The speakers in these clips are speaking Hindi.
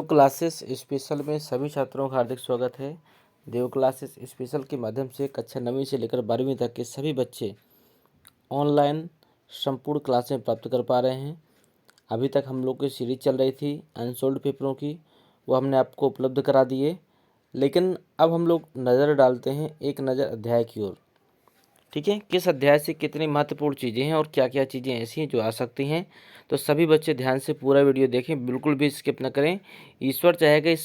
देव क्लासेस स्पेशल में सभी छात्रों का हार्दिक स्वागत है। देव क्लासेस स्पेशल के माध्यम से कक्षा 9वीं से लेकर 12वीं तक के सभी बच्चे ऑनलाइन संपूर्ण क्लासें प्राप्त कर पा रहे हैं। अभी तक हम लोग की सीरीज चल रही थी अनसोल्ड पेपरों की, वो हमने आपको उपलब्ध करा दिए। लेकिन अब हम लोग नज़र डालते हैं एक नज़र अध्याय की ओर। ठीक है, किस अध्याय से कितनी महत्वपूर्ण चीज़ें हैं और क्या क्या चीज़ें ऐसी हैं जो आ सकती हैं। तो सभी बच्चे ध्यान से पूरा वीडियो देखें, बिल्कुल भी स्किप न करें। ईश्वर चाहेगा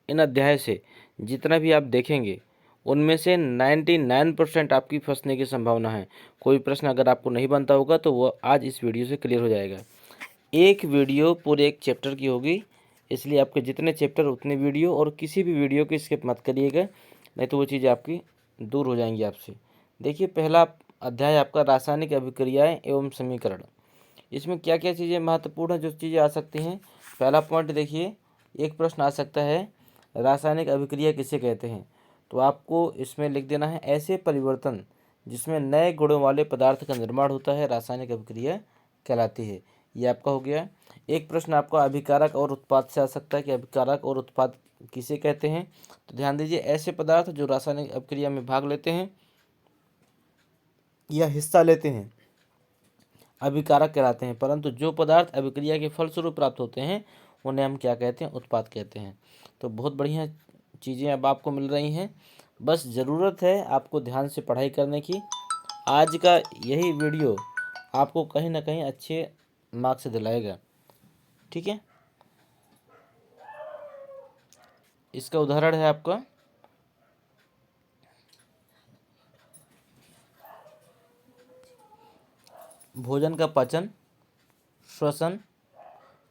इन अध्याय से जितना भी आप देखेंगे उनमें से 99% आपकी फंसने की संभावना है। कोई प्रश्न अगर आपको नहीं बनता होगा तो वो आज इस वीडियो से क्लियर हो जाएगा। एक वीडियो पूरे एक चैप्टर की होगी, इसलिए आपके जितने चैप्टर उतने वीडियो, और किसी भी वीडियो को स्किप मत करिएगा, नहीं तो वो चीज़ें आपकी दूर हो जाएंगी आपसे। देखिए, पहला अध्याय आपका रासायनिक अभिक्रियाएं एवं समीकरण। इसमें क्या क्या चीज़ें महत्वपूर्ण है, जो चीज़ें आ सकती हैं। पहला पॉइंट देखिए, एक प्रश्न आ सकता है रासायनिक अभिक्रिया किसे कहते हैं। तो आपको इसमें लिख देना है ऐसे परिवर्तन जिसमें नए गुणों वाले पदार्थ का निर्माण होता है रासायनिक अभिक्रिया कहलाती है। ये आपका हो गया। एक प्रश्न आपका अभिकारक और उत्पाद से आ सकता है कि अभिकारक और उत्पाद किसे कहते हैं। तो ध्यान दीजिए, ऐसे पदार्थ जो रासायनिक अभिक्रिया में भाग लेते हैं या हिस्सा लेते हैं अभिकारक कहलाते हैं, परंतु जो पदार्थ अभिक्रिया के फलस्वरूप प्राप्त होते हैं उन्हें हम क्या कहते हैं, उत्पाद कहते हैं। तो बहुत बढ़िया चीज़ें अब आपको मिल रही हैं, बस ज़रूरत है आपको ध्यान से पढ़ाई करने की। आज का यही वीडियो आपको कहीं ना कहीं अच्छे मार्क्स दिलाएगा। ठीक है, इसका उदाहरण है आपका भोजन का पाचन, श्वसन,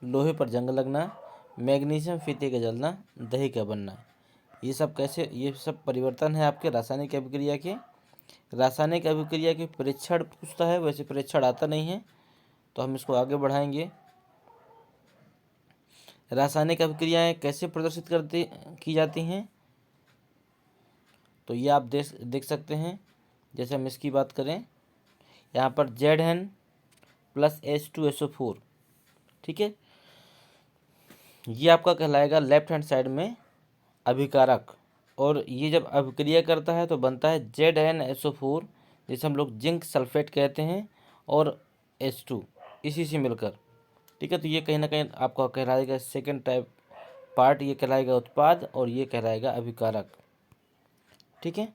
लोहे पर जंग लगना, मैग्नीशियम फीते का जलना, दही का बनना। ये सब कैसे, ये सब परिवर्तन है आपके रासायनिक अभिक्रिया के। रासायनिक अभिक्रिया के परीक्षण पूछता है, वैसे परीक्षण आता नहीं है तो हम इसको आगे बढ़ाएंगे। रासायनिक अभिक्रियाएं कैसे प्रदर्शित की जाती हैं, तो ये आप देख सकते हैं। जैसे हम इसकी बात करें, यहाँ पर ZN + H2SO4, ठीक है, ये आपका कहलाएगा लेफ्ट हैंड साइड में अभिकारक। और ये जब अभिक्रिया करता है तो बनता है ZnSO4, जिसे हम लोग जिंक सल्फेट कहते हैं, और H2 इसी से मिलकर। ठीक है, तो ये कहीं ना कहीं आपका कहलाएगा सेकेंड टाइप पार्ट, ये कहलाएगा उत्पाद और ये कहलाएगा अभिकारक। ठीक है,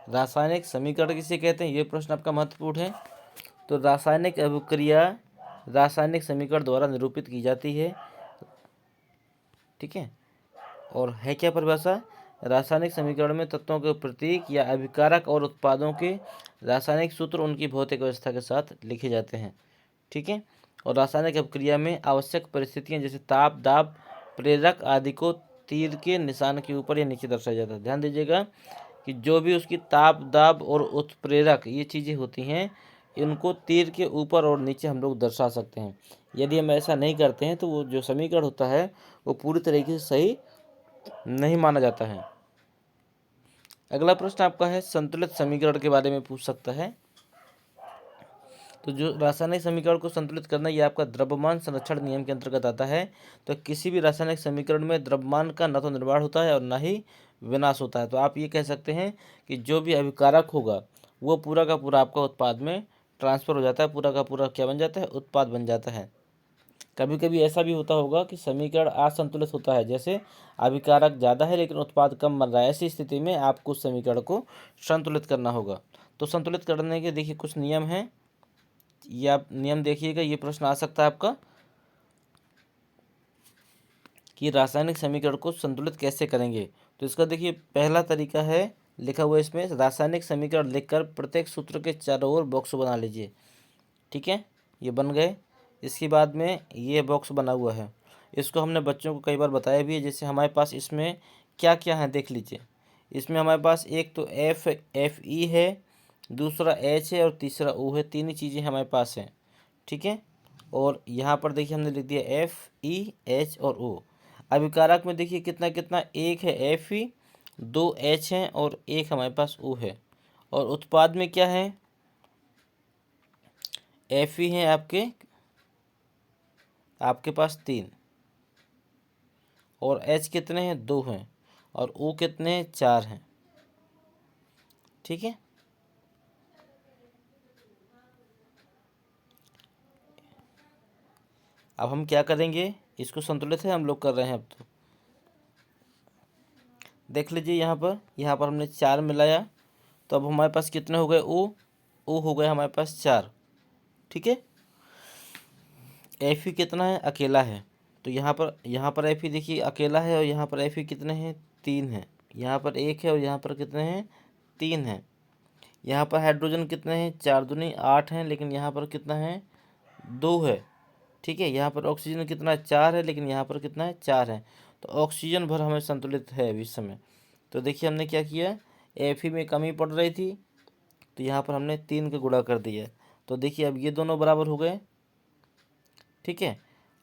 रासायनिक समीकरण किसे कहते हैं, ये प्रश्न आपका महत्वपूर्ण है। तो रासायनिक अभिक्रिया रासायनिक समीकरण द्वारा निरूपित की जाती है। ठीक है, और है क्या परिभाषा, रासायनिक समीकरण में तत्वों के प्रतीक या अभिकारक और उत्पादों के रासायनिक सूत्र उनकी भौतिक अवस्था के साथ लिखे जाते हैं। ठीक है, और रासायनिक अभिक्रिया में आवश्यक परिस्थितियां जैसे ताप, दाब, प्रेरक आदि को तीर के निशान के ऊपर या नीचे दर्शाया जाता है। ध्यान दीजिएगा कि जो भी उसकी ताप, दाब और उत्प्रेरक ये चीज़ें होती हैं, इनको तीर के ऊपर और नीचे हम लोग दर्शा सकते हैं। यदि हम ऐसा नहीं करते हैं तो वो जो समीकरण होता है वो पूरी तरीके से सही नहीं माना जाता है। अगला प्रश्न आपका है संतुलित समीकरण के बारे में पूछ सकता है। तो जो रासायनिक समीकरण को संतुलित करना, ये आपका द्रव्यमान संरक्षण नियम के अंतर्गत आता है। तो किसी भी रासायनिक समीकरण में द्रव्यमान का न तो निर्माण होता है और न ही विनाश होता है। तो आप ये कह सकते हैं कि जो भी अभिकारक होगा वो पूरा का पूरा आपका उत्पाद में ट्रांसफर हो जाता है, पूरा का पूरा क्या बन जाता है, उत्पाद बन जाता है। कभी कभी ऐसा भी होता होगा कि समीकरण असंतुलित होता है, जैसे अभिकारक ज़्यादा है लेकिन उत्पाद कम बन रहा है। ऐसी स्थिति में आपको उस समीकरण को संतुलित करना होगा। तो संतुलित करने के देखिए कुछ नियम हैं, ये आप नियम देखिएगा। ये प्रश्न आ सकता है आपका कि रासायनिक समीकरण को संतुलित कैसे करेंगे। तो इसका देखिए पहला तरीका है, लिखा हुआ है इसमें, रासायनिक समीकरण लिखकर प्रत्येक सूत्र के चारों ओर बॉक्स बना लीजिए। ठीक है, ये बन गए। इसके बाद में ये बॉक्स बना हुआ है, इसको हमने बच्चों को कई बार बताया भी है। जैसे हमारे पास इसमें क्या क्या है देख लीजिए। इसमें हमारे पास एक तो Fe है, दूसरा H है और तीसरा O है। तीन ही चीज़ें हमारे पास हैं। ठीक है, और यहाँ पर देखिए हमने लिख दिया Fe, H और O। अभिकारक में देखिए कितना कितना, एक है Fe, दो H हैं और एक हमारे पास O है। और उत्पाद में क्या है, Fe हैं आपके आपके पास 3 और H कितने हैं 2 हैं और O कितने हैं 4 हैं। ठीक है, अब हम क्या करेंगे, इसको संतुलित है हम लोग कर रहे हैं। अब तो देख लीजिए यहाँ पर हमने 4 मिलाया तो अब हमारे पास कितने हो गए, ओ हो गए हमारे पास 4। ठीक है, Fe कितना है, अकेला है, तो यहाँ पर Fe देखिए अकेला है और यहाँ पर Fe कितने हैं 3 हैं, यहाँ पर 1 है और यहाँ पर कितने हैं 3 हैं। यहाँ पर हाइड्रोजन कितने हैं 4 दूनी 8 हैं, लेकिन यहाँ पर कितना है 2 है। ठीक है, यहाँ पर ऑक्सीजन कितना 4 है, लेकिन यहाँ पर कितना है 4 है। तो ऑक्सीजन भर हमें संतुलित है अभी इस समय। तो देखिए हमने क्या किया, Fe में कमी पड़ रही थी तो यहाँ पर हमने 3 का गुणा कर दिया। तो देखिए अब ये दोनों बराबर हो गए। ठीक है,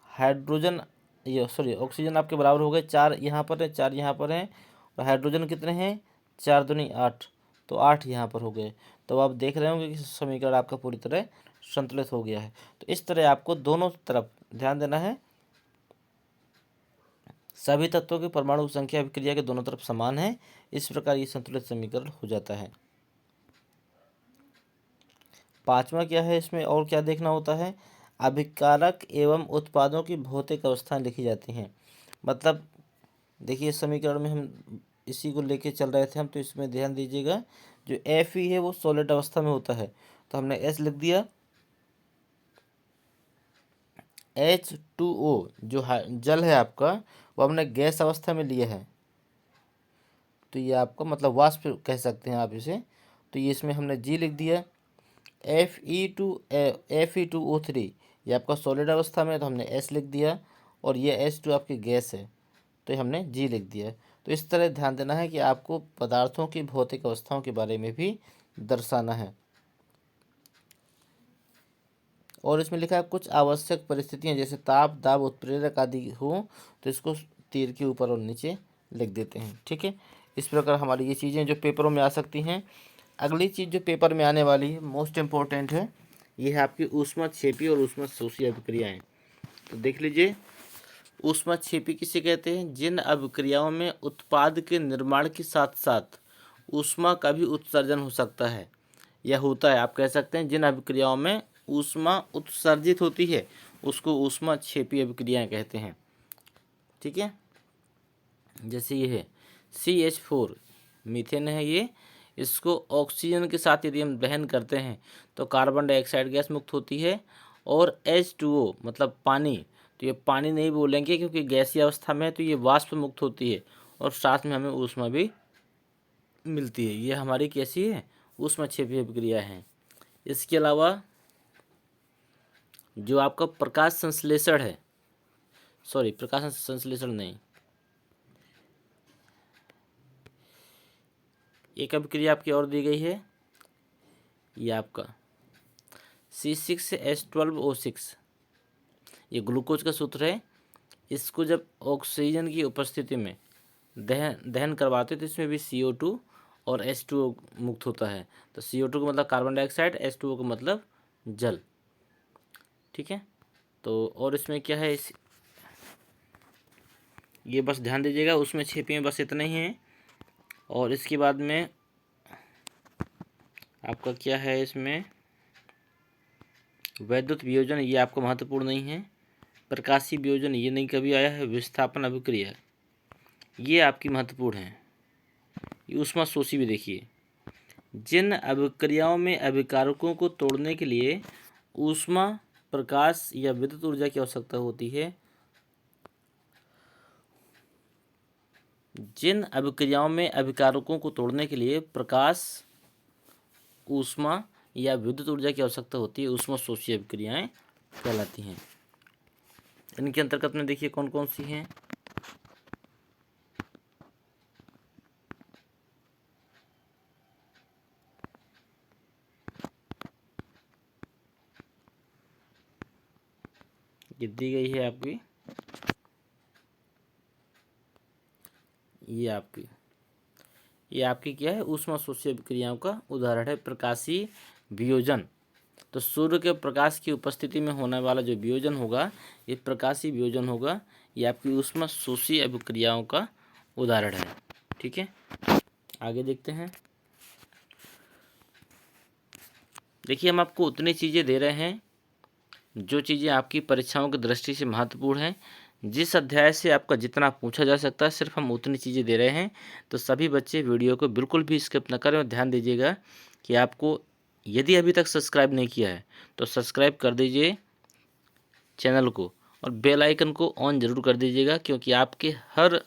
हाइड्रोजन ये सॉरी ऑक्सीजन आपके बराबर हो गए, 4 यहाँ पर है 4 यहाँ पर है, और हाइड्रोजन कितने हैं 4 दूनी 8, तो 8 यहाँ पर हो गए। तो आप देख रहे होंगे कि समीकरण आपका पूरी तरह संतुलित हो गया है। तो इस तरह आपको दोनों तरफ ध्यान देना है, सभी तत्वों की परमाणु संख्या अभिक्रिया के दोनों तरफ समान है, इस प्रकार ये संतुलित समीकरण हो जाता है। पांचवा क्या है, इसमें और क्या देखना होता है, अभिकारक एवं उत्पादों की भौतिक अवस्थाएं लिखी जाती हैं। मतलब देखिए इस समीकरण में हम इसी को लेके चल रहे थे हम, तो इसमें ध्यान दीजिएगा जो Fe है वो सॉलिड अवस्था में होता है, तो हमने S लिख दिया। H2O जो जल है आपका वो हमने गैस अवस्था में लिया है, तो ये आपका मतलब वाष्प कह सकते हैं आप इसे, तो ये इसमें हमने G लिख दिया। Fe2O3 ये आपका सॉलिड अवस्था में है, तो हमने S लिख दिया, और ये H2 आपकी गैस है तो ये हमने G लिख दिया। तो इस तरह ध्यान देना है कि आपको पदार्थों की भौतिक अवस्थाओं के बारे में भी दर्शाना है। और इसमें लिखा है कुछ आवश्यक परिस्थितियां जैसे ताप दाब उत्प्रेरक आदि हो तो इसको तीर के ऊपर और नीचे लिख देते हैं। ठीक है, इस प्रकार हमारी ये चीज़ें जो पेपरों में आ सकती हैं। अगली चीज़ जो पेपर में आने वाली है मोस्ट इम्पोर्टेंट है, ये है आपकी ऊष्माक्षेपी और ऊष्माशोषी अभिक्रियाएं। तो देख लीजिए, ऊष्माक्षेपी किसे कहते हैं, जिन अभिक्रियाओं में उत्पाद के निर्माण के साथ साथ ऊष्मा का भी उत्सर्जन हो सकता है या होता है। आप कह सकते हैं जिन अभिक्रियाओं में ऊष्मा उत्सर्जित होती है उसको ऊष्माक्षेपी अभिक्रियाएं कहते हैं। ठीक है, जैसे ये है CH4 मीथेन है ये, इसको ऑक्सीजन के साथ यदि हम दहन करते हैं तो कार्बन डाइऑक्साइड गैस मुक्त होती है, और H2O मतलब पानी, तो ये पानी नहीं बोलेंगे क्योंकि गैसीय अवस्था में है, तो ये वाष्प मुक्त होती है और साथ में हमें ऊष्मा भी मिलती है। ये हमारी कैसी है, ऊष्माक्षेपी अभिक्रिया है। इसके अलावा जो आपका प्रकाश संश्लेषण है, सॉरी प्रकाश संश्लेषण नहीं, एक अभिक्रिया आपकी और दी गई है, ये आपका C6H12O6, ये ग्लूकोज का सूत्र है। इसको जब ऑक्सीजन की उपस्थिति में दहन करवाते तो इसमें भी CO2 और H2O मुक्त होता है। तो CO2 का मतलब कार्बन डाइऑक्साइड, H2O का मतलब जल। ठीक है, तो और इसमें क्या है, ये बस ध्यान दीजिएगा, उसमें छेपी में बस इतना ही है। और इसके बाद में आपका क्या है, इसमें वैद्युत वियोजन ये आपका महत्वपूर्ण नहीं है। प्रकाशीय वियोजन ये नहीं कभी आया है। विस्थापन अभिक्रिया ये आपकी महत्वपूर्ण है। ये ऊष्माशोषी भी देखिए, जिन अभिक्रियाओं में अभिकारकों को तोड़ने के लिए ऊष्मा प्रकाश या विद्युत ऊर्जा की आवश्यकता होती है, जिन अभिक्रियाओं में अभिकारकों को तोड़ने के लिए प्रकाश ऊष्मा या विद्युत ऊर्जा की आवश्यकता होती है, ऊष्माशोषी अभिक्रियाएं कहलाती हैं। इनके अंतर्गत में देखिए कौन कौन सी हैं। ये दी गई है आपकी, ये आपकी क्या है, ऊष्माशोषी अभिक्रियाओं का उदाहरण है। प्रकाशीय वियोजन तो सूर्य के प्रकाश की उपस्थिति में होने वाला जो वियोजन होगा, ये प्रकाशीय वियोजन होगा। ये आपकी ऊष्मा शोषी अभिक्रियाओं का उदाहरण है। ठीक है, आगे देखते हैं। देखिए, हम आपको उतनी चीज़ें दे रहे हैं जो चीज़ें आपकी परीक्षाओं की दृष्टि से महत्वपूर्ण हैं। जिस अध्याय से आपका जितना पूछा जा सकता है, सिर्फ हम उतनी चीज़ें दे रहे हैं। तो सभी बच्चे वीडियो को बिल्कुल भी स्किप न करें और ध्यान दीजिएगा कि आपको यदि अभी तक सब्सक्राइब नहीं किया है तो सब्सक्राइब कर दीजिए चैनल को, और बेल आइकन को ऑन ज़रूर कर दीजिएगा, क्योंकि आपके हर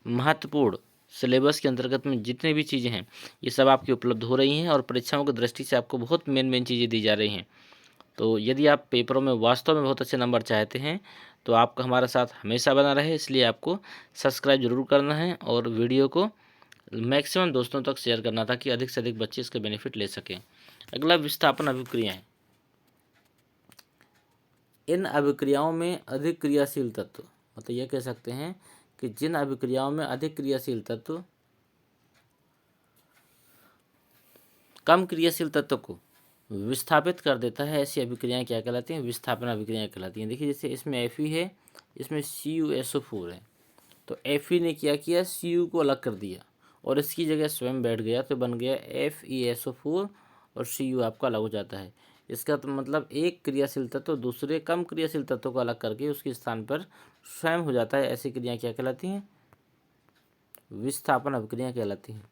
महत्वपूर्ण सिलेबस के अंतर्गत में जितनी भी चीज़ें हैं ये सब आपकी उपलब्ध हो रही हैं और परीक्षाओं की दृष्टि से आपको बहुत मेन चीज़ें दी जा रही हैं। तो यदि आप पेपरों में वास्तव में बहुत अच्छे नंबर चाहते हैं तो आपका हमारा साथ हमेशा बना रहे, इसलिए आपको सब्सक्राइब जरूर करना है और वीडियो को मैक्सिमम दोस्तों तक शेयर करना ताकि अधिक से अधिक बच्चे इसके बेनिफिट ले सकें। अगला विस्थापन अभिक्रियाएं। इन अभिक्रियाओं में अधिक क्रियाशील तत्व, मतलब ये कह सकते हैं कि जिन अभिक्रियाओं में अधिक क्रियाशील तत्व कम क्रियाशील तत्व को विस्थापित कर देता है, ऐसी अभिक्रियाएं क्या कहलाती हैं? विस्थापन अभिक्रियाएं कहलाती हैं। देखिए, जैसे इसमें Fe है, इसमें CuSO4 है, तो Fe ने क्या किया, Cu को अलग कर दिया और इसकी जगह स्वयं बैठ गया, तो बन गया FeSO4 और Cu आपका अलग हो जाता है। इसका तो मतलब एक क्रियाशील तत्व दूसरे कम क्रियाशील तत्व को अलग करके उसके स्थान पर स्वयं हो जाता है। ऐसी क्रियाएं क्या कहलाती हैं? विस्थापन अभिक्रियाएं कहलाती हैं।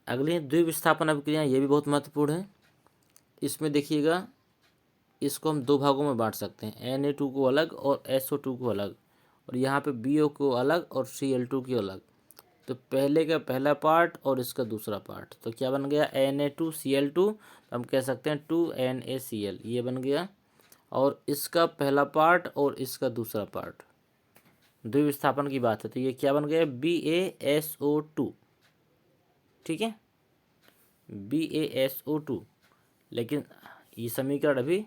अगली द्विविस्थापन अभिक्रियाएं, ये भी बहुत महत्वपूर्ण है। इसमें देखिएगा, इसको हम दो भागों में बांट सकते हैं, Na2 को अलग और SO2 को अलग, और यहाँ पे BO को अलग और Cl2 की अलग। तो पहले का पहला पार्ट और इसका दूसरा पार्ट, तो क्या बन गया, Na2Cl2, हम कह सकते हैं 2NaCl, ये बन गया। और इसका पहला पार्ट और इसका दूसरा पार्ट, द्विविस्थापन की बात है, तो ये क्या बन गया, BaSO2। ठीक है, BaSO2। लेकिन ये समीकरण अभी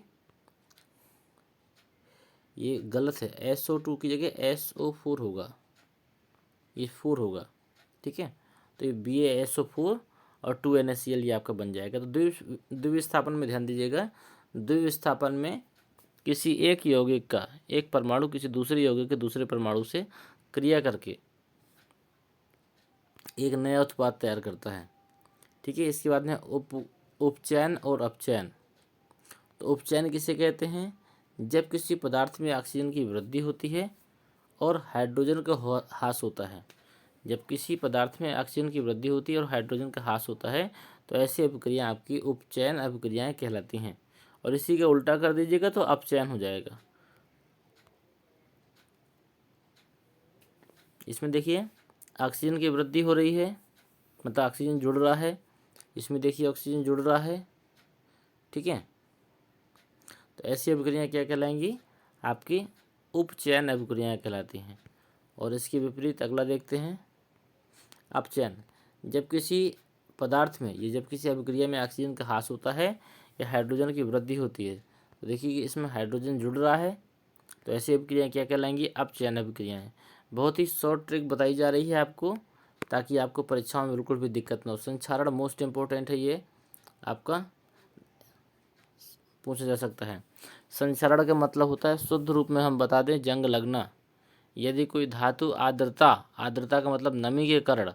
ये गलत है, SO2 की जगह SO4 होगा, ये 4 होगा। ठीक है, तो ये BaSO4 और 2NaCl ये आपका बन जाएगा। तो द्विविस्थापन में ध्यान दीजिएगा, द्विविस्थापन में किसी एक यौगिक का एक परमाणु किसी दूसरे यौगिक के दूसरे परमाणु से क्रिया करके एक नया उत्पाद तैयार करता है। ठीक है, इसके बाद में उपचयन और अपचयन। तो उपचयन किसे कहते हैं? जब किसी पदार्थ में ऑक्सीजन की वृद्धि होती है और हाइड्रोजन का ह्रास होता है। जब किसी पदार्थ में ऑक्सीजन की वृद्धि होती है और हाइड्रोजन का ह्रास होता है, तो ऐसी अभिक्रिया आपकी उपचयन अभिक्रियाएं कहलाती हैं। और इसी का उल्टा कर दीजिएगा तो अपचयन हो जाएगा। इसमें देखिए, ऑक्सीजन की वृद्धि हो रही है, मतलब ऑक्सीजन जुड़ रहा है, इसमें देखिए ऑक्सीजन जुड़ रहा है। ठीक है, तो ऐसी अभिक्रियाएं क्या कहलाएंगी? आपकी उपचयन अभिक्रियाएं कहलाती हैं। और इसके विपरीत अगला देखते हैं, अपचयन। जब किसी पदार्थ में, ये जब किसी अभिक्रिया में ऑक्सीजन का ह्रास होता है या हाइड्रोजन की वृद्धि होती है, तो देखिए कि इसमें हाइड्रोजन जुड़ रहा है, तो ऐसी अभिक्रियाएं क्या कहलाएंगी? अपचयन अभिक्रियाएं। बहुत ही शॉर्ट ट्रिक बताई जा रही है आपको, ताकि आपको परीक्षाओं में बिल्कुल भी दिक्कत ना हो। संक्षारण मोस्ट इम्पोर्टेंट है, ये आपका पूछा जा सकता है। संक्षारण का मतलब होता है, शुद्ध रूप में हम बता दें, जंग लगना। यदि कोई धातु आर्द्रता का मतलब नमी के कारण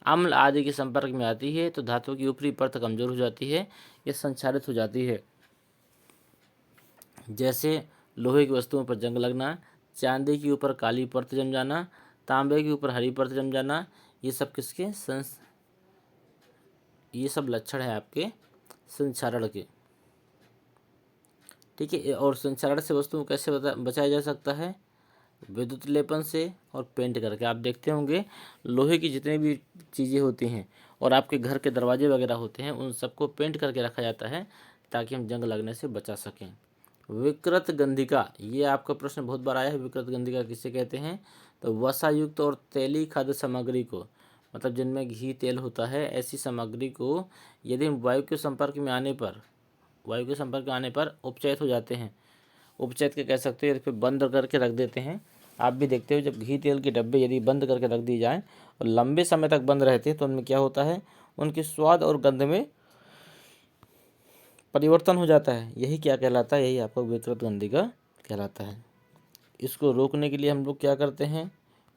अम्ल आदि के संपर्क में आती है, तो धातु की ऊपरी परत कमजोर हो जाती है, ये संक्षारित हो जाती है। जैसे लोहे की वस्तुओं पर जंग लगना, चांदी के ऊपर काली परत जम जाना, तांबे के ऊपर हरी परत जम जाना, ये सब किसके ये सब लक्षण है आपके संक्षारण के। ठीक है, और संक्षारण से वस्तुओं को कैसे बचाया जा सकता है? विद्युत लेपन से और पेंट करके। आप देखते होंगे लोहे की जितनी भी चीज़ें होती हैं और आपके घर के दरवाजे वगैरह होते हैं, उन सबको पेंट करके रखा जाता है ताकि हम जंग लगने से बचा सकें। विकृत गंधिका, ये आपका प्रश्न बहुत बार आया है, विकृत गंधिका किसे कहते हैं? तो वसायुक्त और तेली खाद्य सामग्री को, मतलब जिनमें घी तेल होता है, ऐसी सामग्री को यदि वायु के संपर्क में आने पर उपचयित हो जाते हैं। उपचयित के कह सकते हैं, फिर बंद करके रख देते हैं। आप भी देखते हो, जब घी तेल के डब्बे यदि बंद करके रख दिए जाएँ और लंबे समय तक बंद रहते हैं तो उनमें क्या होता है, उनके स्वाद और गंध में परिवर्तन हो जाता है। यही क्या कहलाता है? यही आपका विकृत गंधिका कहलाता है। इसको रोकने के लिए हम लोग क्या करते हैं?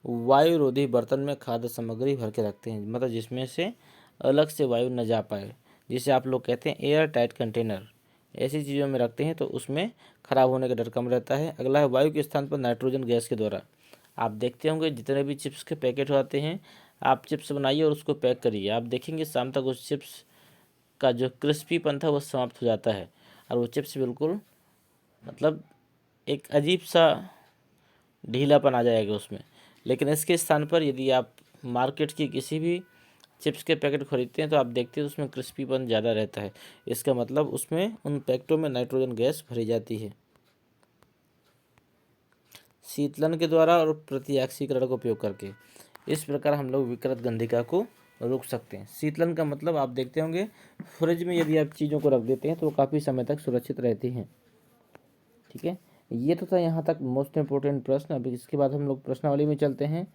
वायुरोधी बर्तन में खाद्य सामग्री भर के रखते हैं, मतलब जिसमें से अलग से वायु न जा पाए, जिसे आप लोग कहते हैं एयर टाइट कंटेनर। ऐसी चीज़ों में रखते हैं तो उसमें खराब होने का डर कम रहता है। अगला है वायु के स्थान पर नाइट्रोजन गैस के द्वारा। आप देखते होंगे जितने भी चिप्स के पैकेट आते हैं, आप चिप्स बनाइए और उसको पैक करिए, आप देखेंगे शाम तक उस चिप्स का जो क्रिस्पीपन था वो समाप्त हो जाता है और वो चिप्स बिल्कुल मतलब एक अजीब सा ढीलापन आ जाएगा उसमें। लेकिन इसके स्थान पर यदि आप मार्केट की किसी भी चिप्स के पैकेट खरीदते हैं तो आप देखते हैं उसमें क्रिस्पीपन ज़्यादा रहता है। इसका मतलब उसमें उन पैकेटों में नाइट्रोजन गैस भरी जाती है। शीतलन के द्वारा और प्रतिऑक्सीकरण का उपयोग करके इस प्रकार हम लोग विकृत गंधिका को रोक सकते हैं। शीतलन का मतलब आप देखते होंगे फ्रिज में यदि आप चीज़ों को रख देते हैं तो वो काफ़ी समय तक सुरक्षित रहती हैं। ठीक है, ये तो था यहाँ तक मोस्ट इम्पोर्टेंट प्रश्न। अभी इसके बाद हम लोग प्रश्नावली में चलते हैं।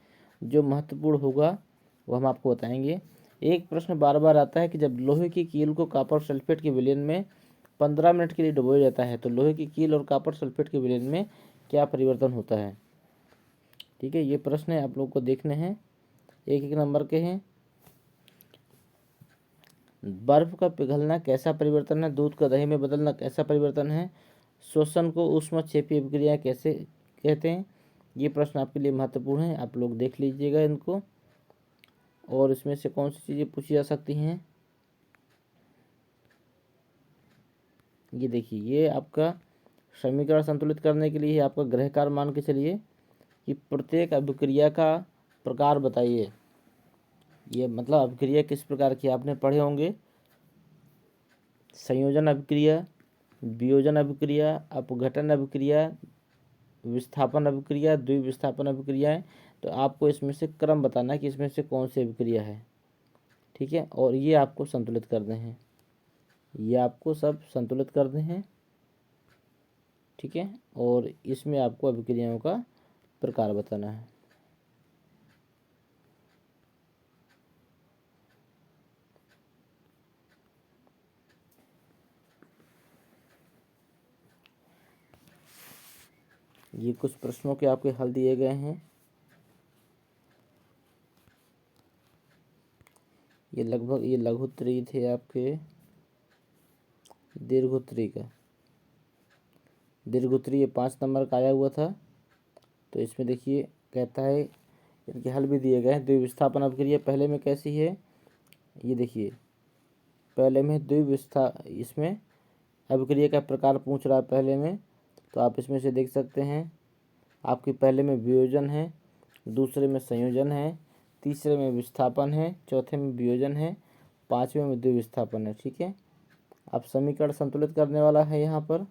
जो महत्वपूर्ण होगा वो हम आपको बताएंगे। एक प्रश्न बार बार आता है कि जब लोहे की कील को कॉपर सल्फेट के विलयन में 15 मिनट के लिए डुबोया जाता है तो लोहे की कील और कॉपर सल्फेट के विलयन में क्या परिवर्तन होता है? ठीक है, ये प्रश्न है आप लोग को देखने हैं, एक एक नंबर के हैं। बर्फ का पिघलना कैसा परिवर्तन है? दूध का दही में बदलना कैसा परिवर्तन है? श्वसन को ऊष्मक्षेपी अभिक्रिया कैसे कहते हैं? ये प्रश्न आपके लिए महत्वपूर्ण है, आप लोग देख लीजिएगा इनको। और इसमें से कौन सी चीज़ें पूछी जा सकती हैं? ये देखिए, ये आपका समीकरण संतुलित करने के लिए आपका गृहकार मान के चलिए कि प्रत्येक अभिक्रिया का प्रकार बताइए। ये मतलब अभिक्रिया किस प्रकार की आपने पढ़े होंगे? संयोजन अभिक्रिया, वियोजन अभिक्रिया, अपघटन अभिक्रिया, विस्थापन अभिक्रिया, द्विविस्थापन अभिक्रियाएं। तो आपको इसमें से क्रम बताना है कि इसमें से कौन सी अभिक्रिया है। ठीक है, और ये आपको संतुलित करने हैं, ये आपको सब संतुलित करने हैं। ठीक है, और इसमें आपको अभिक्रियाओं का प्रकार बताना है। ये कुछ प्रश्नों के आपके हल दिए गए हैं। ये लगभग ये लघुत्तरी थे आपके दीर्घोत्तरी का। दीर्घोत्तरी ये 5 नंबर का आया हुआ था। तो इसमें देखिए कहता है, इनके हल भी दिए गए हैं। द्विविस्थापन अभिक्रिया पहले में कैसी है? ये देखिए, पहले में इसमें अभिक्रिया का प्रकार पूछ रहा है पहले में, तो आप इसमें से देख सकते हैं आपकी पहले में वियोजन है, दूसरे में संयोजन है, तीसरे में विस्थापन है, चौथे में वियोजन है, पाँचवें में द्विविस्थापन है। ठीक है, अब समीकरण संतुलित करने वाला है यहाँ पर,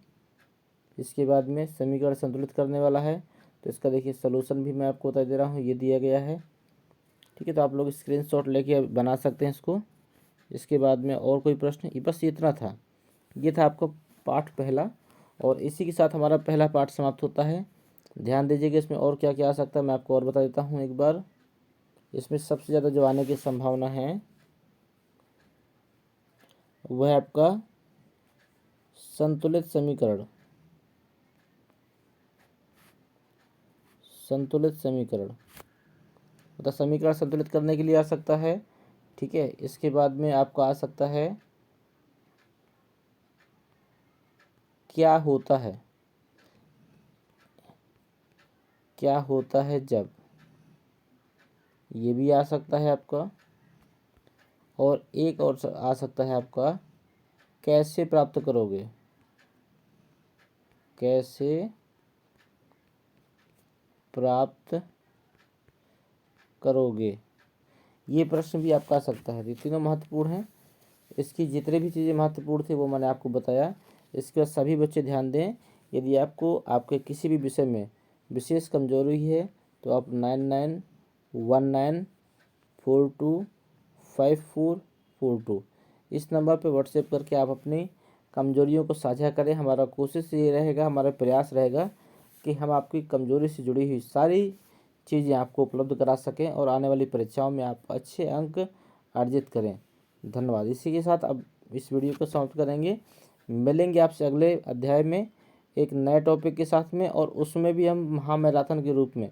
इसके बाद में समीकरण संतुलित करने वाला है। तो इसका देखिए सलूशन भी मैं आपको बता दे रहा हूँ, ये दिया गया है। ठीक है, तो आप लोग स्क्रीनशॉट लेके बना सकते हैं इसको। इसके बाद में और कोई प्रश्न? बस इतना था, ये था आपका पाठ पहला, और इसी के साथ हमारा पहला पाठ समाप्त होता है। ध्यान दीजिएगा इसमें और क्या क्या आ सकता है, मैं आपको और बता देता हूँ एक बार। इसमें सबसे ज़्यादा जो आने की संभावना है वह आपका संतुलित समीकरण। संतुलित समीकरण मतलब समीकरण संतुलित करने के लिए आ सकता है। ठीक है, इसके बाद में आपका आ सकता है क्या होता है, क्या होता है जब, ये भी आ सकता है आपका। और एक और आ सकता है आपका कैसे प्राप्त करोगे, कैसे प्राप्त करोगे, ये प्रश्न भी आपका आ सकता है। ये तीनों महत्वपूर्ण हैं। इसकी जितने भी चीज़ें महत्वपूर्ण थे वो मैंने आपको बताया। इसके बाद सभी बच्चे ध्यान दें, यदि आपको आपके किसी भी विषय में विशेष कमजोरी है तो आप 9919425442 इस नंबर पर व्हाट्सएप करके आप अपनी कमजोरियों को साझा करें। हमारा कोशिश ये रहेगा, हमारा प्रयास रहेगा कि हम आपकी कमजोरी से जुड़ी हुई सारी चीज़ें आपको उपलब्ध करा सकें और आने वाली परीक्षाओं में आप अच्छे अंक अर्जित करें। धन्यवाद। इसी के साथ अब इस वीडियो को समाप्त करेंगे। मिलेंगे आपसे अगले अध्याय में एक नए टॉपिक के साथ में, और उसमें भी हम महामैराथन के रूप में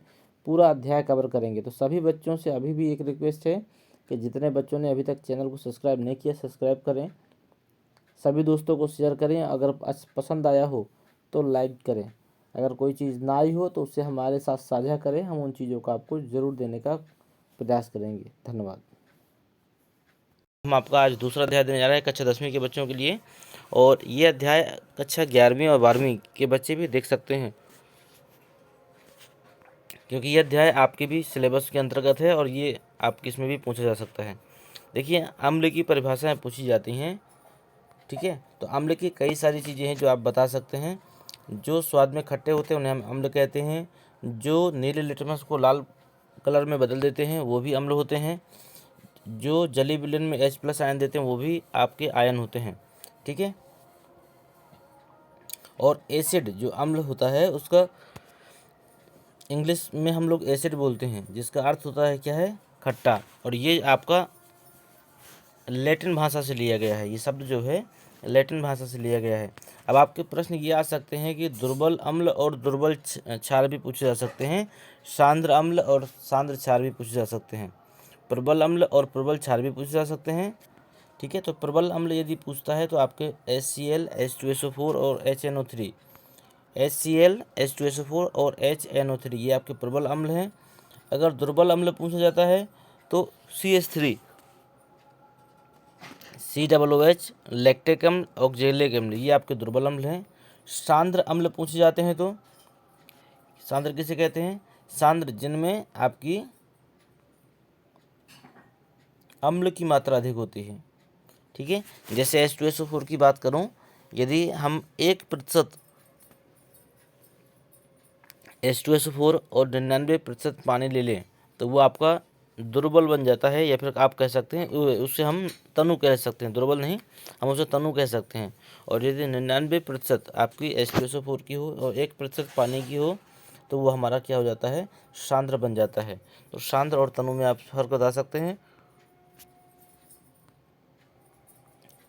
पूरा अध्याय कवर करेंगे। तो सभी बच्चों से अभी भी एक रिक्वेस्ट है कि जितने बच्चों ने अभी तक चैनल को सब्सक्राइब नहीं किया, सब्सक्राइब करें, सभी दोस्तों को शेयर करें। अगर पसंद आया हो तो लाइक करें, अगर कोई चीज़ ना आई हो तो उससे हमारे साथ साझा करें, हम उन चीज़ों का आपको ज़रूर देने का प्रयास करेंगे। धन्यवाद। हम आपका आज दूसरा अध्याय देने जा रहे हैं कक्षा 10वीं के बच्चों के लिए, और ये अध्याय कक्षा 11वीं और 12वीं के बच्चे भी देख सकते हैं, क्योंकि ये अध्याय आपके भी सिलेबस के अंतर्गत है और ये आपके इसमें भी पूछा जा सकता है। देखिए, अम्ल की परिभाषाएं पूछी जाती हैं, ठीक है। तो अम्ल की कई सारी चीज़ें हैं जो आप बता सकते हैं। जो स्वाद में खट्टे होते हैं उन्हें हम अम्ल कहते हैं। जो नीले लिटमस को लाल कलर में बदल देते हैं वो भी अम्ल होते हैं। जो जली विलयन में H+ आयन देते हैं वो भी आपके आयन होते हैं, ठीक है। और एसिड जो अम्ल होता है उसका इंग्लिश में हम लोग एसिड बोलते हैं, जिसका अर्थ होता है क्या है, खट्टा। और ये आपका लैटिन भाषा से लिया गया है, ये शब्द जो है लैटिन भाषा से लिया गया है। अब आपके प्रश्न ये आ सकते हैं कि दुर्बल अम्ल और दुर्बल क्षार भी पूछे जा सकते हैं, सांद्र अम्ल और सांद्र क्षार भी पूछे जा सकते हैं, प्रबल अम्ल और प्रबल क्षार भी पूछे जा सकते हैं, ठीक है। तो प्रबल अम्ल यदि पूछता है तो आपके HCl H2SO4 और HNO3, HCl H2SO4 और HNO3 ये आपके प्रबल अम्ल हैं। अगर दुर्बल अम्ल पूछा जाता है तो CH3 COOH लैक्टिक अम्ल ऑक्जेलिक अम्ल ये आपके दुर्बल अम्ल हैं। सांद्र अम्ल पूछे जाते हैं तो सांद्र किसे कहते हैं, सांद्र जिनमें आपकी अम्ल की मात्रा अधिक होती है, ठीक है। जैसे H2SO4 की बात करूं, यदि हम 1% H2SO4 और 99% पानी ले लें तो वो आपका दुर्बल बन जाता है, या फिर आप कह सकते हैं उससे हम तनु कह सकते हैं, दुर्बल नहीं, हम उसे तनु कह सकते हैं। और यदि 99% आपकी H2SO4 की हो और 1% पानी की हो तो वो हमारा क्या हो जाता है, सांद्र बन जाता है। तो सांद्र और तनु में आप फर्क बता सकते हैं।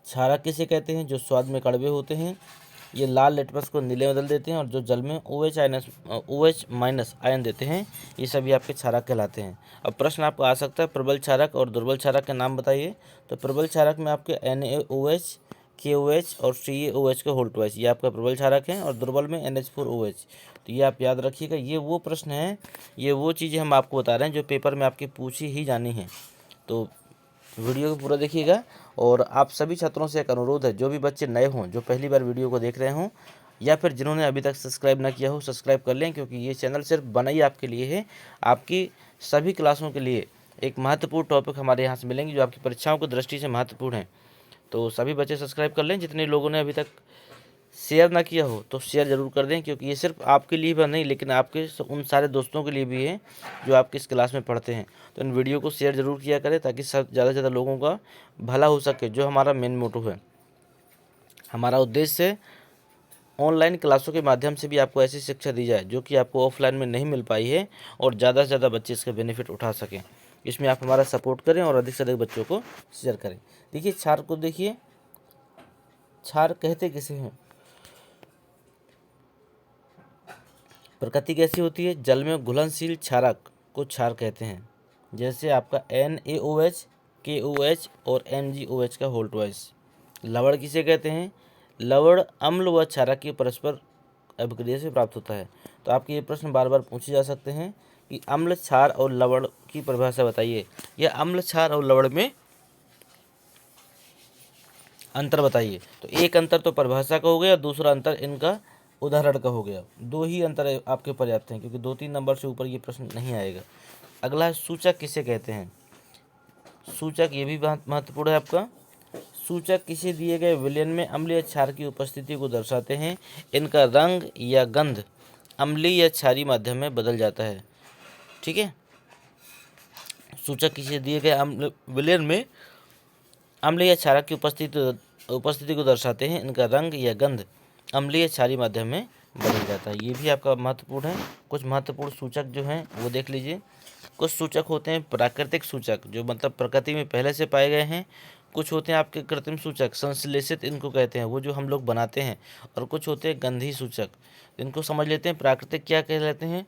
क्षारक किसे कहते हैं, जो स्वाद में कड़वे होते हैं, ये लाल लिटमस को नीले में बदल देते हैं, और जो जल में OH- आयन देते हैं, ये सभी आपके क्षारक कहलाते हैं। अब प्रश्न आपको आ सकता है प्रबल क्षारक और दुर्बल क्षारक के नाम बताइए। तो प्रबल क्षारक में आपके NaOH, KOH और CaOH का होल ट्वाइस ये आपका प्रबल क्षारक है, और दुर्बल में NH4OH। तो ये आप याद रखिएगा, ये वो प्रश्न हैं, ये वो चीज़ें हम आपको बता रहे हैं जो पेपर में आपकी पूछी ही जानी है। तो वीडियो को पूरा देखिएगा। और आप सभी छात्रों से एक अनुरोध है, जो भी बच्चे नए हों, जो पहली बार वीडियो को देख रहे हों, या फिर जिन्होंने अभी तक सब्सक्राइब ना किया हो, सब्सक्राइब कर लें, क्योंकि ये चैनल सिर्फ बना ही आपके लिए है। आपकी सभी क्लासों के लिए एक महत्वपूर्ण टॉपिक हमारे यहाँ से मिलेंगे जो आपकी परीक्षाओं की दृष्टि से महत्वपूर्ण है। तो सभी बच्चे सब्सक्राइब कर लें। जितने लोगों ने अभी तक शेयर ना किया हो तो शेयर ज़रूर कर दें, क्योंकि ये सिर्फ आपके लिए भी नहीं, लेकिन आपके उन सारे दोस्तों के लिए भी है जो आपकी इस क्लास में पढ़ते हैं। तो इन वीडियो को शेयर ज़रूर किया करें, ताकि सब ज़्यादा से ज़्यादा लोगों का भला हो सके, जो हमारा मेन मोटिव है। हमारा उद्देश्य है ऑनलाइन क्लासों के माध्यम से भी आपको ऐसी शिक्षा दी जाए जो कि आपको ऑफलाइन में नहीं मिल पाई है, और ज़्यादा से ज़्यादा बच्चे इसका बेनिफिट उठा सकें। इसमें आप हमारा सपोर्ट करें और अधिक से अधिक बच्चों को शेयर करें। देखिए क्षार को, देखिए क्षार कहते किसे हैं, प्रकृति कैसी होती है, जल में घुलनशील क्षारक को क्षार कहते हैं। जैसे आपका NaOH, KOH और MgOH का होल ट्वाइस। लवण किसे कहते हैं, लवण अम्ल व क्षारक की परस्पर अभिक्रिया से प्राप्त होता है। तो आपके ये प्रश्न बार बार पूछे जा सकते हैं कि अम्ल, क्षार और लवण की परिभाषा बताइए, या अम्ल, क्षार और लवण में अंतर बताइए। तो एक अंतर तो परिभाषा का हो गया, दूसरा अंतर इनका उदाहरण का हो गया। दो ही अंतर आपके पर्याप्त हैं, क्योंकि 2-3 नंबर से ऊपर ये प्रश्न नहीं आएगा। अगला है सूचक किसे कहते हैं। सूचक ये भी महत्वपूर्ण है आपका। सूचक किसी दिए गए विलयन में अम्लीय क्षार की उपस्थिति को दर्शाते हैं। इनका रंग या गंध अम्लीय या क्षारीय माध्यम में बदल जाता है, ठीक है। सूचक किसी दिए गए विलयन में अम्लीय या क्षारक की उपस्थिति को दर्शाते हैं। इनका रंग या गंध अम्लीय क्षारीय माध्यम में बदल जाता है। ये भी आपका महत्वपूर्ण है। कुछ महत्वपूर्ण सूचक जो हैं वो देख लीजिए। कुछ सूचक होते हैं प्राकृतिक सूचक, जो मतलब प्रकृति में पहले से पाए गए हैं। कुछ होते हैं आपके कृत्रिम सूचक, संश्लेषित इनको कहते हैं, वो जो हम लोग बनाते हैं। और कुछ होते हैं गंधी सूचक। इनको समझ लेते हैं। प्राकृतिक क्या कहलाते हैं?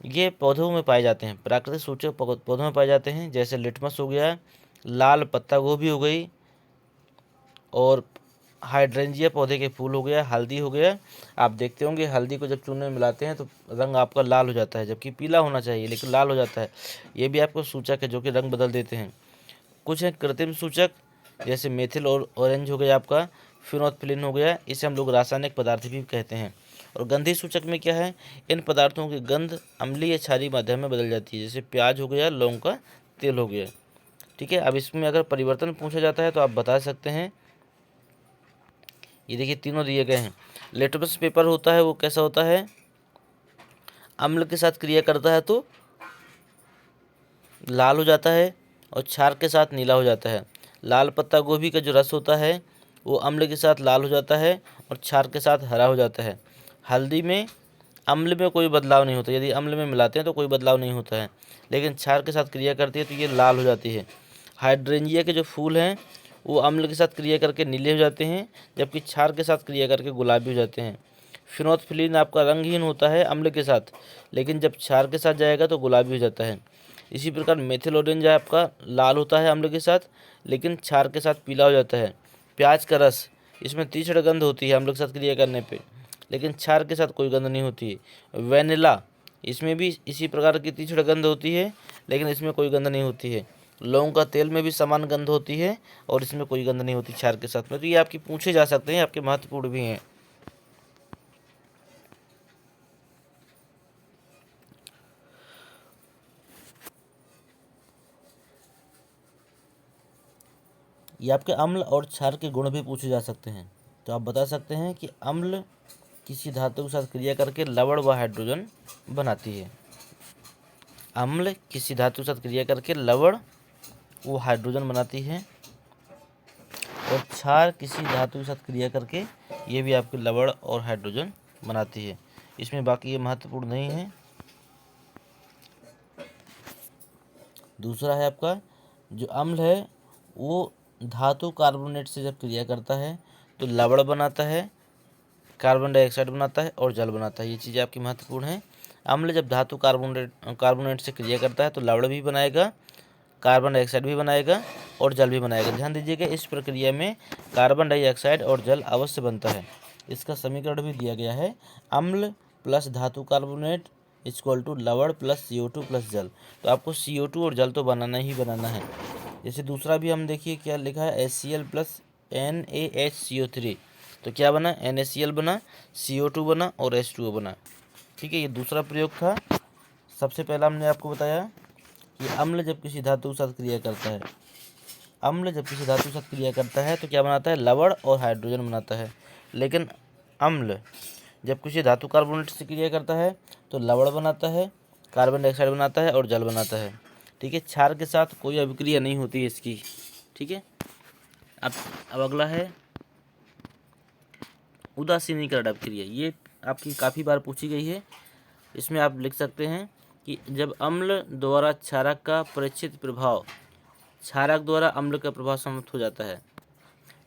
ये पौधों में पाए जाते हैं। प्राकृतिक सूचक पौधों में पाए जाते हैं, जैसे लिटमस हो गया, लाल पत्ता गोभी हो गई, और हाइड्रेंजिया पौधे के फूल हो गया, हल्दी हो गया। आप देखते होंगे हल्दी को जब चूने में मिलाते हैं तो रंग आपका लाल हो जाता है, जबकि पीला होना चाहिए लेकिन लाल हो जाता है। ये भी आपको सूचक है जो कि रंग बदल देते हैं। कुछ हैं कृत्रिम सूचक, जैसे मेथिल और ऑरेंज हो गया आपका, फिनोल्फ्थालीन हो गया। इसे हम लोग रासायनिक पदार्थ भी कहते हैं। और गंधी सूचक में क्या है? इन पदार्थों की गंध अम्लीय या क्षारीय माध्यम में बदल जाती है, जैसे प्याज हो गया, लौंग का तेल हो गया। ठीक है। अब इसमें अगर परिवर्तन पूछा जाता है तो आप बता सकते हैं। ये देखिए तीनों दिए गए हैं। लिटमस पेपर होता है वो कैसा होता है? अम्ल के साथ क्रिया करता है तो लाल हो जाता है, और क्षार के साथ नीला हो जाता है। लाल पत्ता गोभी का जो रस होता है वो अम्ल के साथ लाल हो जाता है और क्षार के साथ हरा हो जाता है। हल्दी में अम्ल में कोई बदलाव नहीं होता, यदि अम्ल में मिलाते हैं तो कोई बदलाव नहीं होता है, लेकिन क्षार के साथ क्रिया करती है तो ये लाल हो जाती है। हाइड्रेंजिया के जो फूल हैं वो अम्ल के साथ क्रिया करके नीले हो जाते हैं, जबकि क्षार के साथ क्रिया करके गुलाबी हो जाते हैं। फिनोल्फ्थालीन आपका रंगहीन होता है अम्ल के साथ, लेकिन जब क्षार के साथ जाएगा तो गुलाबी हो जाता है। इसी प्रकार मेथिल ऑरेंज आपका लाल होता है अम्ल के साथ, लेकिन क्षार के साथ पीला हो जाता है। प्याज का रस, इसमें तीक्ष्ण गंध होती है अम्ल के साथ क्रिया करने पे, लेकिन क्षार के साथ कोई गंध नहीं होती है। वेनिला, इसमें भी इसी प्रकार की तीक्ष्ण गंध होती है, लेकिन इसमें कोई गंध नहीं होती है। लौंग का तेल में भी समान गंध होती है और इसमें कोई गंध नहीं होती क्षार के साथ में। तो ये आपकी पूछे जा सकते हैं, आपके महत्वपूर्ण भी हैं। ये आपके अम्ल और क्षार के गुण भी पूछे जा सकते हैं। तो आप बता सकते हैं कि अम्ल किसी धातु के साथ क्रिया करके लवण व हाइड्रोजन बनाती है। अम्ल किसी धातु के साथ क्रिया करके लवण वो हाइड्रोजन बनाती है, और क्षार किसी धातु के साथ क्रिया करके ये भी आपके लवण और हाइड्रोजन बनाती है। इसमें बाकी ये महत्वपूर्ण नहीं है। दूसरा है आपका जो अम्ल है वो धातु कार्बोनेट से जब क्रिया करता है तो लवण बनाता है, कार्बन डाइऑक्साइड बनाता है और जल बनाता है। ये चीज़ें आपकी महत्वपूर्ण हैं। अम्ल जब धातु कार्बोनेट से क्रिया करता है तो लवण भी बनाएगा, कार्बन डाइऑक्साइड भी बनाएगा और जल भी बनाएगा। ध्यान दीजिएगा इस प्रक्रिया में कार्बन डाइऑक्साइड और जल अवश्य बनता है। इसका समीकरण भी दिया गया है, अम्ल प्लस धातु कार्बोनेट इक्वल टू लवण प्लस CO2 प्लस जल। तो आपको CO2 और जल तो बनाना ही बनाना है। जैसे दूसरा भी हम देखिए क्या लिखा है, HCl प्लस NaHCO3। तो क्या बना? NaCl बना, CO2 बना और H2O बना। ठीक है, ये दूसरा प्रयोग था। सबसे पहला हमने आपको बताया कि अम्ल जब किसी धातु के साथ क्रिया करता है, अम्ल जब किसी धातु के साथ क्रिया करता है तो क्या बनाता है? लवण और हाइड्रोजन बनाता है। लेकिन अम्ल जब किसी धातु कार्बोनेट से क्रिया करता है तो लवण बनाता है, कार्बन डाइऑक्साइड बनाता है और जल बनाता है। ठीक है, क्षार के साथ कोई अभिक्रिया नहीं होती है इसकी। ठीक है। अब अगला है उदासीनीकरण अभिक्रिया। ये आपकी काफ़ी बार पूछी गई है। इसमें आप लिख सकते हैं कि जब अम्ल द्वारा क्षारक का प्रेक्षित प्रभाव क्षारक द्वारा अम्ल का प्रभाव समाप्त हो जाता है।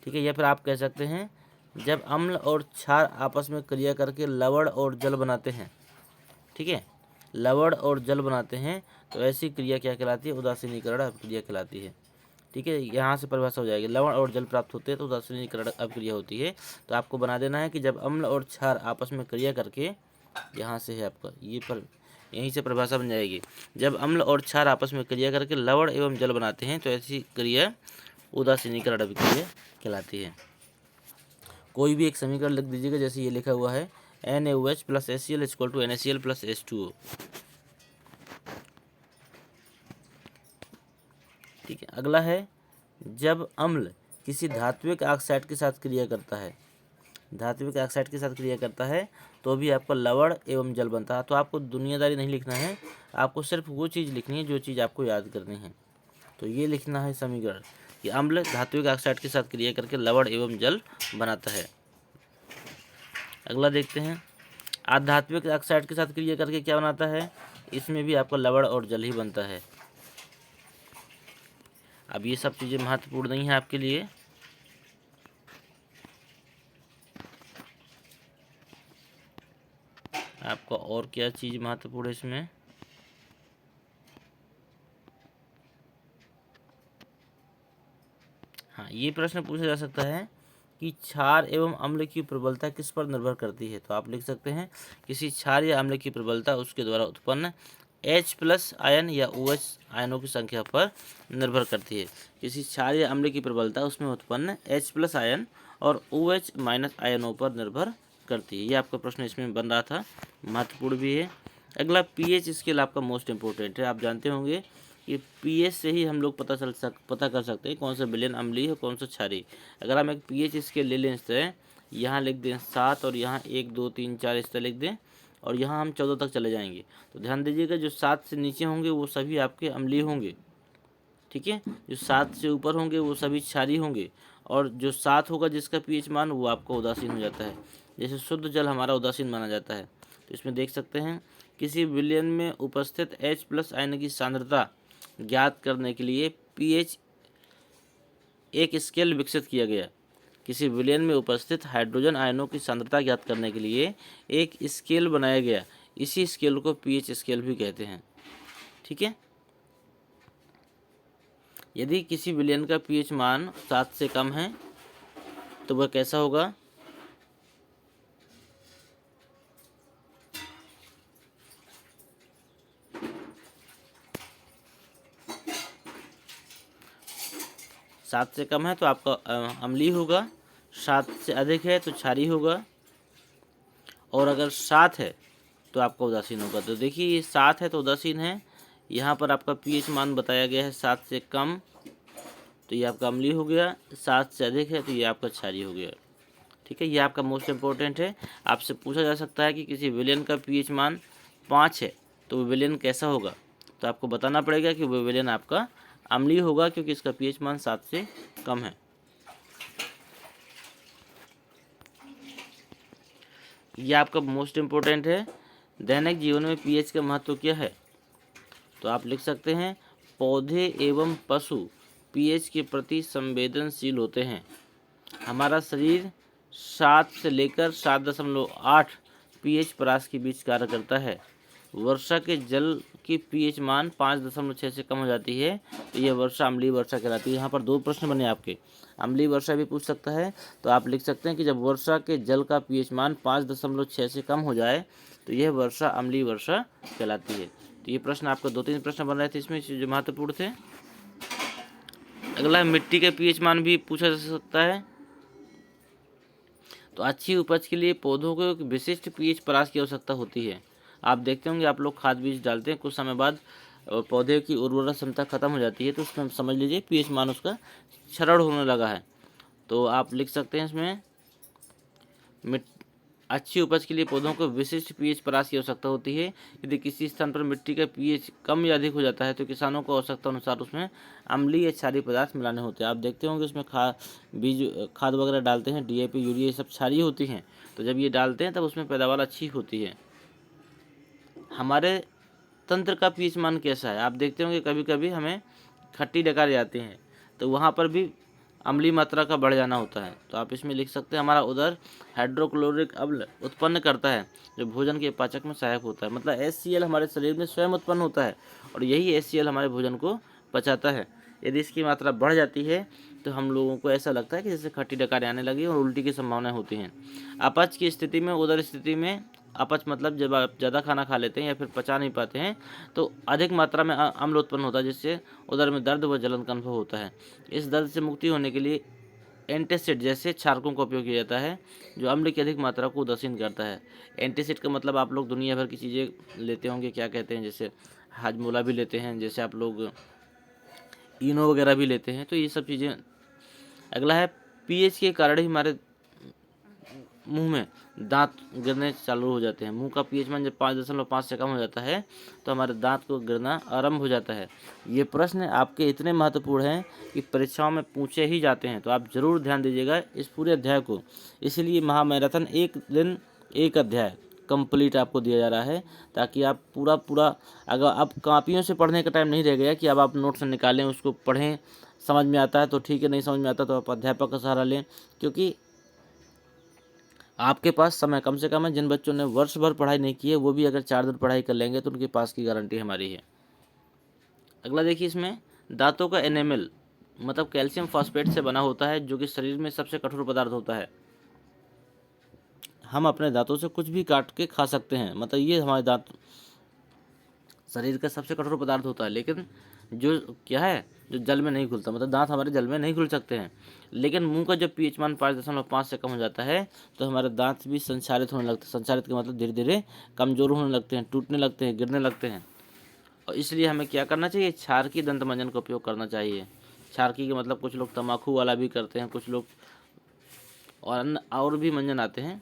ठीक है, या फिर आप कह सकते हैं जब अम्ल और क्षार आपस में क्रिया करके लवण और जल बनाते हैं। ठीक है, लवण और जल बनाते हैं तो ऐसी क्रिया क्या कहलाती है? उदासीनीकरण अभिक्रिया कहलाती है। ठीक है, यहाँ से परिभाषा हो जाएगी, लवण और जल प्राप्त होते हैं तो उदासीनीकरण अभिक्रिया होती है। तो आपको बना देना है कि जब अम्ल और क्षार आपस में क्रिया करके, यहाँ से है आपका ये पर, यहीं से परिभाषा बन जाएगी, जब अम्ल और क्षार आपस में क्रिया करके लवण एवं जल बनाते हैं तो ऐसी क्रिया उदासीनीकरण अभिक्रिया कहलाती है। कोई भी एक समीकरण लिख दीजिएगा, जैसे ये लिखा हुआ है NaOH plus HCl equal to NaCl plus H2O। ठीक है, अगला है जब अम्ल किसी धात्विक ऑक्साइड के साथ क्रिया करता है, धात्विक ऑक्साइड के साथ क्रिया करता है तो भी आपका लवण एवं जल बनता है। तो आपको दुनियादारी नहीं लिखना है, आपको सिर्फ वो चीज़ लिखनी है जो चीज़ आपको याद करनी है। तो ये लिखना है समीकरण कि अम्ल धात्विक ऑक्साइड के साथ क्रिया करके लवण एवं जल बनाता है। अगला देखते हैं, आध्यात्मिक ऑक्साइड के साथ क्रिया करके क्या बनाता है, इसमें भी आपका लवण और जल ही बनता है। अब ये सब चीज़ें महत्वपूर्ण नहीं है आपके लिए। आपका और क्या चीज़ महत्वपूर्ण है इसमें, हाँ ये प्रश्न पूछा जा सकता है कि क्षार एवं अम्ल की प्रबलता किस पर निर्भर करती है। तो आप लिख सकते हैं किसी क्षार या अम्ल की प्रबलता उसके द्वारा उत्पन्न H+ आयन या OH आयनों की संख्या पर निर्भर करती है। किसी क्षार या अम्ल की प्रबलता उसमें उत्पन्न H+ आयन और OH- आयनों पर निर्भर करती है। ये आपका प्रश्न इसमें बन रहा था, महत्वपूर्ण भी है। अगला pH स्केल आपका मोस्ट इम्पोर्टेंट है। आप जानते होंगे कि pH से ही हम लोग पता कर सकते हैं कौन सा विलयन अम्लीय है कौन सा क्षारीय। अगर हम एक pH स्केल ले लें इस तरह, यहाँ लिख दें 7 और यहाँ 1 2 3 4 इस तरह लिख दें और यहाँ हम 14 तक चले जाएंगे, तो ध्यान दीजिएगा जो 7 से नीचे होंगे वो सभी आपके अम्लीय होंगे, ठीक है। जो 7 से ऊपर होंगे वो सभी क्षारीय होंगे और जो 7 होगा जिसका pH मान वो आपका उदासीन हो जाता है। जैसे शुद्ध जल हमारा उदासीन माना जाता है। तो इसमें देख सकते हैं किसी विलयन में उपस्थित H+ आयन की सांद्रता ज्ञात करने के लिए pH एक स्केल विकसित किया गया। किसी विलयन में उपस्थित हाइड्रोजन आयनों की सांद्रता ज्ञात करने के लिए एक स्केल बनाया गया। इसी स्केल को pH स्केल भी कहते हैं, ठीक है। यदि किसी विलयन का pH मान 7 से कम है तो वह कैसा होगा, सात से कम है तो आपका अम्लीय होगा, 7 से अधिक है तो क्षारीय होगा और अगर 7 है तो आपका उदासीन होगा। तो देखिए ये 7 है तो उदासीन है, यहाँ पर आपका pH मान बताया गया है 7 से कम तो ये आपका अम्लीय हो गया, 7 से अधिक है तो ये आपका क्षारीय हो गया, ठीक है। ये आपका मोस्ट इम्पोर्टेंट है। आपसे पूछा जा सकता है कि किसी विलयन का pH मान 5 है तो वो विलयन कैसा होगा, तो आपको बताना पड़ेगा कि वो विलयन आपका अम्लीय होगा क्योंकि इसका pH मान 7 से कम है। यह आपका मोस्ट इम्पोर्टेंट है। दैनिक जीवन में pH का महत्व क्या है, तो आप लिख सकते हैं पौधे एवं पशु pH के प्रति संवेदनशील होते हैं। हमारा शरीर 7 से लेकर 7.8 pH परास के बीच कार्य करता है। वर्षा के जल की pH मान 5.6 से कम हो जाती है तो यह वर्षा अम्लीय वर्षा कहलाती है। यहाँ पर 2 प्रश्न बने आपके, अम्लीय वर्षा भी पूछ सकता है। तो आप लिख सकते हैं कि जब वर्षा के जल का pH मान 5.6 से कम हो जाए तो यह वर्षा अम्लीय वर्षा कहलाती है। तो ये प्रश्न आपका 2-3 प्रश्न बन रहे थे इसमें जो महत्वपूर्ण थे। अगला मिट्टी का pH मान भी पूछा जा सकता है। तो अच्छी उपज के लिए पौधों को एक विशिष्ट pH परास की आवश्यकता होती है। आप देखते होंगे आप लोग खाद बीज डालते हैं, कुछ समय बाद पौधे की उर्वरक क्षमता खत्म हो जाती है तो उसमें समझ लीजिए pH मान उसका क्षरण होने लगा है। तो आप लिख सकते हैं इसमें अच्छी उपज के लिए पौधों को विशिष्ट pH परास की आवश्यकता होती है। यदि किसी स्थान पर मिट्टी का pH कम या अधिक हो जाता है तो किसानों को आवश्यकता अनुसार उसमें अम्लीय या क्षारीय पदार्थ मिलाने होते हैं। आप देखते होंगे उसमें खाद वगैरह डालते हैं, DAP यूरिया ये सब क्षारीय होती हैं, तो जब ये डालते हैं तब उसमें पैदावार अच्छी होती है। हमारे तंत्र का pH मान कैसा है, आप देखते होंगे कभी कभी हमें खट्टी डकार आते हैं तो वहाँ पर भी अम्लीय मात्रा का बढ़ जाना होता है। तो आप इसमें लिख सकते हैं हमारा उदर हाइड्रोक्लोरिक अम्ल उत्पन्न करता है जो भोजन के पाचक में सहायक होता है। मतलब HCl हमारे शरीर में स्वयं उत्पन्न होता है और यही HCl हमारे भोजन को पचाता है। यदि इसकी मात्रा बढ़ जाती है तो हम लोगों को ऐसा लगता है कि जैसे खट्टी डकार आने लगी और उल्टी की संभावनाएं होती हैं। अपच की स्थिति में, उदर स्थिति में, अपच मतलब जब आप ज़्यादा खाना खा लेते हैं या फिर पचा नहीं पाते हैं तो अधिक मात्रा में अम्ल उत्पन्न होता है जिससे उदर में दर्द व जलन का अनुभव होता है। इस दर्द से मुक्ति होने के लिए एंटासिड जैसे क्षारकों का उपयोग किया जाता है जो अम्ल की अधिक मात्रा को उदासीन करता है। एंटासिड का मतलब आप लोग दुनिया भर की चीज़ें लेते होंगे, क्या कहते हैं, जैसे हाजमोला भी लेते हैं, जैसे आप लोग इनो वगैरह भी लेते हैं, तो ये सब चीज़ें। अगला है pH के कारण ही हमारे मुंह में दांत गिरने चालू हो जाते हैं। मुंह का pH मान जब 5.5 से कम हो जाता है तो हमारे दांत को गिरना आरंभ हो जाता है। ये प्रश्न आपके इतने महत्वपूर्ण हैं कि परीक्षाओं में पूछे ही जाते हैं, तो आप जरूर ध्यान दीजिएगा इस पूरे अध्याय को। इसलिए महामैराथन एक दिन एक अध्याय कंप्लीट आपको दिया जा रहा है, ताकि आप पूरा अगर आप कॉपियों से पढ़ने का टाइम नहीं रह गया कि अब आप नोट्स निकालें उसको पढ़ें, समझ में आता है तो ठीक है, नहीं समझ में आता तो आप अध्यापक का सहारा लें, क्योंकि आपके पास समय कम से कम है। जिन बच्चों ने वर्ष भर पढ़ाई नहीं की है वो भी अगर 4 दिन पढ़ाई कर लेंगे तो उनके पास की गारंटी हमारी है। अगला देखिए, इसमें दांतों का एनेमल मतलब कैल्शियम फॉस्फेट से बना होता है, जो कि शरीर में सबसे कठोर पदार्थ होता है। हम अपने दांतों से कुछ भी काट के खा सकते हैं, मतलब ये हमारे दांत शरीर का सबसे कठोर पदार्थ होता है, लेकिन जो क्या है, जो जल में नहीं घुलता, मतलब दांत हमारे जल में नहीं घुल सकते हैं। लेकिन मुंह का जब पीएच मान 5.5 से कम हो जाता है तो हमारे दांत भी संचालित होने लगते हैं। संचालित का मतलब धीरे धीरे कमजोर होने लगते हैं, टूटने लगते हैं, गिरने लगते हैं। और इसलिए हमें क्या करना चाहिए, क्षारकी दंत मंजन का उपयोग करना चाहिए। क्षारकी का मतलब कुछ लोग तम्बाकू वाला भी करते हैं, कुछ लोग और अन्य और भी मंजन आते हैं।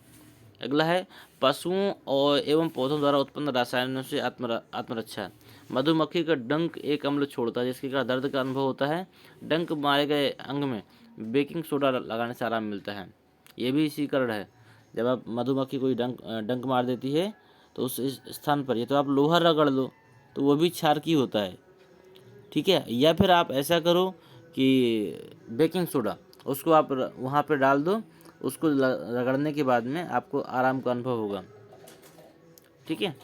अगला है पशुओं और एवं पौधों द्वारा उत्पन्न रसायनों से आत्मरक्षा। मधुमक्खी का डंक एक अम्ल छोड़ता है जिसके कारण दर्द का अनुभव होता है। डंक मारे गए अंग में बेकिंग सोडा लगाने से आराम मिलता है। ये भी इसी कारण है, जब आप मधुमक्खी कोई डंक मार देती है तो उस स्थान पर या तो आप लोहा रगड़ लो तो वो भी क्षारकी होता है, ठीक है। या फिर आप ऐसा करो कि बेकिंग सोडा उसको आप वहाँ पे डाल दो, उसको रगड़ने के बाद में आपको आराम का अनुभव होगा, ठीक है।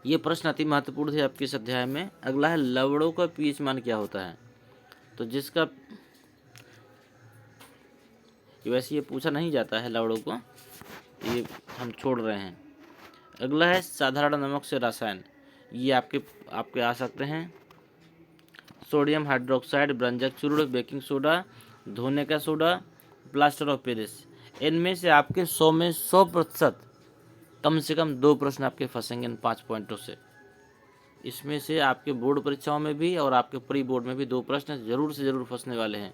ये प्रश्न अति महत्वपूर्ण है आपके इस अध्याय में। अगला है लवणों का पीएच मान क्या होता है, तो जिसका वैसे ये पूछा नहीं जाता है लवणों को, ये हम छोड़ रहे हैं। अगला है साधारण नमक से रसायन, ये आपके आ सकते हैं सोडियम हाइड्रोक्साइड, ब्रंजक चूर्ण, बेकिंग सोडा, धोने का सोडा, प्लास्टर ऑफ पेरिस। इनमें से आपके 100 में 100% कम से कम 2 प्रश्न आपके फंसेंगे इन 5 पॉइंटों से। इसमें से आपके बोर्ड परीक्षाओं में भी और आपके प्री बोर्ड में भी 2 प्रश्न जरूर से जरूर फंसने वाले हैं,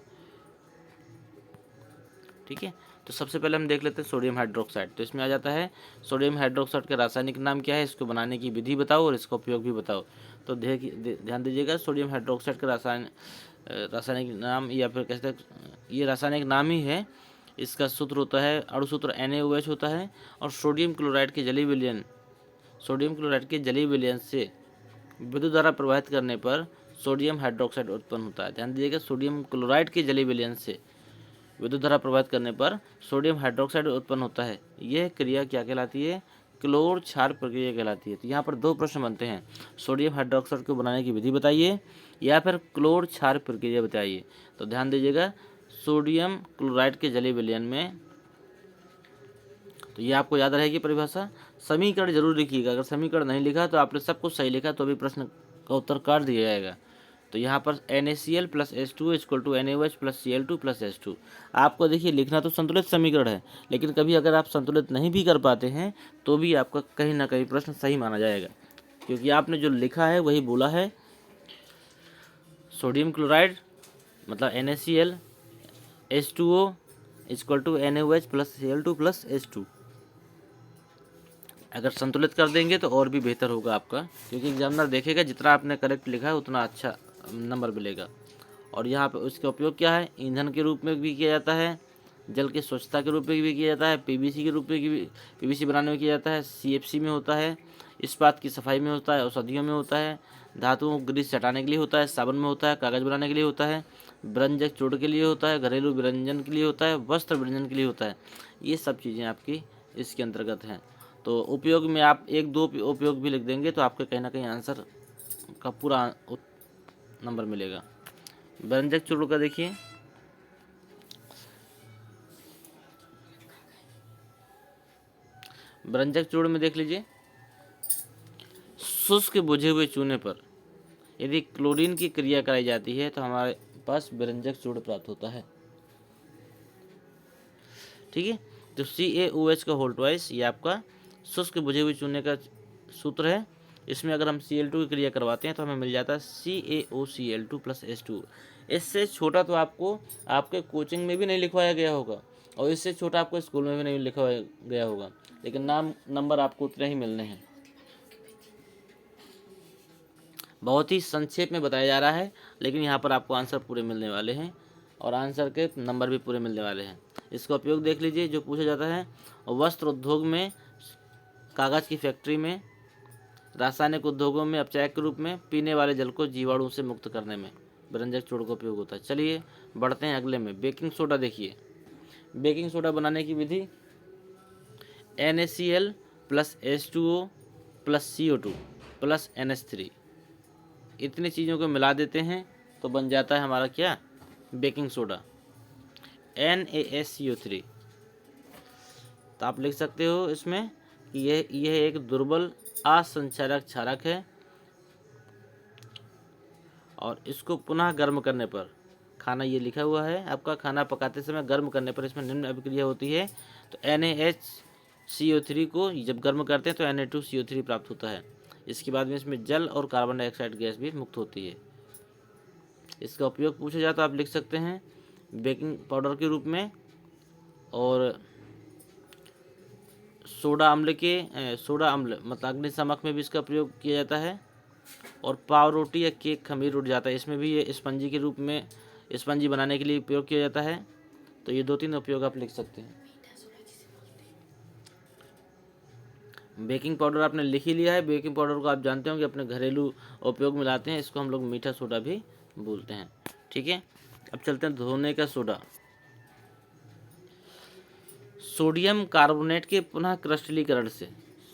ठीक है। तो सबसे पहले हम देख लेते हैं सोडियम हाइड्रोक्साइड। तो इसमें आ जाता है सोडियम हाइड्रोक्साइड का रासायनिक नाम क्या है, इसको बनाने की विधि बताओ और इसका उपयोग भी बताओ। तो ध्यान दीजिएगा, सोडियम हाइड्रोक्साइड का रासायनिक नाम या फिर कहते हैं ये रासायनिक नाम ही है। इसका सूत्र होता है, अणुसूत्र NaOH होता है। और सोडियम क्लोराइड के जलीय विलयन से विद्युत धारा प्रवाहित करने पर सोडियम हाइड्रोक्साइड उत्पन्न होता है। ध्यान दीजिएगा, सोडियम क्लोराइड के जलीय विलयन से विद्युत धारा प्रवाहित करने पर सोडियम हाइड्रोक्साइड उत्पन्न होता है। यह क्रिया क्या कहलाती है, क्लोर क्षार प्रक्रिया कहलाती है। तो यहाँ पर 2 प्रश्न बनते हैं, सोडियम हाइड्रोक्साइड को बनाने की विधि बताइए या फिर क्लोर क्षार प्रक्रिया बताइए। तो ध्यान दीजिएगा, सोडियम क्लोराइड के जलीय विलयन में, तो ये आपको याद रहेगी परिभाषा। समीकरण जरूर लिखिएगा, अगर समीकरण नहीं लिखा तो आपने सब कुछ सही लिखा तो अभी प्रश्न का उत्तर काट दिया जाएगा। तो यहाँ पर NaCl + H2O = NaOH + Cl2 + H2। आपको देखिए लिखना तो संतुलित समीकरण है, लेकिन कभी अगर आप संतुलित नहीं भी कर पाते हैं तो भी आपका कहीं ना कहीं प्रश्न सही माना जाएगा, क्योंकि आपने जो लिखा है वही बोला है। सोडियम क्लोराइड मतलब NaCl, H2O = NaOH + Cl2 + H2। अगर संतुलित कर देंगे तो और भी बेहतर होगा आपका, क्योंकि एग्जामिनर देखेगा जितना आपने करेक्ट लिखा है उतना अच्छा नंबर मिलेगा। और यहाँ पे उसका उपयोग क्या है, ईंधन के रूप में भी किया जाता है, जल की स्वच्छता के रूप में भी किया जाता है, PVC के रूप में भी PVC बनाने में किया जाता है, CFC में होता है, इस्पात की सफाई में होता है, औषधियों में होता है, धातुओं को ग्रीस हटाने के लिए होता है, साबुन में होता है, कागज़ बनाने के लिए होता है, ब्रंजक चूर्ण के लिए होता है, घरेलू व्यंजन के लिए होता है, वस्त्र व्यंजन के लिए होता है। ये सब चीज़ें आपकी इसके अंतर्गत हैं। तो उपयोग में आप 1-2 उपयोग भी लिख देंगे तो आपके कहीं ना कहीं आंसर का पूरा नंबर मिलेगा। व्यंजक चूर्ण का देखिए, व्यंजक चूर्ण में देख लीजिए, शुष्क बुझे हुए चूने पर यदि क्लोरीन की क्रिया कराई जाती है तो हमारे पास व्यंजक चूर्ण प्राप्त होता है, ठीक है। तो CaOH का होल ट्वाइस ये आपका शुष्क बुझे हुए चूने का सूत्र है। इसमें अगर हम Cl2 की क्रिया करवाते हैं तो हमें मिल जाता है CaOCl2 + H2। इससे छोटा तो आपको आपके कोचिंग में भी नहीं लिखवाया गया होगा और इससे छोटा आपको स्कूल में भी नहीं लिखवाया गया होगा, लेकिन नंबर आपको उतने ही मिलने हैं। बहुत ही संक्षेप में बताया जा रहा है, लेकिन यहाँ पर आपको आंसर पूरे मिलने वाले हैं और आंसर के नंबर भी पूरे मिलने वाले हैं। इसका उपयोग देख लीजिए जो पूछा जाता है। वस्त्र उद्योग में, कागज़ की फैक्ट्री में, रासायनिक उद्योगों में अपचायक के रूप में, पीने वाले जल को जीवाणु से मुक्त करने में व्यंजक चूर्ण का उपयोग होता है। चलिए बढ़ते हैं अगले में। बेकिंग सोडा देखिए, बेकिंग सोडा बनाने की विधि NaCl plus H2O plus CO2 plus NH3, इतनी चीज़ों को मिला देते हैं तो बन जाता है हमारा क्या, बेकिंग सोडा, NaSCO3। तो आप लिख सकते हो इसमें कि यह एक दुर्बल असंक्षारक क्षारक है और इसको पुनः गर्म करने पर, खाना ये लिखा हुआ है आपका, खाना पकाते समय गर्म करने पर इसमें निम्न अभिक्रिया होती है। तो NaHCO3 को जब गर्म करते हैं तो Na2CO3 प्राप्त होता है। इसके बाद में इसमें जल और कार्बन डाइऑक्साइड गैस भी मुक्त होती है। इसका उपयोग पूछा जाए तो आप लिख सकते हैं बेकिंग पाउडर के रूप में, और सोडा अम्ल मतलब अग्निशामक में भी इसका प्रयोग किया जाता है, और पाव रोटी या केक खमीर उठ जाता है, इसमें भी ये स्पंजी के रूप में, स्पंजी बनाने के लिए उपयोग किया जाता है। तो ये 2-3 उपयोग आप लिख सकते हैं। बेकिंग पाउडर आपने लिख ही लिया है। बेकिंग पाउडर को आप जानते होंगे अपने घरेलू उपयोग में लाते हैं, इसको हम लोग मीठा सोडा भी बोलते हैं। ठीक है, अब चलते हैं धोने का सोडा। सोडियम कार्बोनेट के पुनः क्रिस्टलीकरण से,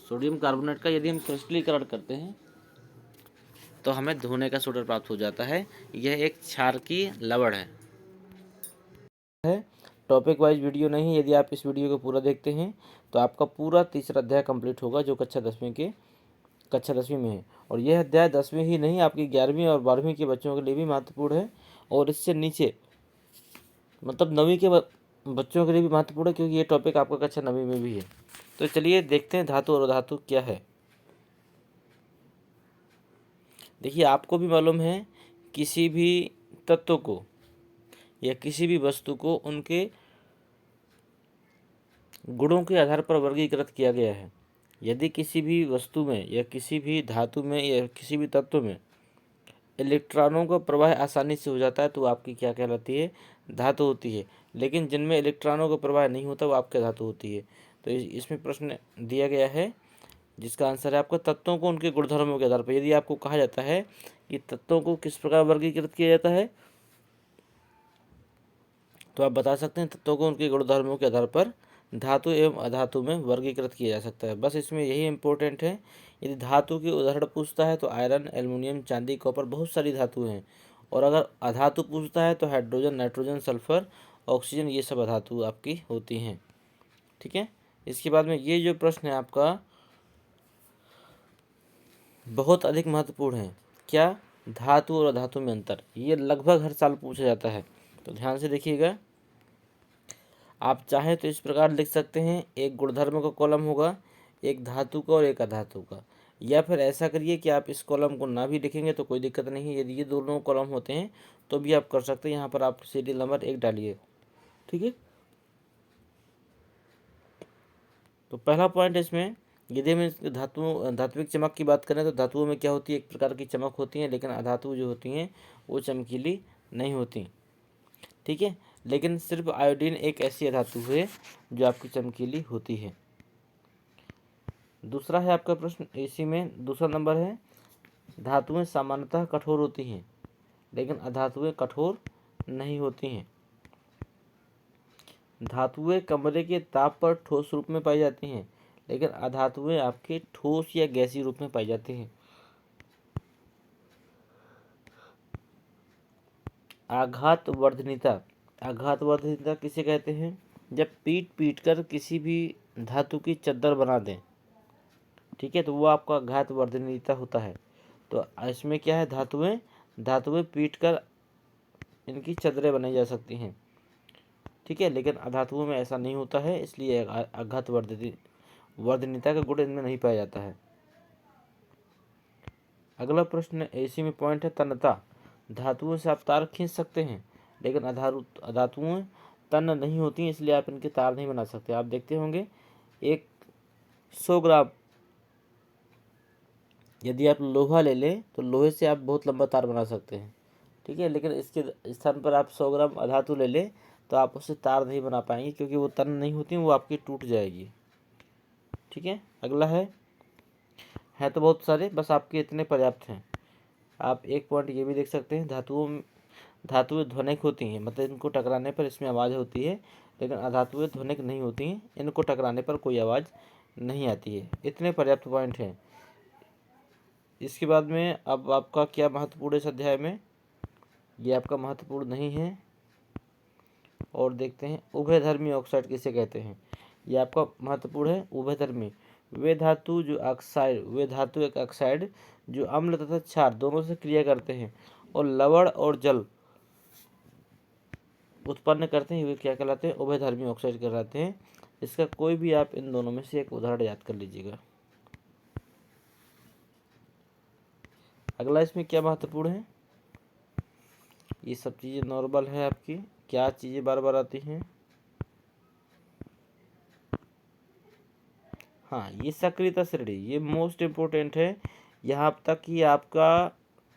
सोडियम कार्बोनेट का यदि हम क्रिस्टलीकरण करते हैं तो हमें धोने का सोडा प्राप्त हो जाता है। यह एक क्षारकीय लवण है। टॉपिक वाइज वीडियो नहीं, यदि आप इस वीडियो को पूरा देखते हैं तो आपका पूरा तीसरा अध्याय कंप्लीट होगा जो कक्षा 10वीं में है। और यह अध्याय 10वीं ही नहीं, आपकी 11वीं और 12वीं के बच्चों के लिए भी महत्वपूर्ण है, और इससे नीचे मतलब 9वीं के बच्चों के लिए भी महत्वपूर्ण है, क्योंकि ये टॉपिक आपका कक्षा 9वीं में भी है। तो चलिए देखते हैं धातु और अधातु क्या है। देखिए, आपको भी मालूम है किसी भी तत्व को या किसी भी वस्तु को उनके गुणों के आधार पर वर्गीकृत किया गया है। यदि किसी भी वस्तु में या किसी भी धातु में या किसी भी तत्व में इलेक्ट्रॉनों का प्रवाह आसानी से हो जाता है तो आपकी क्या कहलाती है, धातु होती है। लेकिन जिनमें इलेक्ट्रॉनों का प्रवाह नहीं होता वो आपकी धातु होती है। तो इसमें प्रश्न दिया गया है जिसका आंसर है आपका तत्वों को उनके गुणधर्मों के आधार पर। यदि आपको कहा जाता है कि तत्वों को किस प्रकार वर्गीकृत किया जाता है तो आप बता सकते हैं तत्वों को उनके गुणधर्मों के आधार पर धातु एवं अधातु में वर्गीकृत किया जा सकता है। बस इसमें यही इंपॉर्टेंट है। यदि धातु की उदाहरण पूछता है तो आयरन, एल्युमिनियम, चांदी, कॉपर, बहुत सारी धातुएं हैं। और अगर अधातु पूछता है तो हाइड्रोजन, नाइट्रोजन, सल्फर, ऑक्सीजन, ये सब अधातु आपकी होती हैं। ठीक है, इसके बाद में ये जो प्रश्न है आपका बहुत अधिक महत्वपूर्ण है। क्या, धातु और अधातु में अंतर। ये लगभग हर साल पूछा जाता है, तो ध्यान से देखिएगा। आप चाहें तो इस प्रकार लिख सकते हैं, एक गुणधर्म का कॉलम होगा, एक धातु का और एक अधातु का। या फिर ऐसा करिए कि आप इस कॉलम को ना भी लिखेंगे तो कोई दिक्कत नहीं है। यदि ये दोनों कॉलम होते हैं तो भी आप कर सकते हैं। यहाँ पर आप सीरियल नंबर 1 डालिए। ठीक है, तो पहला पॉइंट इसमें, यदि हम धात्विक चमक की बात करें तो धातुओं में क्या होती है, एक प्रकार की चमक होती है, लेकिन अधातु जो होती हैं वो चमकीली नहीं होती। ठीक है, लेकिन सिर्फ आयोडीन एक ऐसी धातु है जो आपकी चमकीली होती है। दूसरा है आपका प्रश्न, इसी में दूसरा नंबर है, धातुएं सामान्यतः कठोर होती हैं लेकिन अधातुएं कठोर नहीं होती हैं। धातुएं कमरे के ताप पर ठोस रूप में पाई जाती हैं लेकिन अधातुएं आपके ठोस या गैसीय रूप में पाई जाती हैं। आघात वर्धनीयता, आघात वर्धनीयता किसे कहते हैं, जब पीट कर किसी भी धातु की चद्दर बना दें, ठीक है, तो वो आपका आघात वर्धनीयता होता है। तो इसमें क्या है, धातुएं पीट कर इनकी चद्दरें बनाई जा सकती हैं। ठीक है, लेकिन अधातुओं में ऐसा नहीं होता है, इसलिए आघात वर्धनीयता का गुण इनमें नहीं पाया जाता है। अगला प्रश्न इसी में पॉइंट है, तन्यता। धातुओं से आप तार खींच सकते हैं लेकिन अधातुएं तन्य नहीं होती हैं, इसलिए आप इनके तार नहीं बना सकते। आप देखते होंगे 100 ग्राम यदि आप लोहा ले लें तो लोहे से आप बहुत लंबा तार बना सकते हैं। ठीक है, लेकिन इसके स्थान पर आप 100 ग्राम अधातु ले लें तो आप उससे तार नहीं बना पाएंगे, क्योंकि वो तार नहीं होती, वो आपकी टूट जाएगी। ठीक है, अगला है तो बहुत सारे, बस आपके इतने पर्याप्त हैं। आप एक पॉइंट ये भी देख सकते हैं, धातुएं ध्वनिक होती हैं, मतलब इनको टकराने पर इसमें आवाज़ होती है, लेकिन अधातुएं ध्वनिक नहीं होती हैं, इनको टकराने पर कोई आवाज़ नहीं आती है। इतने पर्याप्त पॉइंट हैं। इसके बाद में अब आपका क्या महत्वपूर्ण है इस अध्याय में, ये आपका महत्वपूर्ण नहीं है। और देखते हैं उभयधर्मी ऑक्साइड किसे कहते हैं। ये आपका महत्वपूर्ण है, उभयधर्मी। वे धातु एक ऑक्साइड जो अम्ल तथा क्षार दोनों से क्रिया करते हैं और लवण और जल उत्पन्न करते हैं, वे क्या कहलाते हैं, उभयधर्मी ऑक्साइड कहलाते हैं। इसका कोई भी आप इन दोनों में से एक उदाहरण याद कर लीजिएगा। अगला इसमें क्या महत्वपूर्ण है, ये सब चीज़ें नॉर्मल है आपकी। क्या चीज़ें बार बार आती हैं, हाँ, ये सक्रियता श्रेणी, ये मोस्ट इम्पोर्टेंट है। यहाँ तक कि आपका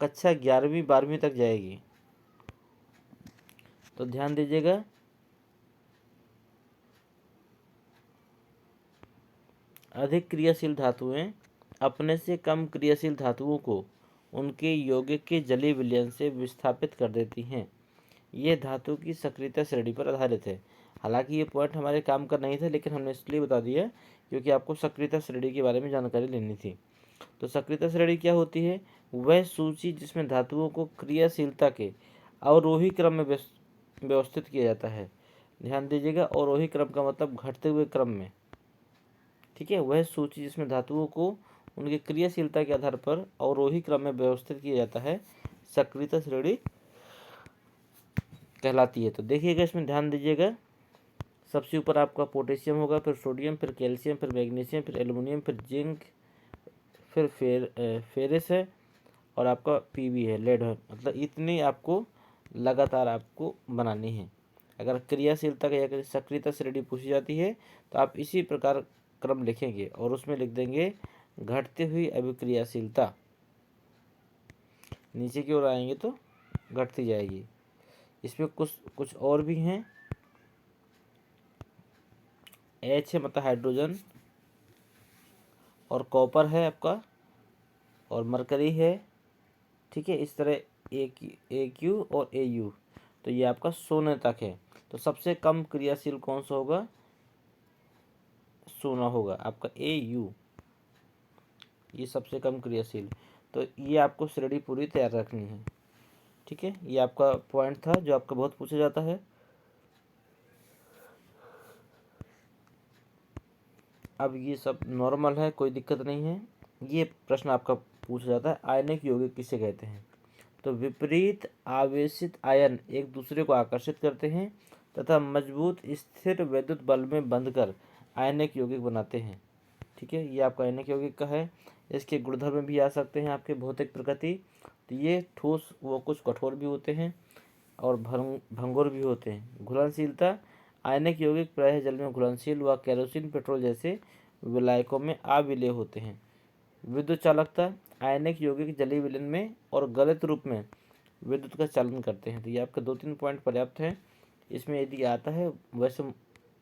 कक्षा 11वीं 12वीं तक जाएगी, तो ध्यान दीजिएगा। अधिक क्रियाशील धातुएं अपने से कम क्रियाशील धातुओं को उनके यौगिक के जलीय विलयन से विस्थापित कर देती हैं। ये धातु की सक्रियता श्रेणी पर आधारित है। हालांकि ये पॉइंट हमारे काम का नहीं था, लेकिन हमने इसलिए बता दिया क्योंकि आपको सक्रियता श्रेणी के बारे में जानकारी लेनी थी। तो सक्रियता श्रेणी क्या होती है, वह सूची जिसमें धातुओं को क्रियाशीलता के अवरोही क्रम में व्यवस्थित किया जाता है। ध्यान दीजिएगा, अवरोही क्रम का मतलब घटते हुए क्रम में। ठीक है, वह सूची जिसमें धातुओं को उनकी क्रियाशीलता के आधार पर अवरोही क्रम में व्यवस्थित किया जाता है, सक्रियता श्रेणी कहलाती है। तो देखिएगा, इसमें ध्यान दीजिएगा। सबसे ऊपर आपका पोटेशियम होगा, फिर सोडियम, फिर कैल्शियम, फिर मैग्नीशियम, फिर एल्युमिनियम, फिर जिंक, फिर फेरस है, और आपका पीबी है, लेड है। मतलब इतनी आपको लगातार आपको बनानी है। अगर क्रियाशीलता का या सक्रियता श्रेणी पूछी जाती है तो आप इसी प्रकार क्रम लिखेंगे और उसमें लिख देंगे घटती हुई अभिक्रियाशीलता। नीचे की ओर आएंगे तो घटती जाएगी। इसमें कुछ और भी हैं। एच है मतलब हाइड्रोजन, और कॉपर है आपका, और मरकरी है। ठीक है, इस तरह ए क्यू और ए यू, तो ये आपका 16 तक है। तो सबसे कम क्रियाशील कौन सा होगा, 16 होगा आपका ए यू, ये सबसे कम क्रियाशील। तो ये आपको श्रेणी पूरी तैयार रखनी है। ठीक है, ये आपका पॉइंट था जो आपका बहुत पूछा जाता है। अब ये सब नॉर्मल है, कोई दिक्कत नहीं है। ये प्रश्न आपका पूछा जाता है, आयनिक यौगिक किसे कहते हैं। तो विपरीत आवेशित आयन एक दूसरे को आकर्षित करते हैं तथा मजबूत स्थिर विद्युत बल में बंधकर आयनिक यौगिक बनाते हैं। ठीक है, ये आपका आयनिक यौगिक का है। इसके गुणधर्म भी आ सकते हैं आपके भौतिक प्रकृति। तो ये ठोस व कुछ कठोर भी होते हैं और भंगुर भी होते हैं। घुलनशीलता, आयनिक यौगिक प्रायः जल में घुलनशील व केरोसिन पेट्रोल जैसे विलायकों में अविलेय होते हैं। विद्युत चालकता, आयनिक यौगिक जलीय विलयन में और गलित रूप में विद्युत का चालन करते हैं। तो ये आपके 2-3 पॉइंट पर्याप्त हैं। इसमें यदि आता है, वैसे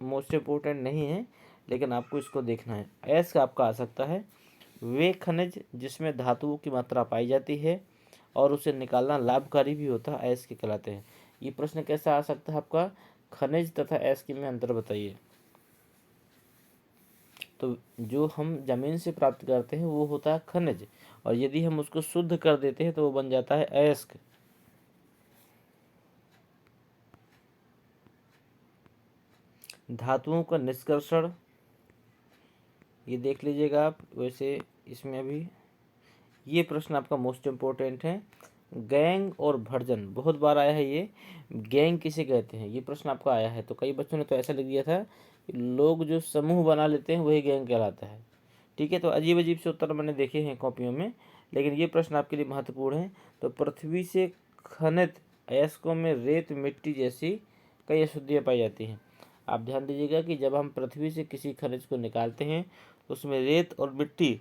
मोस्ट इम्पोर्टेंट नहीं है, लेकिन आपको इसको देखना है। एस का आपका आ सकता है, वे खनिज जिसमें धातुओं की मात्रा पाई जाती है और उसे निकालना लाभकारी भी होता है, एस के कहलाते हैं। ये प्रश्न कैसा आ सकता है आपका, खनिज तथा एस के में अंतर बताइए। तो जो हम जमीन से प्राप्त करते हैं वो होता है खनिज, और यदि हम उसको शुद्ध कर देते हैं तो वो बन जाता है अयस्क। धातुओं का निष्कर्षण, ये देख लीजिएगा आप। वैसे इसमें अभी ये प्रश्न आपका मोस्ट इम्पोर्टेंट है। गैंग और भर्जन बहुत बार आया है। ये गैंग किसे कहते हैं, ये प्रश्न आपका आया है। तो कई बच्चों ने तो ऐसा लिख दिया था कि लोग जो समूह बना लेते हैं वही गैंग कहलाता है। ठीक है, तो अजीब अजीब से उत्तर मैंने देखे हैं कॉपियों में, लेकिन ये प्रश्न आपके लिए महत्वपूर्ण है। तो पृथ्वी से खनित अयस्कों में रेत, मिट्टी जैसी कई अशुद्धियाँ पाई जाती हैं। आप ध्यान दीजिएगा कि जब हम पृथ्वी से किसी खनिज को निकालते हैं तो उसमें रेत और मिट्टी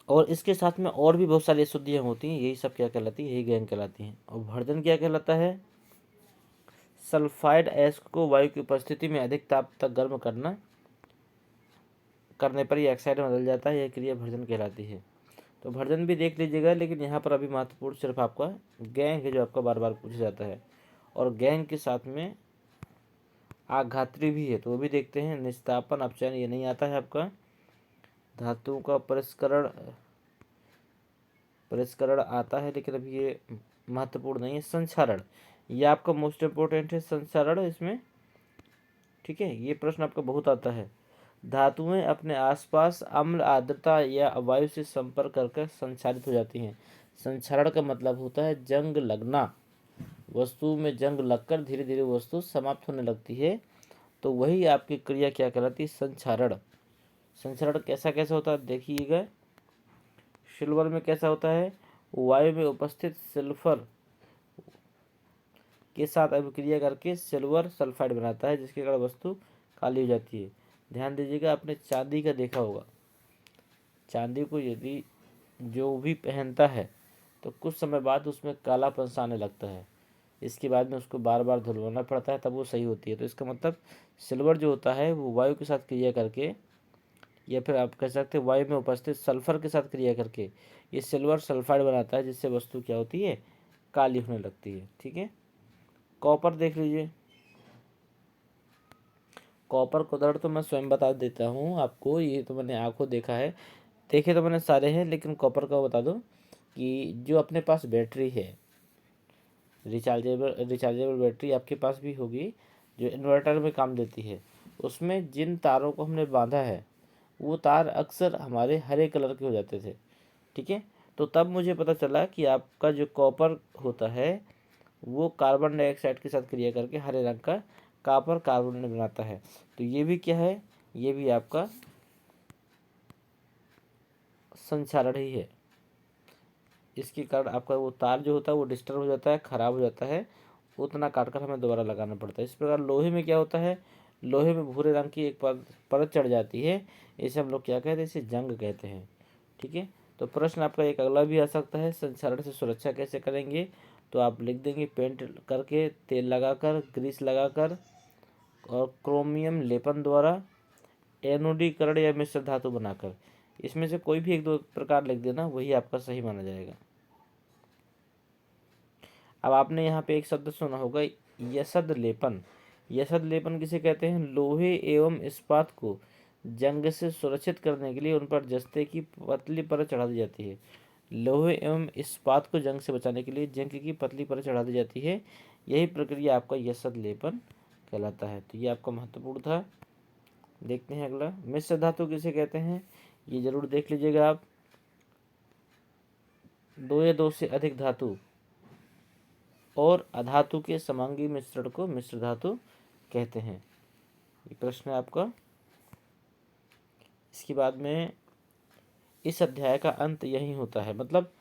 और इसके साथ में और भी बहुत सारी अशुद्धियाँ होती हैं, यही सब क्या कहलाती है, यही गैंग कहलाती हैं। और भर्जन क्या कहलाता है, सल्फाइड अयस्क को वायु की उपस्थिति में अधिक ताप तक गर्म करने पर यह ऑक्साइड में बदल जाता है। यह क्रिया भर्जन कहलाती है। तो भर्जन भी देख लीजिएगा, लेकिन यहाँ पर अभी महत्वपूर्ण सिर्फ आपका गैंग है जो आपका बार बार पूछा जाता है, और गैंग के साथ में आघात्री भी है, तो वो भी देखते हैं। निस्तापन अपचयन ये नहीं आता है आपका। धातुओं का परिष्करण आता है, लेकिन अभी ये महत्वपूर्ण नहीं है। संक्षारण ये आपका मोस्ट इम्पोर्टेंट है, संक्षारण इसमें, ठीक है। ये प्रश्न आपका बहुत आता है। धातुएं अपने आसपास अम्ल, आर्द्रता या वायु से संपर्क करके संक्षारित हो जाती हैं। संक्षारण का मतलब होता है जंग लगना, वस्तु में जंग लगकर धीरे धीरे वस्तु समाप्त होने लगती है, तो वही आपकी क्रिया क्या कहलाती है? संक्षारण। संक्षारण कैसा कैसा होता है देखिएगा। सिल्वर में कैसा होता है? वायु में उपस्थित सल्फर के साथ अभिक्रिया करके सिल्वर सल्फाइड बनाता है, जिसके कारण वस्तु काली हो जाती है। ध्यान दीजिएगा, आपने चांदी का देखा होगा, चांदी को यदि जो भी पहनता है तो कुछ समय बाद उसमें कालापन सा आने लगता है, इसके बाद में उसको बार बार धुलवाना पड़ता है, तब वो सही होती है। तो इसका मतलब सिल्वर जो होता है वो वायु के साथ क्रिया करके, या फिर आप कह सकते हैं वायु में उपस्थित सल्फर के साथ क्रिया करके ये सिल्वर सल्फाइड बनाता है, जिससे वस्तु क्या होती है? काली होने लगती है, ठीक है। कॉपर देख लीजिए। कॉपर का उदाहरण तो मैं स्वयं बता देता हूँ आपको, ये तो मैंने आंखों देखा है, देखे तो मैंने सारे हैं, लेकिन कॉपर का बता दो कि जो अपने पास बैटरी है, रिचार्जेबल बैटरी आपके पास भी होगी, जो इन्वर्टर में काम देती है, उसमें जिन तारों को हमने बांधा है वो तार अक्सर हमारे हरे कलर के हो जाते थे, ठीक है। तो तब मुझे पता चला कि आपका जो कॉपर होता है वो कार्बन डाइऑक्साइड के साथ क्रिया करके हरे रंग का कॉपर कार्बोनेट बनाता है। तो ये भी क्या है? ये भी आपका संक्षारण ही है। इसके कारण आपका वो तार जो होता है वो डिस्टर्ब हो जाता है, खराब हो जाता है, उतना काट कर हमें दोबारा लगाना पड़ता है। इस प्रकार लोहे में क्या होता है? लोहे में भूरे रंग की एक परत चढ़ जाती है, इसे हम लोग क्या कहते हैं? इसे जंग कहते हैं, ठीक है। तो प्रश्न आपका एक अगला भी आ सकता है, संक्षारण से सुरक्षा कैसे करेंगे? तो आप लिख देंगे पेंट करके, तेल लगाकर, ग्रीस लगाकर, और क्रोमियम लेपन द्वारा, एनोडीकरण या मिश्र धातु बनाकर। इसमें से कोई भी एक दो प्रकार लिख देना, वही आपका सही माना जाएगा। अब आपने यहाँ पे एक शब्द सुना होगा, यसद लेपन। यसद लेपन किसे कहते हैं? लोहे एवं इस्पात को जंग से सुरक्षित करने के लिए उन पर जस्ते की पतली परत चढ़ा दी जाती है। लोहे एवं इस्पात को जंग से बचाने के लिए जंग की पतली परत चढ़ा दी जाती है, यही प्रक्रिया आपका यसद लेपन कहलाता है। तो ये आपका महत्वपूर्ण था। देखते हैं अगला, मिश्र धातु किसे कहते हैं? ये जरूर देख लीजिएगा आप। दो या दो से अधिक धातु और अधातु के समांगी मिश्रण को मिश्र धातु कहते हैं। ये प्रश्न है आपका। इसके बाद में इस अध्याय का अंत यही होता है। मतलब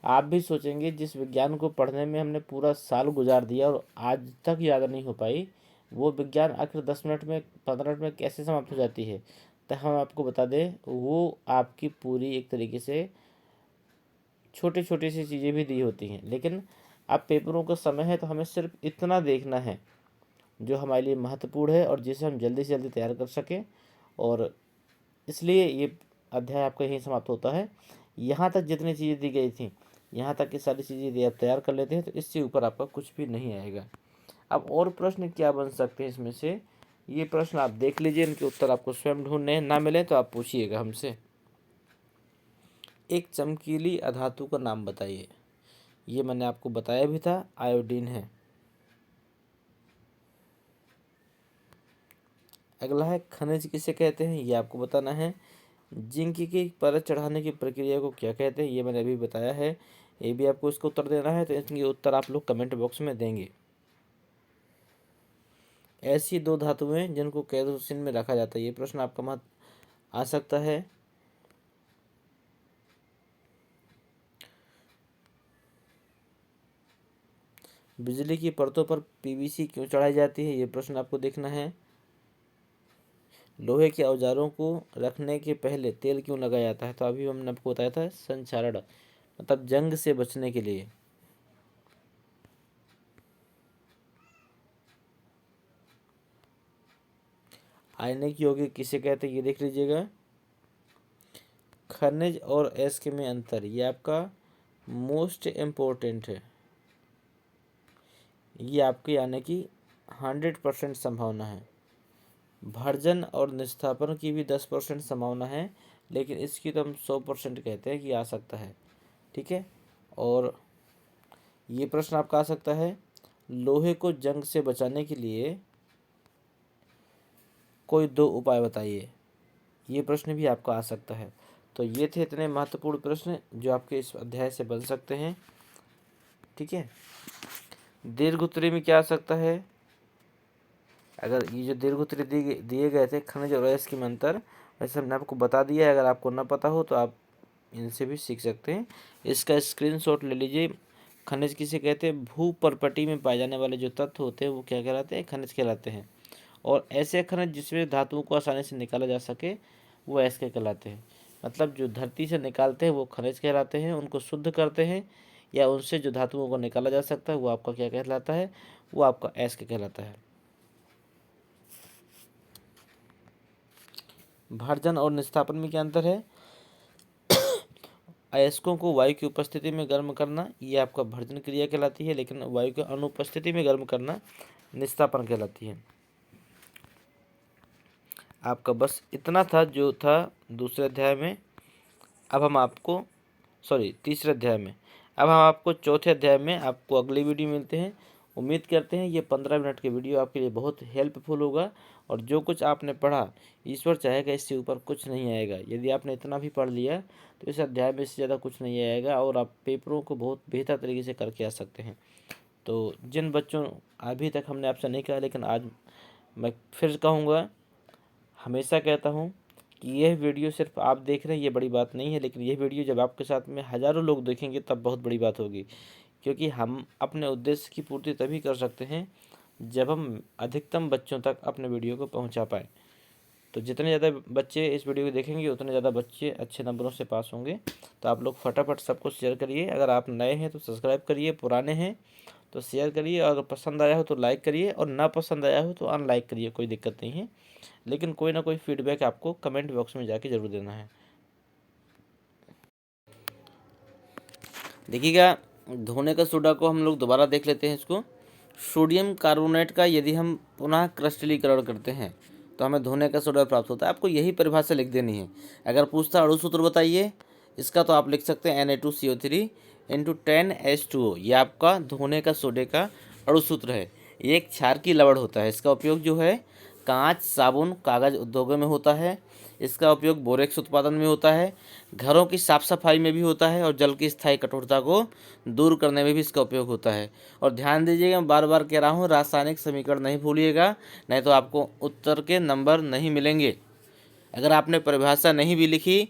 आप भी सोचेंगे, जिस विज्ञान को पढ़ने में हमने पूरा साल गुजार दिया और आज तक याद नहीं हो पाई, वो विज्ञान आखिर 10 मिनट में 15 मिनट में कैसे समाप्त हो जाती है? तो हम आपको बता दें, वो आपकी पूरी एक तरीके से छोटी छोटी सी चीज़ें भी दी होती हैं, लेकिन अब पेपरों का समय है तो हमें सिर्फ इतना देखना है जो हमारे लिए महत्वपूर्ण है और जिसे हम जल्दी से जल्दी तैयार कर सकें। और इसलिए ये अध्याय आपका यहीं समाप्त होता है। यहाँ तक जितनी चीज़ें दी गई थी, यहाँ तक की सारी चीज़ें यदि आप तैयार कर लेते हैं तो इससे ऊपर आपका कुछ भी नहीं आएगा। अब और प्रश्न क्या बन सकते हैं इसमें से, ये प्रश्न आप देख लीजिए, इनके उत्तर आपको स्वयं ढूंढने ना मिले तो आप पूछिएगा हमसे। एक चमकीली अधातु का नाम बताइए। ये मैंने आपको बताया भी था, आयोडीन है। अगला है खनिज किसे कहते हैं? ये आपको बताना है। जिंक की परत चढ़ाने की प्रक्रिया को क्या कहते हैं? ये मैंने अभी बताया है, ये भी आपको इसका उत्तर देना है, तो इसके उत्तर आप लोग कमेंट बॉक्स में देंगे। ऐसी दो धातुएं जिनको केरोसिन में रखा जाता है, ये प्रश्न आपका मत आ सकता है। बिजली की परतों पर पीवीसी क्यों चढ़ाई जाती है? ये प्रश्न आपको देखना है। लोहे के औजारों को रखने के पहले तेल क्यों लगाया जाता है? तो अभी हमने आपको बताया था, संक्षारण, मतलब जंग से बचने के लिए। आयनिक यौगिक किसे कहते हैं ये देख लीजिएगा। खनिज और अयस्क में अंतर, ये आपका मोस्ट इम्पोर्टेंट है। ये आपकी यानी कि 100% संभावना है। भर्जन और निस्थापन की भी 10% संभावना है, लेकिन इसकी तो हम 100% कहते हैं कि आ सकता है। ठीक है, और ये प्रश्न आपका आ सकता है, लोहे को जंग से बचाने के लिए कोई 2 उपाय बताइए। ये प्रश्न भी आपका आ सकता है। तो ये थे इतने महत्वपूर्ण प्रश्न जो आपके इस अध्याय से बन सकते हैं। ठीक है, दीर्घ उत्तरी में क्या आ सकता है, अगर ये जो दीर्घ उत्तरी दिए गए थे खनिज और अयस्क में अंतर, वैसे हमने आपको बता दिया है। अगर आपको ना पता हो तो आप इनसे भी सीख सकते हैं। इसका स्क्रीनशॉट ले लीजिए। खनिज किसे कहते हैं, भूपर्पटी में पाए जाने वाले जो तत्व होते हैं वो क्या कहलाते हैं, खनिज कहलाते हैं। और ऐसे खनिज जिसमें धातुओं को आसानी से निकाला जा सके वो अयस्क कहलाते हैं। मतलब जो धरती से निकालते हैं वो खनिज कहलाते हैं, उनको शुद्ध करते हैं या उनसे जो धातुओं को निकाला जा सकता है वो आपका क्या कहलाता है, वो आपका अयस्क कहलाता है। भर्जन और निस्थापन में क्या अंतर है, अयस्कों को वायु की उपस्थिति में गर्म करना ये आपका भर्जन क्रिया कहलाती है, लेकिन वायु की अनुपस्थिति में गर्म करना निस्थापन कहलाती है। आपका बस इतना था जो था दूसरे अध्याय में। अब हम आपको तीसरे अध्याय में, अब हम आपको चौथे अध्याय में आपको अगली वीडियो मिलते हैं। उम्मीद करते हैं ये 15 मिनट के वीडियो आपके लिए बहुत हेल्पफुल होगा, और जो कुछ आपने पढ़ा ईश्वर चाहेगा इससे ऊपर कुछ नहीं आएगा। यदि आपने इतना भी पढ़ लिया तो इस अध्याय में इससे ज़्यादा कुछ नहीं आएगा, और आप पेपरों को बहुत बेहतर तरीके से करके आ सकते हैं। तो जिन बच्चों, अभी तक हमने आपसे नहीं कहा लेकिन आज मैं फिर कहूँगा, हमेशा कहता हूँ कि यह वीडियो सिर्फ आप देख रहे हैं ये बड़ी बात नहीं है, लेकिन यह वीडियो जब आपके साथ में हज़ारों लोग देखेंगे तब बहुत बड़ी बात होगी। क्योंकि हम अपने उद्देश्य की पूर्ति तभी कर सकते हैं जब हम अधिकतम बच्चों तक अपने वीडियो को पहुंचा पाएँ। तो जितने ज़्यादा बच्चे इस वीडियो को देखेंगे उतने ज़्यादा बच्चे अच्छे नंबरों से पास होंगे। तो आप लोग फटाफट सबको शेयर करिए। अगर आप नए हैं तो सब्सक्राइब करिए, पुराने हैं तो शेयर करिए, और अगर पसंद आया हो तो लाइक करिए, और ना पसंद आया हो तो अनलाइक करिए, कोई दिक्कत नहीं है। लेकिन कोई ना कोई फीडबैक आपको कमेंट बॉक्स में जाके ज़रूर देना है। देखिएगा, धोने का सोडा को हम लोग दोबारा देख लेते हैं। इसको सोडियम कार्बोनेट का यदि हम पुनः क्रिस्टलीकरण करते हैं तो हमें धोने का सोडा प्राप्त होता है। आपको यही परिभाषा लिख देनी है। अगर पूछता अणु सूत्र बताइए इसका, तो आप लिख सकते हैं Na2CO3 × 10H2O। ये आपका धोने का सोडे का अणु सूत्र है। ये एक क्षारकीय लवण होता है। इसका उपयोग जो है कांच, साबुन, कागज़ उद्योगों में होता है। इसका उपयोग बोरेक्स उत्पादन में होता है, घरों की साफ सफाई में भी होता है, और जल की स्थायी कठोरता को दूर करने में भी इसका उपयोग होता है। और ध्यान दीजिएगा, मैं बार बार कह रहा हूँ, रासायनिक समीकरण नहीं भूलिएगा, नहीं तो आपको उत्तर के नंबर नहीं मिलेंगे। अगर आपने परिभाषा नहीं भी लिखी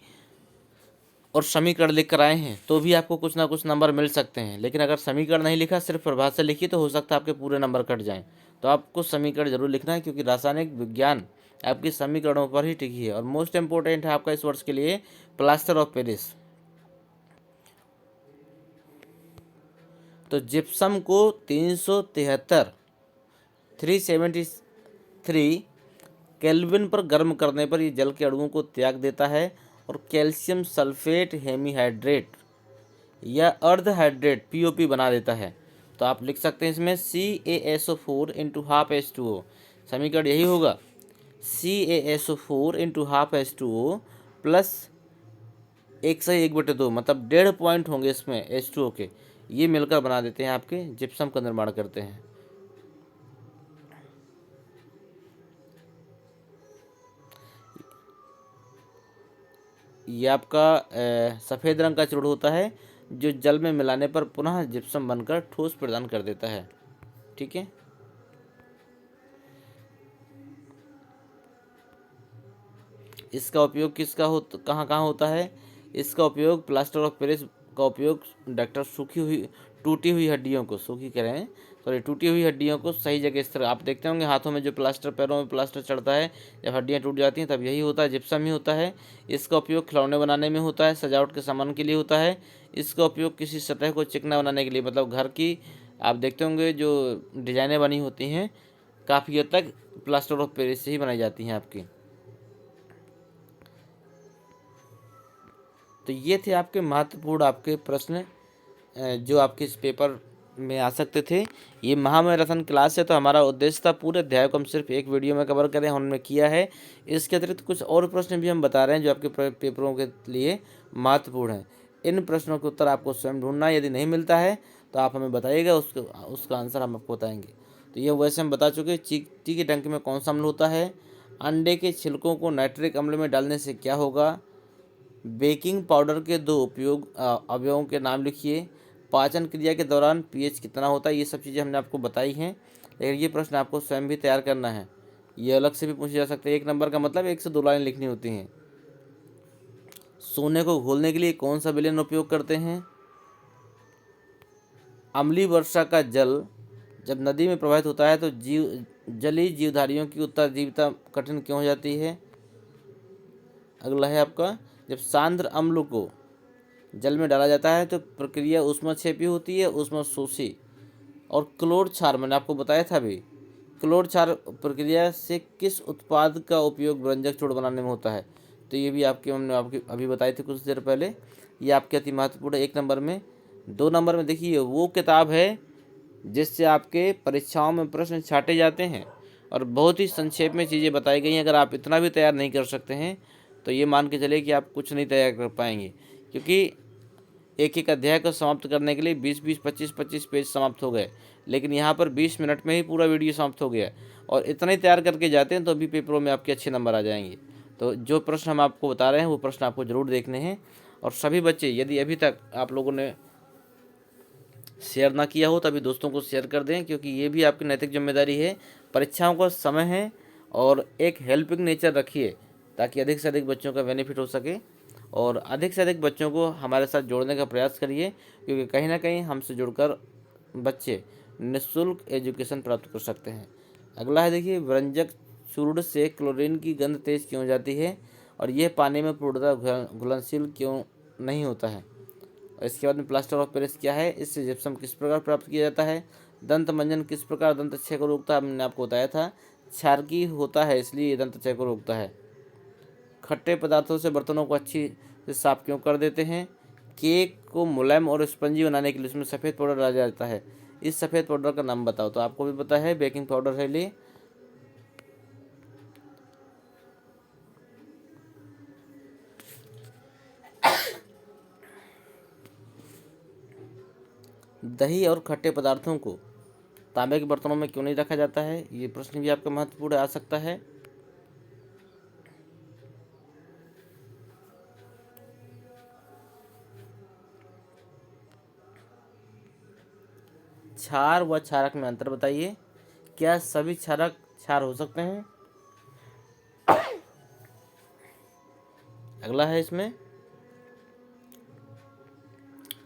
और समीकरण लिख कर आए हैं तो भी आपको कुछ ना कुछ नंबर मिल सकते हैं। लेकिन अगर समीकरण नहीं लिखा, सिर्फ परिभाषा लिखी, तो हो सकता है आपके पूरे नंबर कट जाएं। तो आपको समीकरण जरूर लिखना है, क्योंकि रासायनिक विज्ञान आपकी समीकरणों पर ही टिकी है। और मोस्ट इम्पोर्टेंट है आपका इस वर्ष के लिए प्लास्टर ऑफ पेरिस। तो जिप्सम को 373 केल्विन पर गर्म करने पर ये जल के अणुओं को त्याग देता है, और कैल्शियम सल्फेट हेमीहाइड्रेट या अर्धहाइड्रेट POP बना देता है। तो आप लिख सकते हैं इसमें CaSO4 × 12H2O। समीकरण यही होगा, CaSO4 × 12H2O प्लस 1/1/2, मतलब 1.5 पॉइंट होंगे इसमें H2O के। ये मिलकर बना देते हैं आपके जिप्सम का निर्माण करते हैं। ये आपका सफ़ेद रंग का चूर्ण होता है जो जल में मिलाने पर पुनः जिप्सम बनकर ठोस प्रदान कर देता है। ठीक है, इसका उपयोग कहाँ कहाँ होता है। इसका उपयोग प्लास्टर ऑफ पेरिस का उपयोग डॉक्टर टूटी हुई हड्डियों को सही जगह स्थिर, आप देखते होंगे हाथों में जो प्लास्टर, पैरों में प्लास्टर चढ़ता है, जब हड्डियां टूट जाती हैं तब यही होता है, जिप्सम ही होता है। इसका उपयोग खिलौने बनाने में होता है, सजावट के सामान के लिए होता है। इसका उपयोग किसी सतह को चिकना बनाने के लिए, मतलब घर की आप देखते होंगे जो डिजाइनें बनी होती हैं काफ़ी हद तक प्लास्टर ऑफ पेरिस से ही बनाई जाती हैं आपकी। तो ये थे आपके महत्वपूर्ण आपके प्रश्न जो आपके इस पेपर में आ सकते थे। ये महामैराथन क्लास है, तो हमारा उद्देश्य था पूरे अध्याय को हम सिर्फ एक वीडियो में कवर करें, हमने किया है। इसके अतिरिक्त कुछ और प्रश्न भी हम बता रहे हैं जो आपके पेपरों के लिए महत्वपूर्ण हैं। इन प्रश्नों के उत्तर आपको स्वयं ढूंढना है, यदि नहीं मिलता है तो आप हमें बताइएगा, उसका आंसर हम आपको बताएंगे। तो ये वैसे हम बता चुके। चींटी के डंक में कौन सा अम्ल होता है? अंडे के छिलकों को नाइट्रिक अम्ल में डालने से क्या होगा? बेकिंग पाउडर के दो अवयवों के नाम लिखिए। पाचन क्रिया के दौरान पीएच कितना होता है? ये सब चीज़ें हमने आपको बताई हैं, लेकिन ये प्रश्न आपको स्वयं भी तैयार करना है। ये अलग से भी पूछे जा सकते हैं। 1 नंबर का मतलब 1 से 2 लाइन लिखनी होती हैं। सोने को घोलने के लिए कौन सा विलयन उपयोग करते हैं? अम्लीय वर्षा का जल जब नदी में प्रवाहित होता है तो जलीय जीवधारियों की उत्तरजीविता कठिन क्यों हो जाती है? अगला है आपका, जब सांद्र अम्ल को जल में डाला जाता है तो प्रक्रिया ऊष्माक्षेपी होती है, ऊष्माशोषी। और क्लोर क्षार मैंने आपको बताया था अभी, क्लोर क्षार प्रक्रिया से किस उत्पाद का उपयोग व्यंजक चूर्ण बनाने में होता है? तो ये भी आपके हमने आपकी अभी बताए थे कुछ देर पहले। ये आपके अति महत्वपूर्ण है 1 नंबर में। 2 नंबर में देखिए, वो किताब है जिससे आपके परीक्षाओं में प्रश्न छाटे जाते हैं और बहुत ही संक्षेप में चीज़ें बताई गई हैं। अगर आप इतना भी तैयार नहीं कर सकते हैं तो ये मान के चलिए कि आप कुछ नहीं तैयार कर पाएंगे, क्योंकि एक एक अध्याय को समाप्त करने के लिए 20-20, 25-25 पेज समाप्त हो गए, लेकिन यहाँ पर 20 मिनट में ही पूरा वीडियो समाप्त हो गया। और इतना ही तैयार करके जाते हैं तो अभी पेपरों में आपके अच्छे नंबर आ जाएंगे। तो जो प्रश्न हम आपको बता रहे हैं वो प्रश्न आपको ज़रूर देखने हैं। और सभी बच्चे, यदि अभी तक आप लोगों ने शेयर ना किया हो तो अभी दोस्तों को शेयर कर दें, क्योंकि ये भी आपकी नैतिक जिम्मेदारी है। परीक्षाओं का समय है और एक हेल्पिंग नेचर रखिए ताकि अधिक से अधिक बच्चों का बेनिफिट हो सके और अधिक से अधिक बच्चों को हमारे साथ जोड़ने का प्रयास करिए, क्योंकि कहीं ना कहीं हमसे जुड़कर बच्चे निःशुल्क एजुकेशन प्राप्त कर सकते हैं। अगला है देखिए, व्यंजक चूर्ण से क्लोरीन की गंध तेज क्यों हो जाती है और यह पानी में पूर्णतः घुलनशील क्यों नहीं होता है? और इसके बाद में प्लास्टर ऑफ पेरिस क्या है, इससे जिप्सम किस प्रकार प्राप्त किया जाता है? दंत मंजन किस प्रकार दंत क्षय को रोकता है? हमने आपको बताया था, क्षारकी होता है इसलिए ये दंत क्षय को रोकता है। खट्टे पदार्थों से बर्तनों को अच्छी से साफ क्यों कर देते हैं? केक को मुलायम और स्पंजी बनाने के लिए उसमें सफ़ेद पाउडर डाला जाता है। इस सफ़ेद पाउडर का नाम बताओ। तो आपको भी पता है, बेकिंग पाउडर है। लिए दही और खट्टे पदार्थों को तांबे के बर्तनों में क्यों नहीं रखा जाता है? ये प्रश्न भी आपका महत्वपूर्ण आ सकता है। क्षार व क्षारक में अंतर बताइए। क्या सभी क्षारक क्षार हो सकते हैं? अगला है, इसमें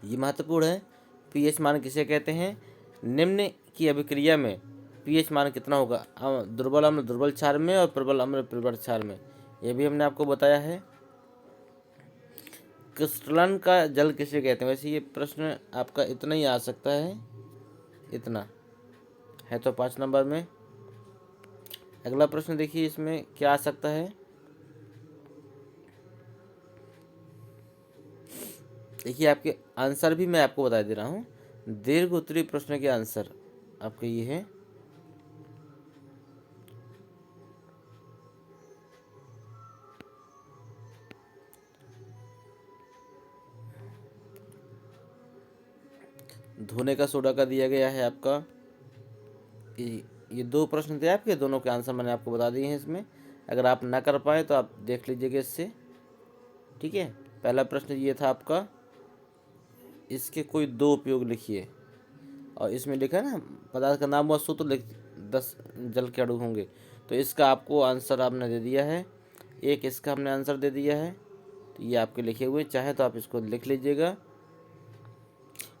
ये महत्वपूर्ण है, पीएच मान किसे कहते हैं? निम्न की अभिक्रिया में पीएच मान कितना होगा? दुर्बल अम्ल दुर्बल क्षार में और प्रबल अम्ल प्रबल क्षार में। यह भी हमने आपको बताया है। क्रिस्टलन का जल किसे कहते हैं? वैसे ये प्रश्न आपका इतना ही आ सकता है, इतना है तो 5 नंबर में। अगला प्रश्न देखिए, इसमें क्या आ सकता है? देखिए, आपके आंसर भी मैं आपको बता दे रहा हूँ। दीर्घ उत्तरीय प्रश्न के आंसर आपके ये है। धोने का सोडा का दिया गया है आपका। ये 2 प्रश्न थे आपके, दोनों के आंसर मैंने आपको बता दिए हैं इसमें। अगर आप ना कर पाए तो आप देख लीजिएगा इससे, ठीक है। पहला प्रश्न ये था आपका, इसके कोई 2 उपयोग लिखिए। और इसमें लिखा है ना, पदार्थ का नाम हुआ सूत्र, 10 जल के अणु होंगे। तो इसका आपको आंसर आपने दे दिया है। एक इसका हमने आंसर दे दिया है, तो ये आपके लिखे हुए, चाहे तो आप इसको लिख लीजिएगा।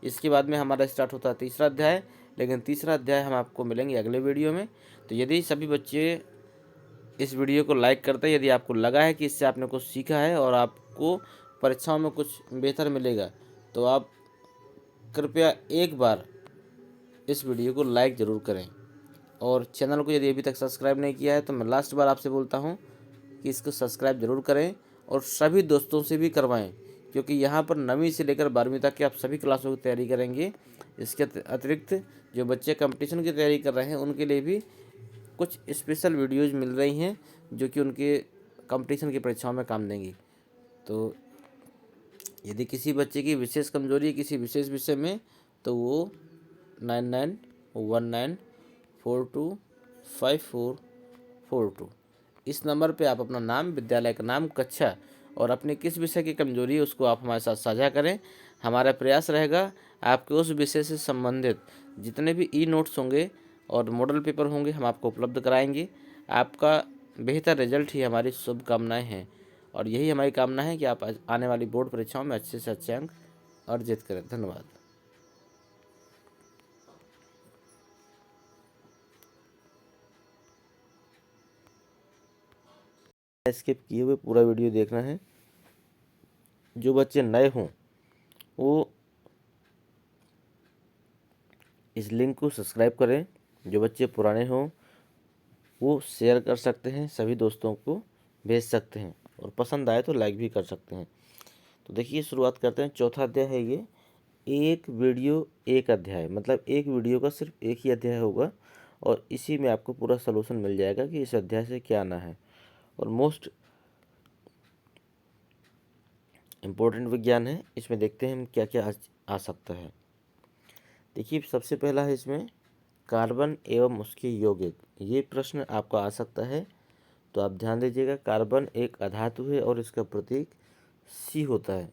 इसके बाद में हमारा स्टार्ट होता है तीसरा अध्याय, लेकिन तीसरा अध्याय हम आपको मिलेंगे अगले वीडियो में। तो यदि सभी बच्चे इस वीडियो को लाइक करते हैं, यदि आपको लगा है कि इससे आपने कुछ सीखा है और आपको परीक्षाओं में कुछ बेहतर मिलेगा, तो आप कृपया एक बार इस वीडियो को लाइक ज़रूर करें। और चैनल को यदि अभी तक सब्सक्राइब नहीं किया है तो मैं लास्ट बार आपसे बोलता हूँ कि इसको सब्सक्राइब ज़रूर करें और सभी दोस्तों से भी करवाएं, क्योंकि यहाँ पर 9वीं से लेकर 12वीं तक के आप सभी क्लासों की तैयारी करेंगे। इसके अतिरिक्त जो बच्चे कंपटीशन की तैयारी कर रहे हैं उनके लिए भी कुछ स्पेशल वीडियोज़ मिल रही हैं जो कि उनके कंपटीशन की परीक्षाओं में काम देंगी। तो यदि किसी बच्चे की विशेष कमजोरी है किसी विशेष विषय में तो वो 9919425442 इस नंबर पे आप अपना नाम, विद्यालय का नाम, कक्षा और अपने किस विषय की कमजोरी है उसको आप हमारे साथ साझा करें। हमारा प्रयास रहेगा आपके उस विषय से संबंधित जितने भी ई नोट्स होंगे और मॉडल पेपर होंगे हम आपको उपलब्ध कराएंगे। आपका बेहतर रिजल्ट ही हमारी शुभकामनाएं हैं और यही हमारी कामना है कि आप आने वाली बोर्ड परीक्षाओं में अच्छे से अच्छे अंक अर्जित करें। धन्यवाद। स्किप किए हुए पूरा वीडियो देखना है। जो बच्चे नए हों वो इस लिंक को सब्सक्राइब करें, जो बच्चे पुराने हों वो शेयर कर सकते हैं, सभी दोस्तों को भेज सकते हैं और पसंद आए तो लाइक भी कर सकते हैं। तो देखिए शुरुआत करते हैं। चौथा अध्याय है ये, एक वीडियो एक अध्याय, मतलब एक वीडियो का सिर्फ एक ही अध्याय होगा और इसी में आपको पूरा सलूशन मिल जाएगा कि इस अध्याय से क्या आना है। और मोस्ट इम्पोर्टेंट विज्ञान है, इसमें देखते हैं हम क्या क्या आ सकता है। देखिए सबसे पहला है इसमें कार्बन एवं उसके यौगिक, ये प्रश्न आपका आ सकता है तो आप ध्यान दीजिएगा। कार्बन एक अधातु है और इसका प्रतीक सी होता है।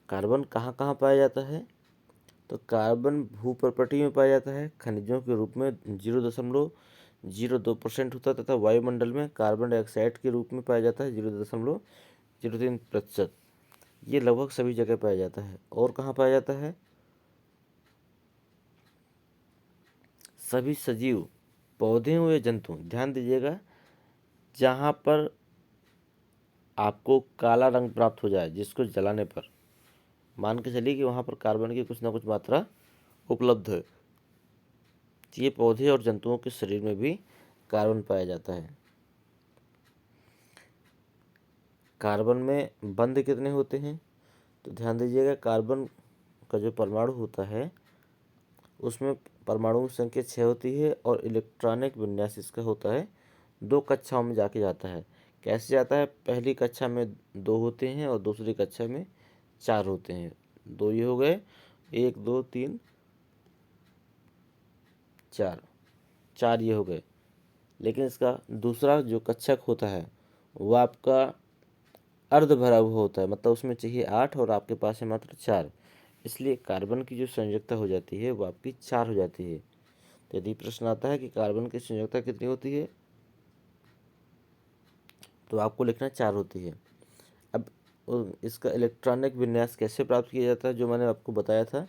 कार्बन कहाँ कहाँ पाया जाता है तो कार्बन भूपर्पटी में पाया जाता है, खनिजों के रूप में 0.02% होता है तथा वायुमंडल में कार्बन डाइऑक्साइड के रूप में पाया जाता है 0.03%। ये लगभग सभी जगह पाया जाता है। और कहाँ पाया जाता है, सभी सजीव पौधे हुए जंतु, ध्यान दीजिएगा, जहाँ पर आपको काला रंग प्राप्त हो जाए जिसको जलाने पर मान के चलिए कि वहाँ पर कार्बन की कुछ ना कुछ मात्रा उपलब्ध है। ये पौधे और जंतुओं के शरीर में भी कार्बन पाया जाता है। कार्बन में बंध कितने होते हैं तो ध्यान दीजिएगा, कार्बन का जो परमाणु होता है उसमें परमाणु की संख्या 6 होती है और इलेक्ट्रॉनिक विन्यास इसका होता है 2 कक्षाओं में जाके जाता है। कैसे जाता है, पहली कक्षा में 2 होते हैं और दूसरी कक्षा में 4 होते हैं। 2 ये हो गए, 1 2 3 4, 4 ये हो गए। लेकिन इसका दूसरा जो कक्षक होता है वो आपका अर्ध भरा हुआ होता है, मतलब उसमें चाहिए 8 और आपके पास है मात्र 4, इसलिए कार्बन की जो संयोजकता हो जाती है वो आपकी 4 हो जाती है। तो यदि प्रश्न आता है कि कार्बन की संयोजकता कितनी होती है तो आपको लिखना 4 होती है। अब इसका इलेक्ट्रॉनिक विन्यास कैसे प्राप्त किया जाता है, जो मैंने आपको बताया था।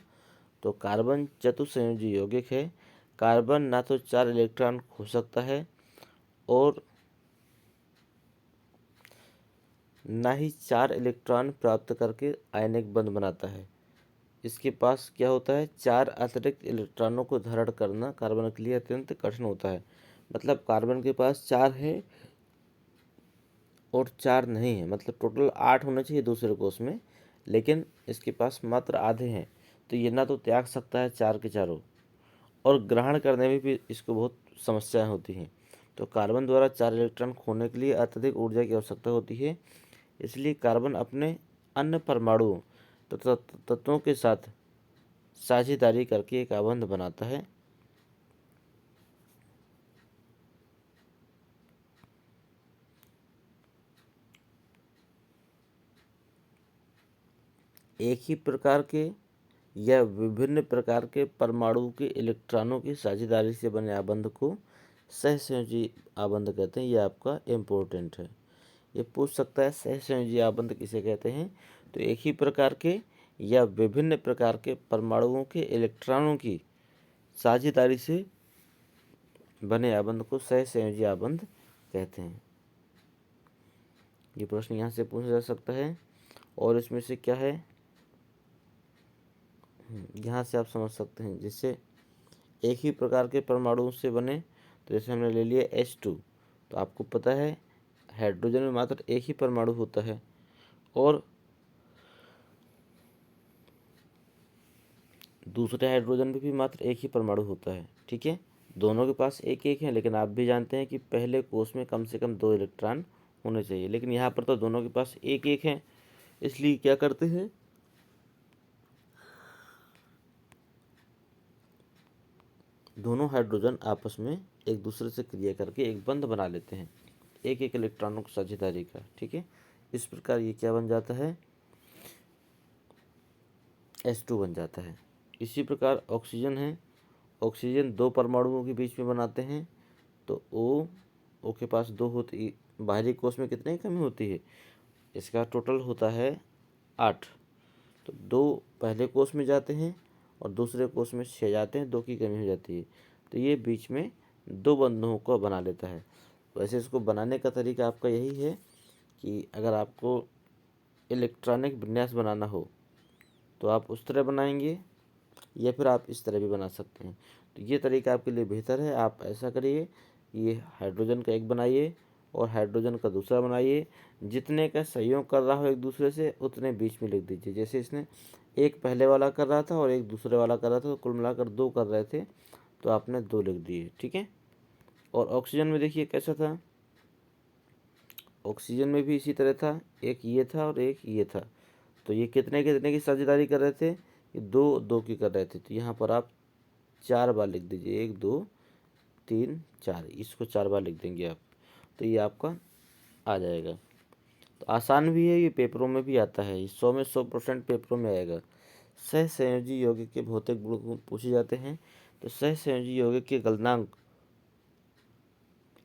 तो कार्बन चतुसंयोजी यौगिक है। कार्बन ना तो 4 इलेक्ट्रॉन खो सकता है और ना ही 4 इलेक्ट्रॉन प्राप्त करके आयनिक बंध बनाता है। इसके पास क्या होता है, 4 अतिरिक्त इलेक्ट्रॉनों को धारण करना कार्बन के लिए अत्यंत कठिन होता है। मतलब कार्बन के पास 4 है और 4 नहीं है, मतलब टोटल 8 होने चाहिए दूसरे कोष में, लेकिन इसके पास मात्र आधे हैं। तो ये ना तो त्याग सकता है 4 के चारों और ग्रहण करने में भी इसको बहुत समस्याएं होती हैं। तो कार्बन द्वारा 4 इलेक्ट्रॉन खोने के लिए अत्यधिक ऊर्जा की आवश्यकता होती है। इसलिए कार्बन अपने अन्य परमाणुओं तथा तत्वों के साथ साझेदारी करके एक आबंध बनाता है। एक ही प्रकार के या विभिन्न प्रकार के परमाणु के इलेक्ट्रॉनों की साझेदारी से बने आबंध को सहसंयोजी आबंध कहते हैं। ये आपका इम्पोर्टेंट है, ये पूछ सकता है सहसंयोजी आबंध किसे कहते हैं। तो एक ही प्रकार के या विभिन्न प्रकार के परमाणुओं के इलेक्ट्रॉनों की साझेदारी से बने आबंध को सहसंयोजी आबंध कहते हैं। ये प्रश्न यहाँ से पूछा जा सकता है। और इसमें से क्या है, यहाँ से आप समझ सकते हैं, जिससे एक ही प्रकार के परमाणुओं से बने। तो जैसे हमने ले लिया H2, तो आपको पता है हाइड्रोजन में मात्र एक ही परमाणु होता है और दूसरे हाइड्रोजन में भी मात्र एक ही परमाणु होता है। ठीक है, दोनों के पास एक एक है, लेकिन आप भी जानते हैं कि पहले कोष में कम से कम 2 इलेक्ट्रॉन होने चाहिए, लेकिन यहाँ पर तो दोनों के पास एक एक है। इसलिए क्या करते हैं, दोनों हाइड्रोजन आपस में एक दूसरे से क्रिया करके एक बंध बना लेते हैं, एक एक इलेक्ट्रॉनों की साझेदारी का। ठीक है, इस प्रकार ये क्या बन जाता है, H2 बन जाता है। इसी प्रकार ऑक्सीजन है, ऑक्सीजन 2 परमाणुओं के बीच में बनाते हैं। तो O के पास 2 होती, बाहरी कोष में कितने की कमी होती है, इसका टोटल होता है 8। तो 2 पहले कोष में जाते हैं और दूसरे कोष में 6 जाते हैं, 2 की कमी हो जाती है। तो ये बीच में 2 बंधों को बना लेता है। वैसे इसको बनाने का तरीका आपका यही है कि अगर आपको इलेक्ट्रॉनिक विन्यास बनाना हो तो आप उस तरह बनाएंगे, या फिर आप इस तरह भी बना सकते हैं। तो ये तरीका आपके लिए बेहतर है। आप ऐसा करिए, ये हाइड्रोजन का एक बनाइए और हाइड्रोजन का दूसरा बनाइए, जितने का सहयोग कर रहा हो एक दूसरे से उतने बीच में लिख दीजिए। जैसे इसने एक पहले वाला कर रहा था और एक दूसरे वाला कर रहा था, तो कुल मिलाकर 2 कर रहे थे, तो आपने 2 लिख दिए। ठीक है, और ऑक्सीजन में देखिए कैसा था, ऑक्सीजन में भी इसी तरह था, एक ये था और एक ये था। तो ये कितने कितने की साझेदारी कर रहे थे, ये 2 2 की कर रहे थे। तो यहाँ पर आप 4 बार लिख दीजिए, 1 2 3 4, इसको 4 बार लिख देंगे आप, तो ये आपका आ जाएगा। तो आसान भी है, ये पेपरों में भी आता है, ये 100 में 100% पेपरों में आएगा। सहसंयोजी यौगिक के भौतिक गुण पूछे जाते हैं। तो सहसंयोजी यौगिक के गलनांक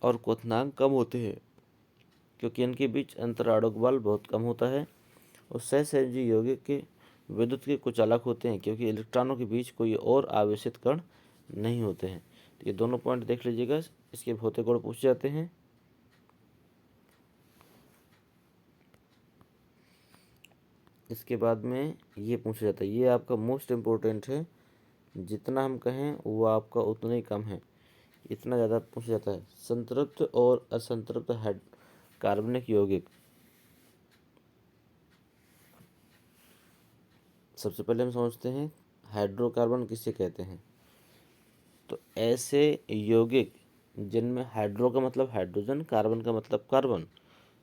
और क्वथनांक कम होते हैं, क्योंकि इनके बीच अंतर आणविक बल बहुत कम होता है। और सहसंयोजी यौगिक के विद्युत के कुछ अलग होते हैं, क्योंकि इलेक्ट्रॉनों के बीच कोई और आवेशित कण नहीं होते हैं। तो ये दोनों पॉइंट देख लीजिएगा, इसके भौतिक गुण पूछे जाते हैं। इसके बाद में ये पूछा जाता है, ये आपका मोस्ट इम्पोर्टेंट है, जितना हम कहें वो आपका उतना ही कम है, इतना ज़्यादा पूछा जाता है। संतृप्त और असंतृप्त कार्बनिक यौगिक। सबसे पहले हम समझते हैं हाइड्रोकार्बन किसे कहते हैं। तो ऐसे यौगिक जिनमें हाइड्रो का मतलब हाइड्रोजन, कार्बन का मतलब कार्बन,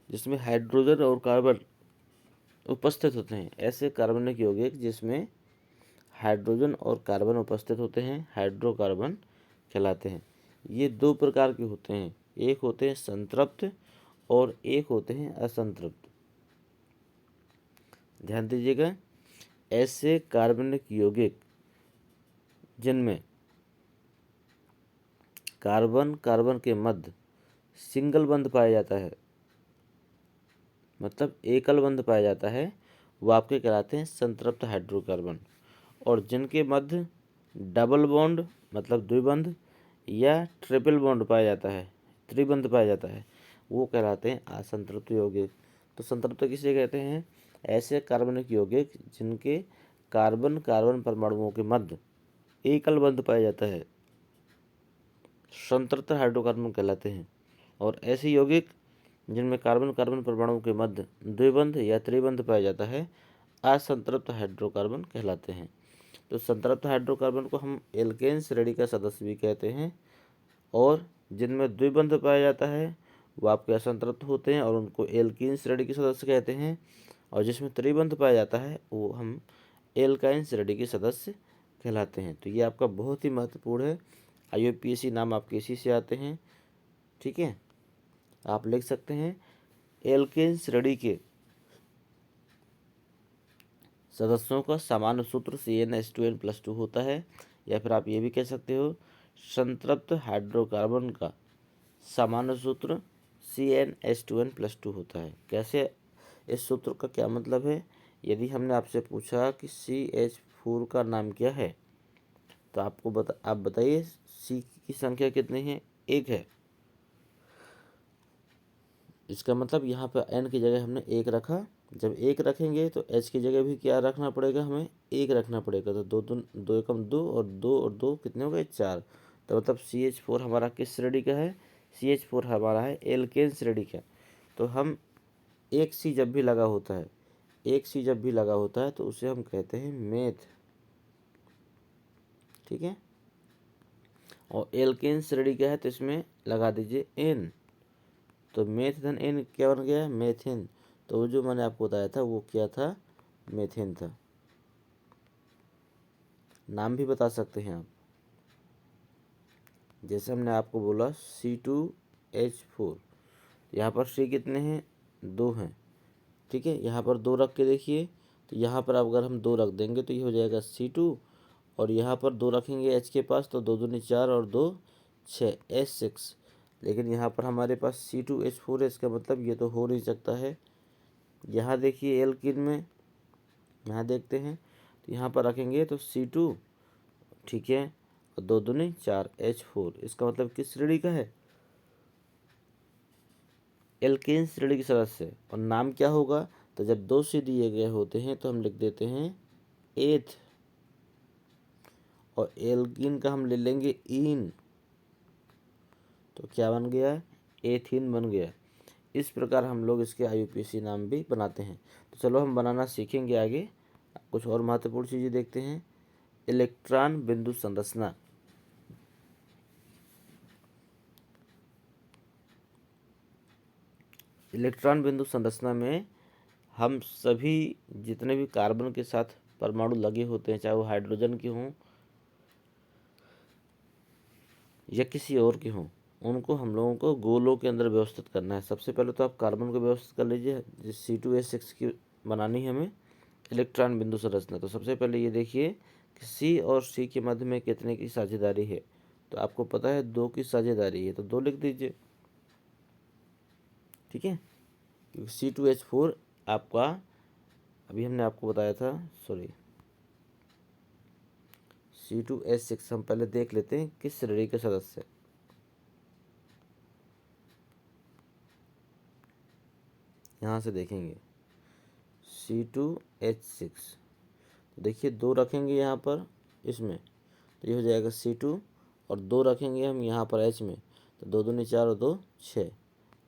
जिसमें हाइड्रोजन और कार्बन उपस्थित होते हैं, ऐसे कार्बनिक यौगिक जिसमें हाइड्रोजन और कार्बन उपस्थित होते हैं, हाइड्रोकार्बन कहलाते हैं। ये 2 प्रकार के होते हैं, एक होते हैं संतृप्त और एक होते हैं असंतृप्त। ध्यान दीजिएगा, ऐसे कार्बनिक यौगिक जिनमें कार्बन कार्बन के मध्य सिंगल बंध पाया जाता है, मतलब एकल बंध पाया जाता है, वो आपके कहलाते हैं संतृप्त हाइड्रोकार्बन। और जिनके मध्य डबल बॉन्ड मतलब द्विबंध या ट्रिपल बॉन्ड पाया जाता है, त्रिबंध पाया जाता है, वो कहलाते हैं असंतृप्त यौगिक। तो संतृप्त किसे कहते हैं, ऐसे कार्बनिक यौगिक जिनके कार्बन कार्बन परमाणुओं के मध्य एकल बंध पाया जाता है, संतृप्त हाइड्रोकार्बन कहलाते हैं। और ऐसे यौगिक जिनमें कार्बन कार्बन परमाणुओं के मध्य द्विबंध या त्रिबंध पाया जाता है, असंतृप्त हाइड्रोकार्बन कहलाते हैं। तो संतृप्त हाइड्रोकार्बन को हम एल्केन श्रेणी का सदस्य भी कहते हैं, और जिनमें द्विबंध पाया जाता है वो आपके असंतृप्त होते हैं और उनको एल्कीन श्रेणी के सदस्य कहते हैं, और जिसमें त्रिबंध पाया जाता है वो हम एल्काइन श्रेणी के सदस्य कहलाते हैं। तो ये आपका बहुत ही महत्वपूर्ण है, IUPAC नाम आपके इसी से आते हैं। ठीक है, आप लिख सकते हैं एल्केन श्रेणी के सदस्यों का सामान्य सूत्र CnH2n+2 होता है, या फिर आप ये भी कह सकते हो संतृप्त हाइड्रोकार्बन का सामान्य सूत्र CnH2n+2 होता है। कैसे, इस सूत्र का क्या मतलब है, यदि हमने आपसे पूछा कि CH4 का नाम क्या है, तो आप बताइए C की संख्या कितनी है, 1 है, इसका मतलब यहाँ पर n की जगह हमने 1 रखा। जब 1 रखेंगे तो h की जगह भी क्या रखना पड़ेगा, हमें 1 रखना पड़ेगा। तो 2 एकम 2 और 2 और 2 कितने हो गए, 4। तो मतलब CH4 हमारा किस श्रेणी का है, CH4 हमारा है एल्केन श्रेणी का। तो हम एक C जब भी लगा होता है, एक C जब भी लगा होता है तो उसे हम कहते हैं मेथ, ठीक है। और एल्केन श्रेणी का है तो इसमें लगा दीजिए N, तो मेथ धन N क्या बन गया, मेथेन। तो जो मैंने आपको बताया था वो क्या था, मेथेन था। नाम भी बता सकते हैं आप, जैसे हमने आपको बोला C2H4, यहाँ पर C कितने हैं, 2 हैं, ठीक है। यहाँ पर 2 रख के देखिए, तो यहाँ पर अगर हम 2 रख देंगे तो ये हो जाएगा C2, और यहाँ पर 2 रखेंगे H के पास तो 2 दूनी 4 और 2 6, H6। लेकिन यहाँ पर हमारे पास C2H4 है, इसका मतलब ये तो हो नहीं सकता है। यहाँ देखिए एल्कीन में, यहाँ देखते हैं, तो यहाँ पर रखेंगे तो C2, ठीक है, और 2 दूनी 4, H4। इसका मतलब किस श्रेणी का है, एल्केन श्रेणी के सदस्य। और नाम क्या होगा, तो जब 2 C दिए गए होते हैं तो हम लिख देते हैं एथ, और एल्कीन का हम ले लेंगे इन, तो क्या बन गया, एथीन बन गया। इस प्रकार हम लोग इसके IUPAC नाम भी बनाते हैं। तो चलो हम बनाना सीखेंगे आगे। कुछ और महत्वपूर्ण चीज़ें देखते हैं। इलेक्ट्रॉन बिंदु संरचना। इलेक्ट्रॉन बिंदु संरचना में हम सभी जितने भी कार्बन के साथ परमाणु लगे होते हैं, चाहे वो हाइड्रोजन के हों या किसी और के हों, उनको हम लोगों को गोलों के अंदर व्यवस्थित करना है। सबसे पहले तो आप कार्बन को व्यवस्थित कर लीजिए, जिस C2H6 की बनानी है हमें इलेक्ट्रॉन बिंदु संरचना। तो सबसे पहले ये देखिए कि C और C के मध्य में कितने की साझेदारी है, तो आपको पता है 2 की साझेदारी है, तो 2 लिख दीजिए, ठीक है। क्योंकि C2H4 आपका, अभी हमने आपको बताया था, सॉरी, C2H6 हम पहले देख लेते हैं किस श्रेणी के सदस्य है। यहाँ से देखेंगे C2H6, तो देखिए 2 रखेंगे यहाँ पर इसमें, तो ये हो जाएगा C2, और 2 रखेंगे हम यहाँ पर H में, तो 2 दूनी 4 और 2 6,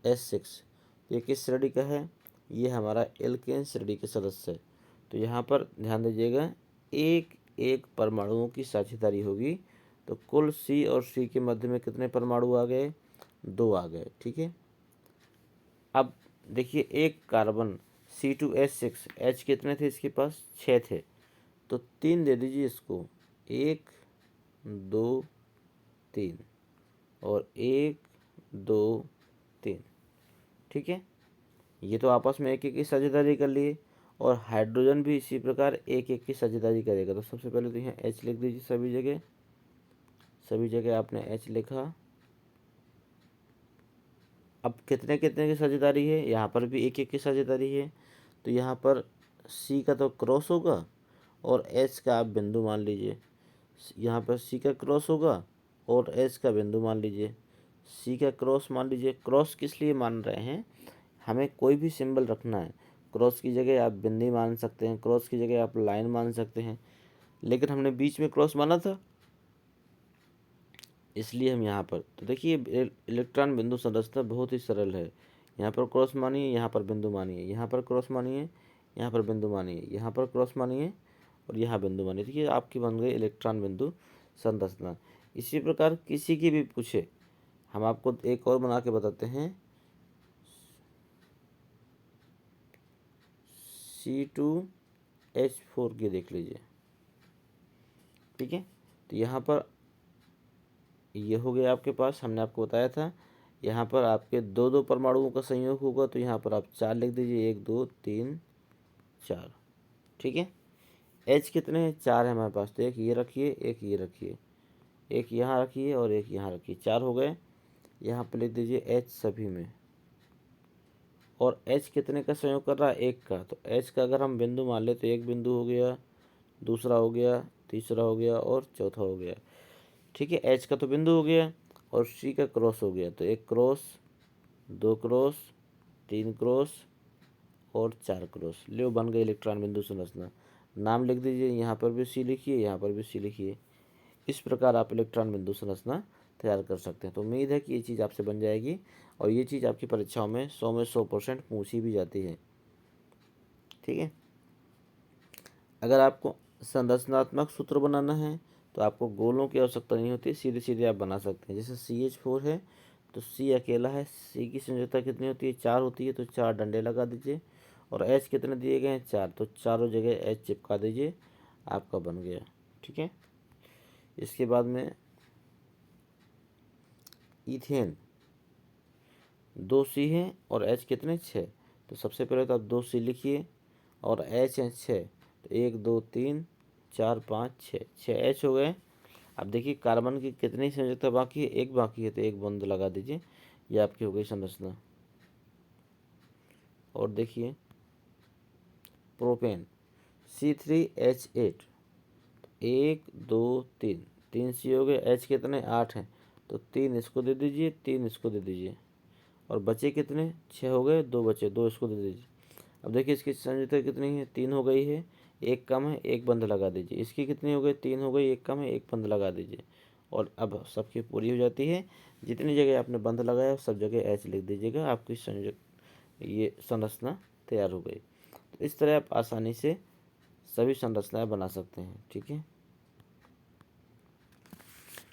H6। ये किस श्रेणी का है, ये हमारा एल्केन श्रेणी के सदस्य है। तो यहाँ पर ध्यान दीजिएगा, एक एक परमाणुओं की साझेदारी होगी, तो कुल C और C के मध्य में कितने परमाणु आ गए, 2 आ गए, ठीक है। अब देखिए एक कार्बन C2H6, H कितने थे इसके पास, 6 थे, तो 3 दे दीजिए इसको, 1 2 3, और 1 2 3, ठीक है। ये तो आपस में एक एक की साझेदारी कर लिए, और हाइड्रोजन भी इसी प्रकार एक एक की साझेदारी करेगा। तो सबसे पहले तो यहाँ H लिख दीजिए, सभी जगह आपने H लिखा। अब कितने कितने की साझेदारी है, यहाँ पर भी एक एक की साझेदारी है, तो यहाँ पर C का तो क्रॉस होगा, और H का आप बिंदु मान लीजिए। यहाँ पर C का क्रॉस होगा और H का बिंदु मान लीजिए। C का क्रॉस मान लीजिए। क्रॉस किस लिए मान रहे हैं, हमें कोई भी सिंबल रखना है, क्रॉस की जगह आप बिंदी मान सकते हैं, क्रॉस की जगह आप लाइन मान सकते हैं, लेकिन हमने बीच में क्रॉस माना था, इसलिए हम यहाँ पर, तो देखिए इलेक्ट्रॉन बिंदु संरचना बहुत ही सरल है। यहाँ पर क्रॉस मानिए, यहाँ पर बिंदु मानिए, यहाँ पर क्रॉस मानिए, यहाँ पर बिंदु मानिए, यहाँ पर क्रॉस मानिए, और यहाँ बिंदु मानिए। देखिए आपकी बन गई इलेक्ट्रॉन बिंदु संरचना। इसी प्रकार किसी की भी पूछे, हम आपको एक और बना के बताते हैं, C2H4 की देख लीजिए, ठीक है। तो यहाँ पर ये हो गया आपके पास, हमने आपको बताया था, यहाँ पर आपके 2 परमाणुओं का संयोग होगा, तो यहाँ पर आप 4 लिख दीजिए, 1 2 3 4, ठीक है। H कितने हैं, 4 है हमारे पास, तो एक ये रखिए, एक ये रखिए, एक यहाँ रखिए और एक यहाँ रखिए, 4 हो गए। यहाँ पर लिख दीजिए H सभी में, और H कितने का संयोग कर रहा है, 1 का, तो H का अगर हम बिंदु मान ले तो एक बिंदु हो गया, दूसरा हो गया, तीसरा हो गया और चौथा हो गया, ठीक है। H का तो बिंदु हो गया और C का क्रॉस हो गया, तो 1 क्रॉस, 2 क्रॉस, 3 क्रॉस और 4 क्रॉस। लो बन गई इलेक्ट्रॉन बिंदु संरचना। नाम लिख दीजिए, यहाँ पर भी सी लिखिए, यहाँ पर भी सी लिखिए। इस प्रकार आप इलेक्ट्रॉन बिंदु संरचना तैयार कर सकते हैं। तो उम्मीद है कि ये चीज़ आपसे बन जाएगी और ये चीज़ आपकी परीक्षाओं में 100% पूछी भी जाती है। ठीक है। अगर आपको संरचनात्मक सूत्र बनाना है तो आपको गोलों की आवश्यकता नहीं होती, सीधे सीधे आप बना सकते हैं। जैसे CH4 है तो C अकेला है, C की संयोजकता कितनी होती है, 4 होती है, तो 4 डंडे लगा दीजिए। और H कितने दिए गए हैं, 4, तो चारों जगह H चिपका दीजिए, आपका बन गया। ठीक है। इसके बाद में इथेन 2C है और H कितने, 6, तो सबसे पहले तो आप 2C लिखिए और H है 6, तो 1 2 3 4 5 6, 6 H हो गए। अब देखिए कार्बन की कितनी संयोजकता बाकी है, एक बाकी है, तो एक बंद लगा दीजिए, ये आपकी हो गई संरचना। और देखिए प्रोपेन C3H8, 1 2 3, 3 C हो गए, H कितने, 8 हैं, तो 3 इसको दे दीजिए, 3 इसको दे दीजिए। और बचे कितने, 6 हो गए, 2 बचे, 2 इसको दे दीजिए। अब देखिए इसकी संयोजकता कितनी है, 3 हो गई है, एक कम है, एक बंद लगा दीजिए। इसकी कितनी हो गई, 3 हो गई, एक कम है, एक बंद लगा दीजिए। और अब सबकी पूरी हो जाती है। जितनी जगह आपने बंद लगाया सब जगह H लिख दीजिएगा, आपकी संयोजक ये संरचना तैयार हो गई। तो इस तरह आप आसानी से सभी संरचनाएं बना सकते हैं। ठीक है।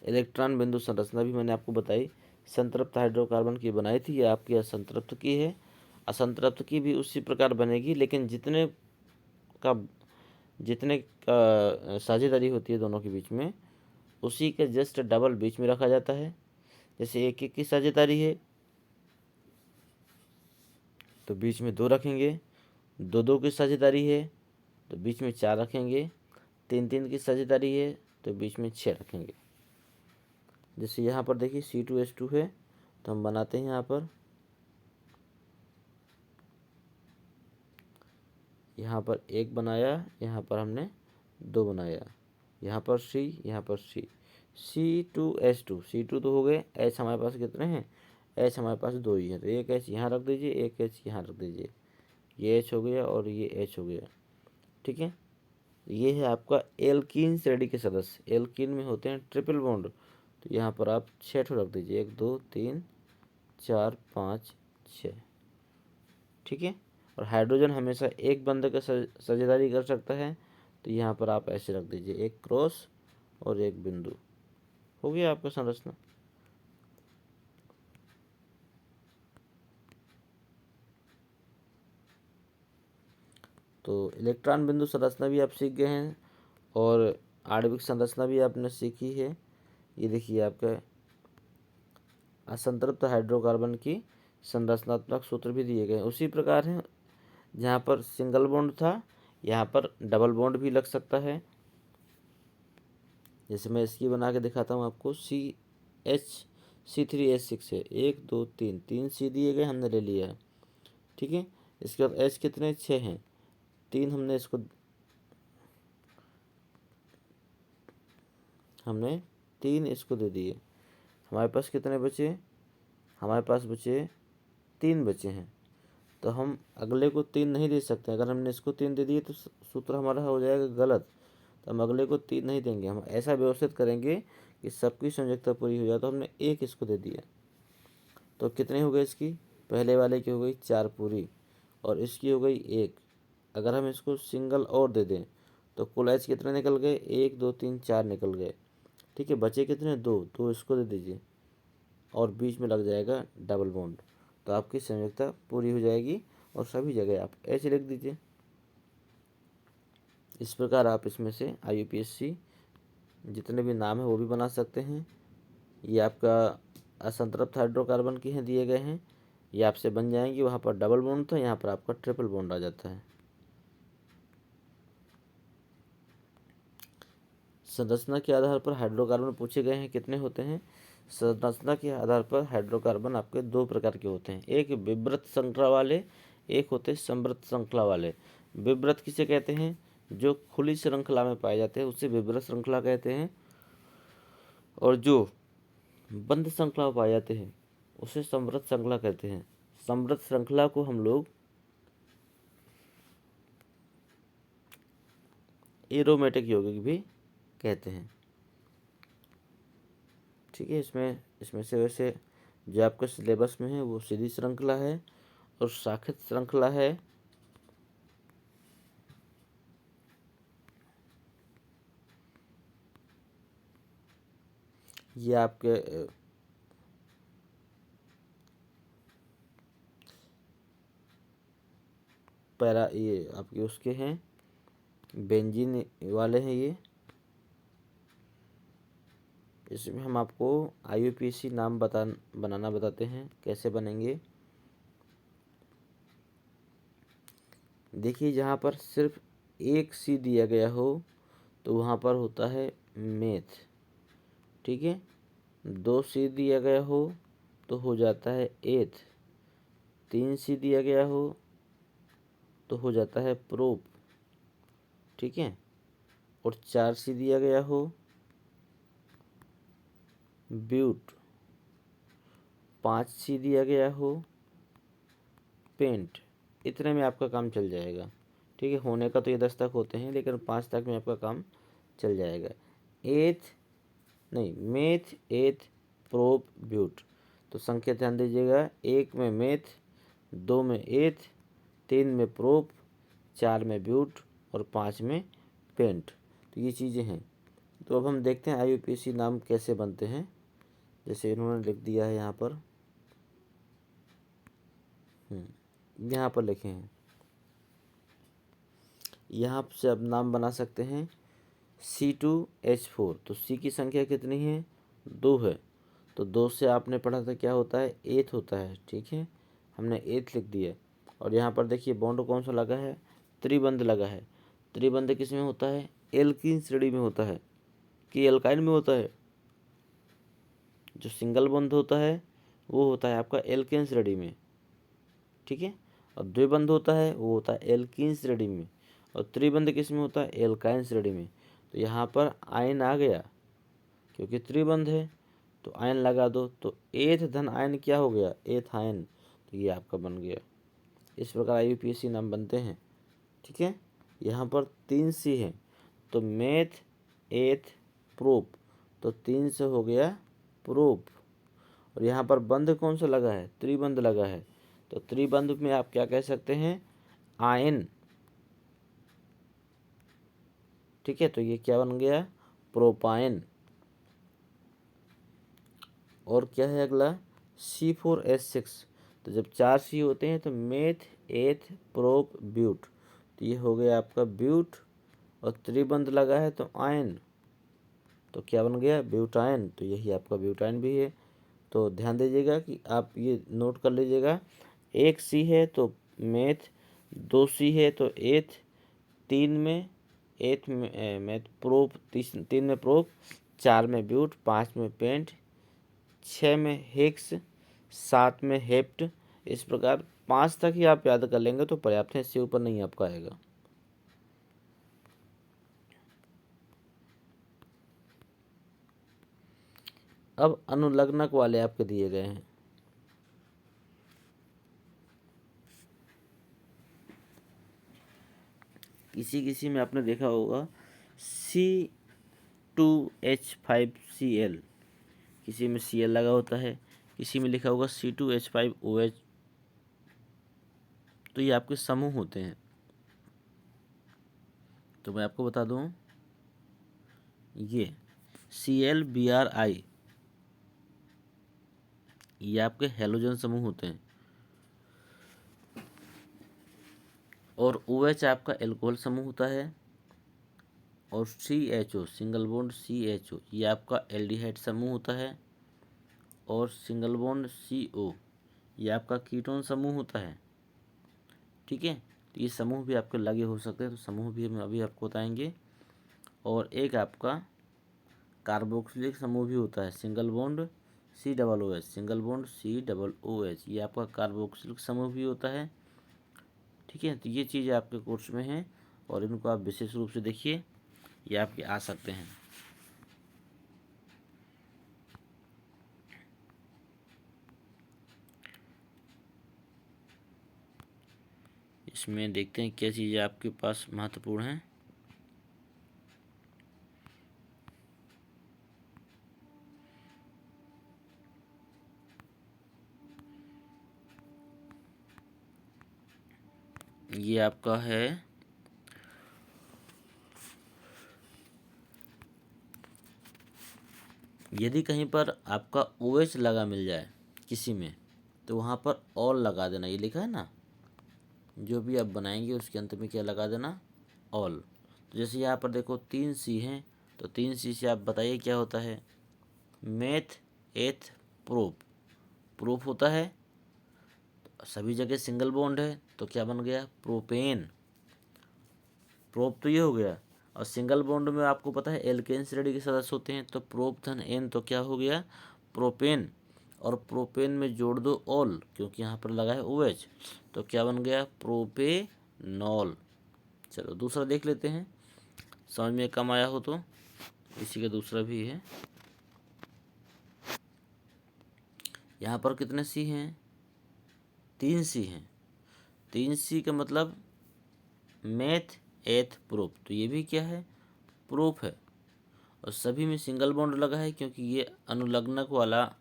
इलेक्ट्रॉन बिंदु संरचना भी मैंने आपको बताई, संतृप्त हाइड्रोकार्बन की बनाई थी, ये आपकी असंतृप्त की है। असंतृप्त की भी उसी प्रकार बनेगी, लेकिन जितने का साझेदारी होती है दोनों के बीच में, उसी के जस्ट डबल बीच में रखा जाता है। जैसे 1 1 की साझेदारी है तो बीच में 2 रखेंगे, 2 2 की साझेदारी है तो बीच में 4 रखेंगे, 3 3 की साझेदारी है तो बीच में 6 रखेंगे। जैसे यहाँ पर देखिए C2H2 है तो हम बनाते हैं यहाँ पर 1 बनाया, यहाँ पर हमने 2 बनाया, यहाँ पर C, यहाँ पर C, C2H2, C2 तो हो गए, H हमारे पास कितने हैं, H हमारे पास 2 ही है, तो एक H यहाँ रख दीजिए, एक H यहाँ रख दीजिए, ये H हो गया और ये H हो गया। ठीक है। ये है आपका एल्कीन श्रेणी के सदस्य। एल्कीन में होते हैं ट्रिपल बॉन्ड, तो यहाँ पर आप 6 ठो रख दीजिए, 1 2 3 4 5 6। ठीक है। और हाइड्रोजन हमेशा एक बंध का साझेदारी कर सकता है, तो यहाँ पर आप ऐसे रख दीजिए, एक क्रॉस और एक बिंदु। हो गया आपका संरचना। तो इलेक्ट्रॉन बिंदु संरचना भी आप सीख गए हैं और आणविक संरचना भी आपने सीखी है। ये देखिए आपका असंतृप्त हाइड्रोकार्बन की संरचनात्मक सूत्र भी दिए गए हैं। उसी प्रकार है, जहाँ पर सिंगल बॉन्ड था यहाँ पर डबल बॉन्ड भी लग सकता है। जैसे मैं इसकी बना के दिखाता हूँ आपको, C3H6 है, 1 2 3, 3 C दिए गए, हमने ले लिया है। ठीक है। इसके बाद H कितने, 6 हैं, 3 हमने 3 इसको दे दिए। हमारे पास कितने बचे, हमारे पास बचे 3 बचे हैं, तो हम अगले को 3 नहीं दे सकते। अगर हमने इसको 3 दे दिए तो सूत्र हमारा हो जाएगा गलत, तो हम अगले को 3 नहीं देंगे। हम ऐसा व्यवस्थित करेंगे कि सबकी संयोजकता पूरी हो जाए। तो हमने 1 इसको दे दिया, तो कितने हो गए इसकी, पहले वाले की हो गई 4 पूरी और इसकी हो गई 1। अगर हम इसको सिंगल और दे दें तो कुल H कितने निकल गए, 1 2 3 4 निकल गए। ठीक है। बचे कितने, 2, तो इसको दे दीजिए और बीच में लग जाएगा डबल बॉन्ड, तो आपकी संयोजकता पूरी हो जाएगी और सभी जगह आप H लिख दीजिए। इस प्रकार आप इसमें से IUPAC जितने भी नाम है वो भी बना सकते हैं। ये आपका असंतृप्त हाइड्रोकार्बन की हैं, दिए गए हैं, ये आपसे बन जाएंगी। वहाँ पर डबल बॉन्ड था, यहाँ पर आपका ट्रिपल बॉन्ड आ जाता है। संरचना के आधार पर हाइड्रोकार्बन पूछे गए हैं, कितने होते हैं। संरचना के आधार पर हाइड्रोकार्बन आपके 2 प्रकार के होते हैं, एक विवृत श्रृंखला वाले, एक होते संवृत श्रृंखला वाले। विवृत किसे कहते हैं, जो खुली श्रृंखला में पाए जाते हैं उसे विवृत श्रृंखला कहते हैं, और जो बंद श्रृंखला में पाए जाते हैं उसे संवृत श्रृंखला कहते हैं। समृद्ध श्रृंखला को हम लोग एरोमेटिक यौगिक भी कहते हैं। ठीक है, इसमें से वैसे जो आपके सिलेबस में है वो सीधी श्रृंखला है और शाखित श्रृंखला है। ये आपके ये आपके उसके हैं, बेंजीन वाले हैं ये। इसमें हम आपको IUPAC नाम बनाना बताते हैं, कैसे बनेंगे। देखिए, जहाँ पर सिर्फ एक सी दिया गया हो तो वहाँ पर होता है मेथ। ठीक है, 2 सी दिया गया हो तो हो जाता है एथ, 3 सी दिया गया हो तो हो जाता है प्रोप। ठीक है, और 4 सी दिया गया हो ब्यूट, 5 सी दिया गया हो पेंट। इतने में आपका काम चल जाएगा। ठीक है, होने का तो ये 10 तक होते हैं, लेकिन 5 तक में आपका काम चल जाएगा। मेथ, एथ, प्रोप, ब्यूट। तो संख्या ध्यान दीजिएगा, 1 में मेथ, 2 में एथ, 3 में प्रोप, 4 में ब्यूट और 5 में पेंट। तो ये चीज़ें हैं। तो अब हम देखते हैं IUPAC नाम कैसे बनते हैं। जैसे इन्होंने लिख दिया है यहाँ पर, यहाँ पर लिखे हैं। यहाँ से अब नाम बना सकते हैं C2H4। तो C की संख्या कितनी है? 2 है। तो 2 से आपने पढ़ा था क्या होता है? एथ होता है। ठीक है, हमने एथ लिख दिया। और यहाँ पर देखिए बॉन्ड कौन सा लगा है? त्रिबंध लगा है। त्रिबंध किस में होता है? एल्कीन श्रेणी में होता है कि एल्काइन में होता है? जो सिंगल बंध होता है वो होता है आपका एल्केन श्रेणी में। ठीक है, और द्विबंध होता है वो होता है एल्कीन श्रेणी में। और त्रिबंध किस में होता है? एल्काइन श्रेणी में। तो यहाँ पर आयन आ गया, क्योंकि त्रिबंध है तो आयन लगा दो। तो एथ धन आयन क्या हो गया? एथ आयन। तो ये आपका बन गया। इस प्रकार IUPAC नाम बनते हैं। ठीक है, यहाँ पर 3 सी है तो मेथ, एथ, प्रोप। तो 3 से हो गया प्रोप। और यहाँ पर बंध कौन सा लगा है? त्रिबंध लगा है। तो त्रिबंध में आप क्या कह सकते हैं? आयन। ठीक है, तो ये क्या बन गया? प्रोपायन। और क्या है अगला? C4H6। तो जब 4 सी होते हैं तो मेथ, एथ, प्रोप, ब्यूट। तो ये हो गया आपका ब्यूट। और त्रिबंध लगा है तो आयन, तो क्या बन गया? ब्यूटायन। तो यही आपका ब्यूटायन भी है। तो ध्यान दीजिएगा कि आप ये नोट कर लीजिएगा, 1 सी है तो मेथ, 2 सी है तो एथ, 3 में एथ में मेथ, प्रोप, 3 में प्रोप, 4 में ब्यूट, 5 में पेंट, 6 में हेक्स, 7 में हेप्ट। इस प्रकार 5 तक ही आप याद कर लेंगे तो पर्याप्त है, इससे ऊपर नहीं आपका आएगा। अब अनुलग्नक वाले आपके दिए गए हैं। किसी में आपने देखा होगा C2H5Cl, किसी में Cl लगा होता है, किसी में लिखा होगा C2H5OH। तो ये आपके समूह होते हैं। तो मैं आपको बता दूं, ये ClBrI ये आपके हेलोजन समूह होते हैं। और OH आपका एल्कोहल समूह होता है। और CHO सिंगल बॉन्ड CHO ये आपका एल्डिहाइड समूह होता है। और सिंगल बॉन्ड CO ये आपका कीटोन समूह होता है। ठीक है, तो ये समूह भी आपके लगे हो सकते हैं, तो समूह भी हम अभी आपको बताएंगे। और एक आपका कार्बोक्सिलिक समूह भी होता है, single bond COOH, single bond COOH ये आपका कार्बोक्सिलिक समूह भी होता है। ठीक है, तो ये चीज़ें आपके कोर्स में हैं और इनको आप विशेष रूप से देखिए, ये आपके आ सकते हैं। इसमें देखते हैं क्या चीज़ें आपके पास महत्वपूर्ण हैं। ये आपका है यदि कहीं पर आपका OH लगा मिल जाए किसी में, तो वहाँ पर ऑल लगा देना। ये लिखा है ना, जो भी आप बनाएंगे उसके अंत में क्या लगा देना, ऑल। तो जैसे यहाँ पर देखो 3C हैं, तो 3C से आप बताइए क्या होता है, मेथ एथ प्रोप। प्रोप होता है, तो सभी जगह सिंगल बॉन्ड है, तो क्या बन गया, प्रोपेन। प्रोप तो ये हो गया, और सिंगल बॉन्ड में आपको पता है एल्केन श्रेणी के सदस्य होते हैं, तो प्रोप धन एन तो क्या हो गया, प्रोपेन। और प्रोपेन में जोड़ दो ऑल, क्योंकि यहाँ पर लगा है OH, तो क्या बन गया, प्रोपेनॉल। चलो दूसरा देख लेते हैं, समझ में कम आया हो तो। इसी का दूसरा भी है। यहाँ पर कितने C हैं, 3C हैं। 3C का मतलब मेथ एथ प्रोप, तो ये भी क्या है, प्रोप है। और सभी में सिंगल बॉन्ड लगा है, क्योंकि ये अनुलग्नक वाला,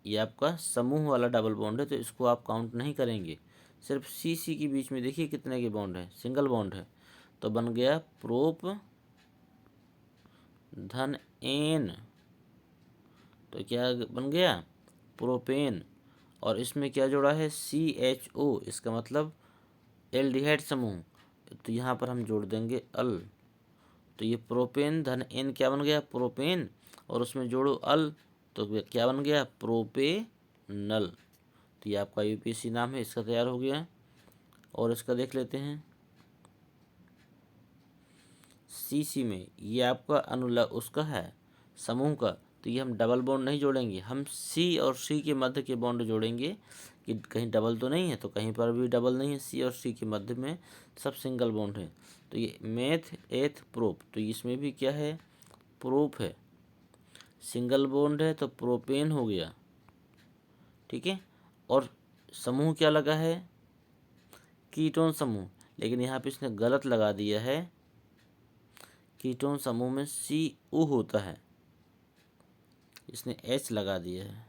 ये आपका समूह वाला डबल बॉन्ड है, तो इसको आप काउंट नहीं करेंगे। सिर्फ C के बीच में देखिए कितने के बॉन्ड है, सिंगल बॉन्ड है, तो बन गया प्रोप धन एन, तो क्या बन गया, प्रोपेन। और इसमें क्या जोड़ा है, CHO, इसका मतलब एल्डिहाइड समूह, तो यहाँ पर हम जोड़ देंगे अल। तो ये प्रोपेन धन एन क्या बन गया, प्रोपेन, और उसमें जोड़ो अल, तो क्या बन गया, प्रोपेनल। तो ये आपका UPSC नाम है, इसका तैयार हो गया। और इसका देख लेते हैं, CC में ये आपका अनुलग उसका है, समूह का, तो ये हम डबल बॉन्ड नहीं जोड़ेंगे, हम C और C के मध्य के बॉन्ड जोड़ेंगे, कि कहीं डबल तो नहीं है, तो कहीं पर भी डबल नहीं है, C और C के मध्य में सब सिंगल बॉन्ड है। तो ये मेथ एथ प्रोप, तो इसमें भी क्या है, प्रोप है, सिंगल बॉन्ड है, तो प्रोपेन हो गया, ठीक है। और समूह क्या लगा है, कीटोन समूह, लेकिन यहाँ पे इसने गलत लगा दिया है, कीटोन समूह में CO होता है, इसने H लगा दिया है,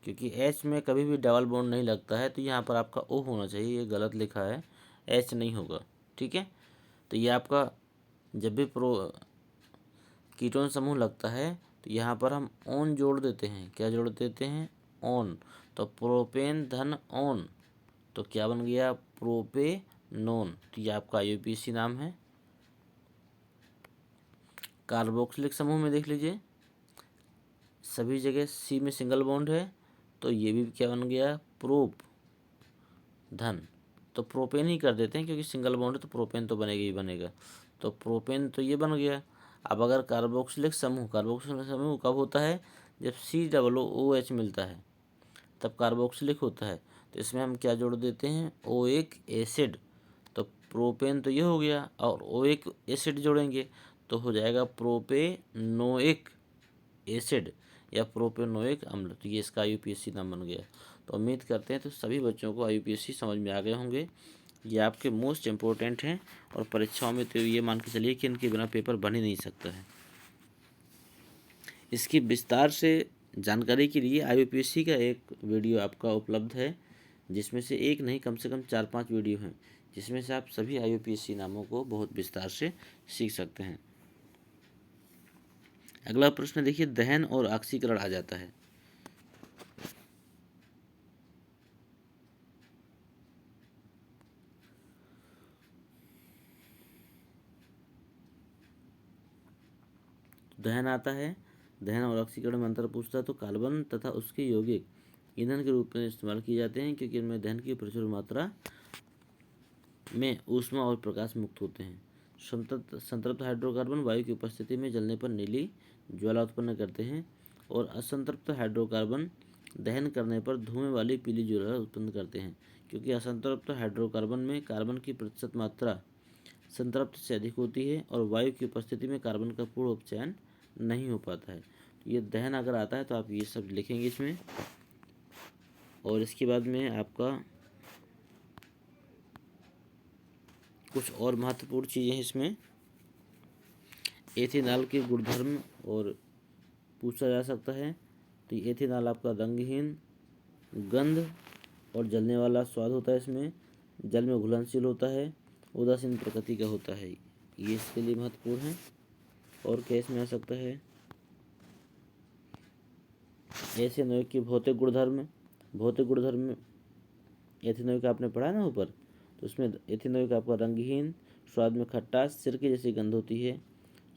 क्योंकि H में कभी भी डबल बॉन्ड नहीं लगता है, तो यहाँ पर आपका O होना चाहिए, ये गलत लिखा है, H नहीं होगा, ठीक है। तो ये आपका जब भी कीटोन समूह लगता है, तो यहाँ पर हम ऑन जोड़ देते हैं, क्या जोड़ देते हैं, ऑन। तो प्रोपेन धन ऑन, तो क्या बन गया, प्रोपेनोन। तो ये आपका UPSC नाम है। कार्बोक्सिलिक समूह में देख लीजिए, सभी जगह C में सिंगल बॉन्ड है, तो ये भी क्या बन गया, प्रोप धन, तो प्रोपेन ही कर देते हैं, क्योंकि सिंगल बॉन्ड है तो प्रोपेन तो बनेगा ही बनेगा, तो प्रोपेन तो ये बन गया। अब अगर कार्बोक्सिलिक समूह कब होता है, जब COOH मिलता है, तब कार्बोक्सिलिक होता है, तो इसमें हम क्या जोड़ देते हैं, ओइक एसिड। तो प्रोपेन तो ये हो गया, और ओइक एसिड जोड़ेंगे तो हो जाएगा प्रोपेनोइक एसिड या प्रोपेनोइक अम्ल। तो ये इसका UPSC नाम बन गया। तो उम्मीद करते हैं तो सभी बच्चों को UPSC समझ में आ गए होंगे। ये आपके मोस्ट इम्पोर्टेंट हैं, और परीक्षाओं में तो ये मान के चलिए कि इनके बिना पेपर बन ही नहीं सकता है। इसकी विस्तार से जानकारी के लिए IUPSC का एक वीडियो आपका उपलब्ध है, जिसमें से एक नहीं कम से कम 4-5 वीडियो हैं, जिसमें से आप सभी IUPSC नामों को बहुत विस्तार से सीख सकते हैं। अगला प्रश्न देखिए, दहन और ऑक्सीकरण आ जाता है। दहन आता है, दहन और ऑक्सीकरण में अंतर पूछता है, तो कार्बन तथा उसके यौगिक ईंधन के रूप में इस्तेमाल किए जाते हैं, क्योंकि इनमें दहन की प्रचुर मात्रा में ऊष्मा और प्रकाश मुक्त होते हैं। संतृप्त हाइड्रोकार्बन वायु की उपस्थिति में जलने पर नीली ज्वाला उत्पन्न करते हैं, और असंतृप्त हाइड्रोकार्बन दहन करने पर धुएं वाली पीली ज्वाला उत्पन्न करते हैं, क्योंकि असंतृप्त हाइड्रोकार्बन में कार्बन की प्रतिशत मात्रा संतृप्त से अधिक होती है, और वायु की उपस्थिति में कार्बन का पूर्ण उपचयन नहीं हो पाता है। ये दहन अगर आता है तो आप ये सब लिखेंगे इसमें। और इसके बाद में आपका कुछ और महत्वपूर्ण चीज़ें इसमें एथेनॉल के गुणधर्म और पूछा जा सकता है। तो एथेनॉल आपका रंगहीन, गंध और जलने वाला स्वाद होता है। इसमें जल में घुलनशील होता है, उदासीन प्रकृति का होता है, ये इसके लिए महत्वपूर्ण है। और क्या इसमें आ सकता है, एथेनॉल के भौतिक गुणधर्म एथेनॉल का आपने पढ़ा ना ऊपर, तो उसमें एथेनॉल का आपका रंगहीन, स्वाद में खट्टास, सिरके जैसी गंध होती है।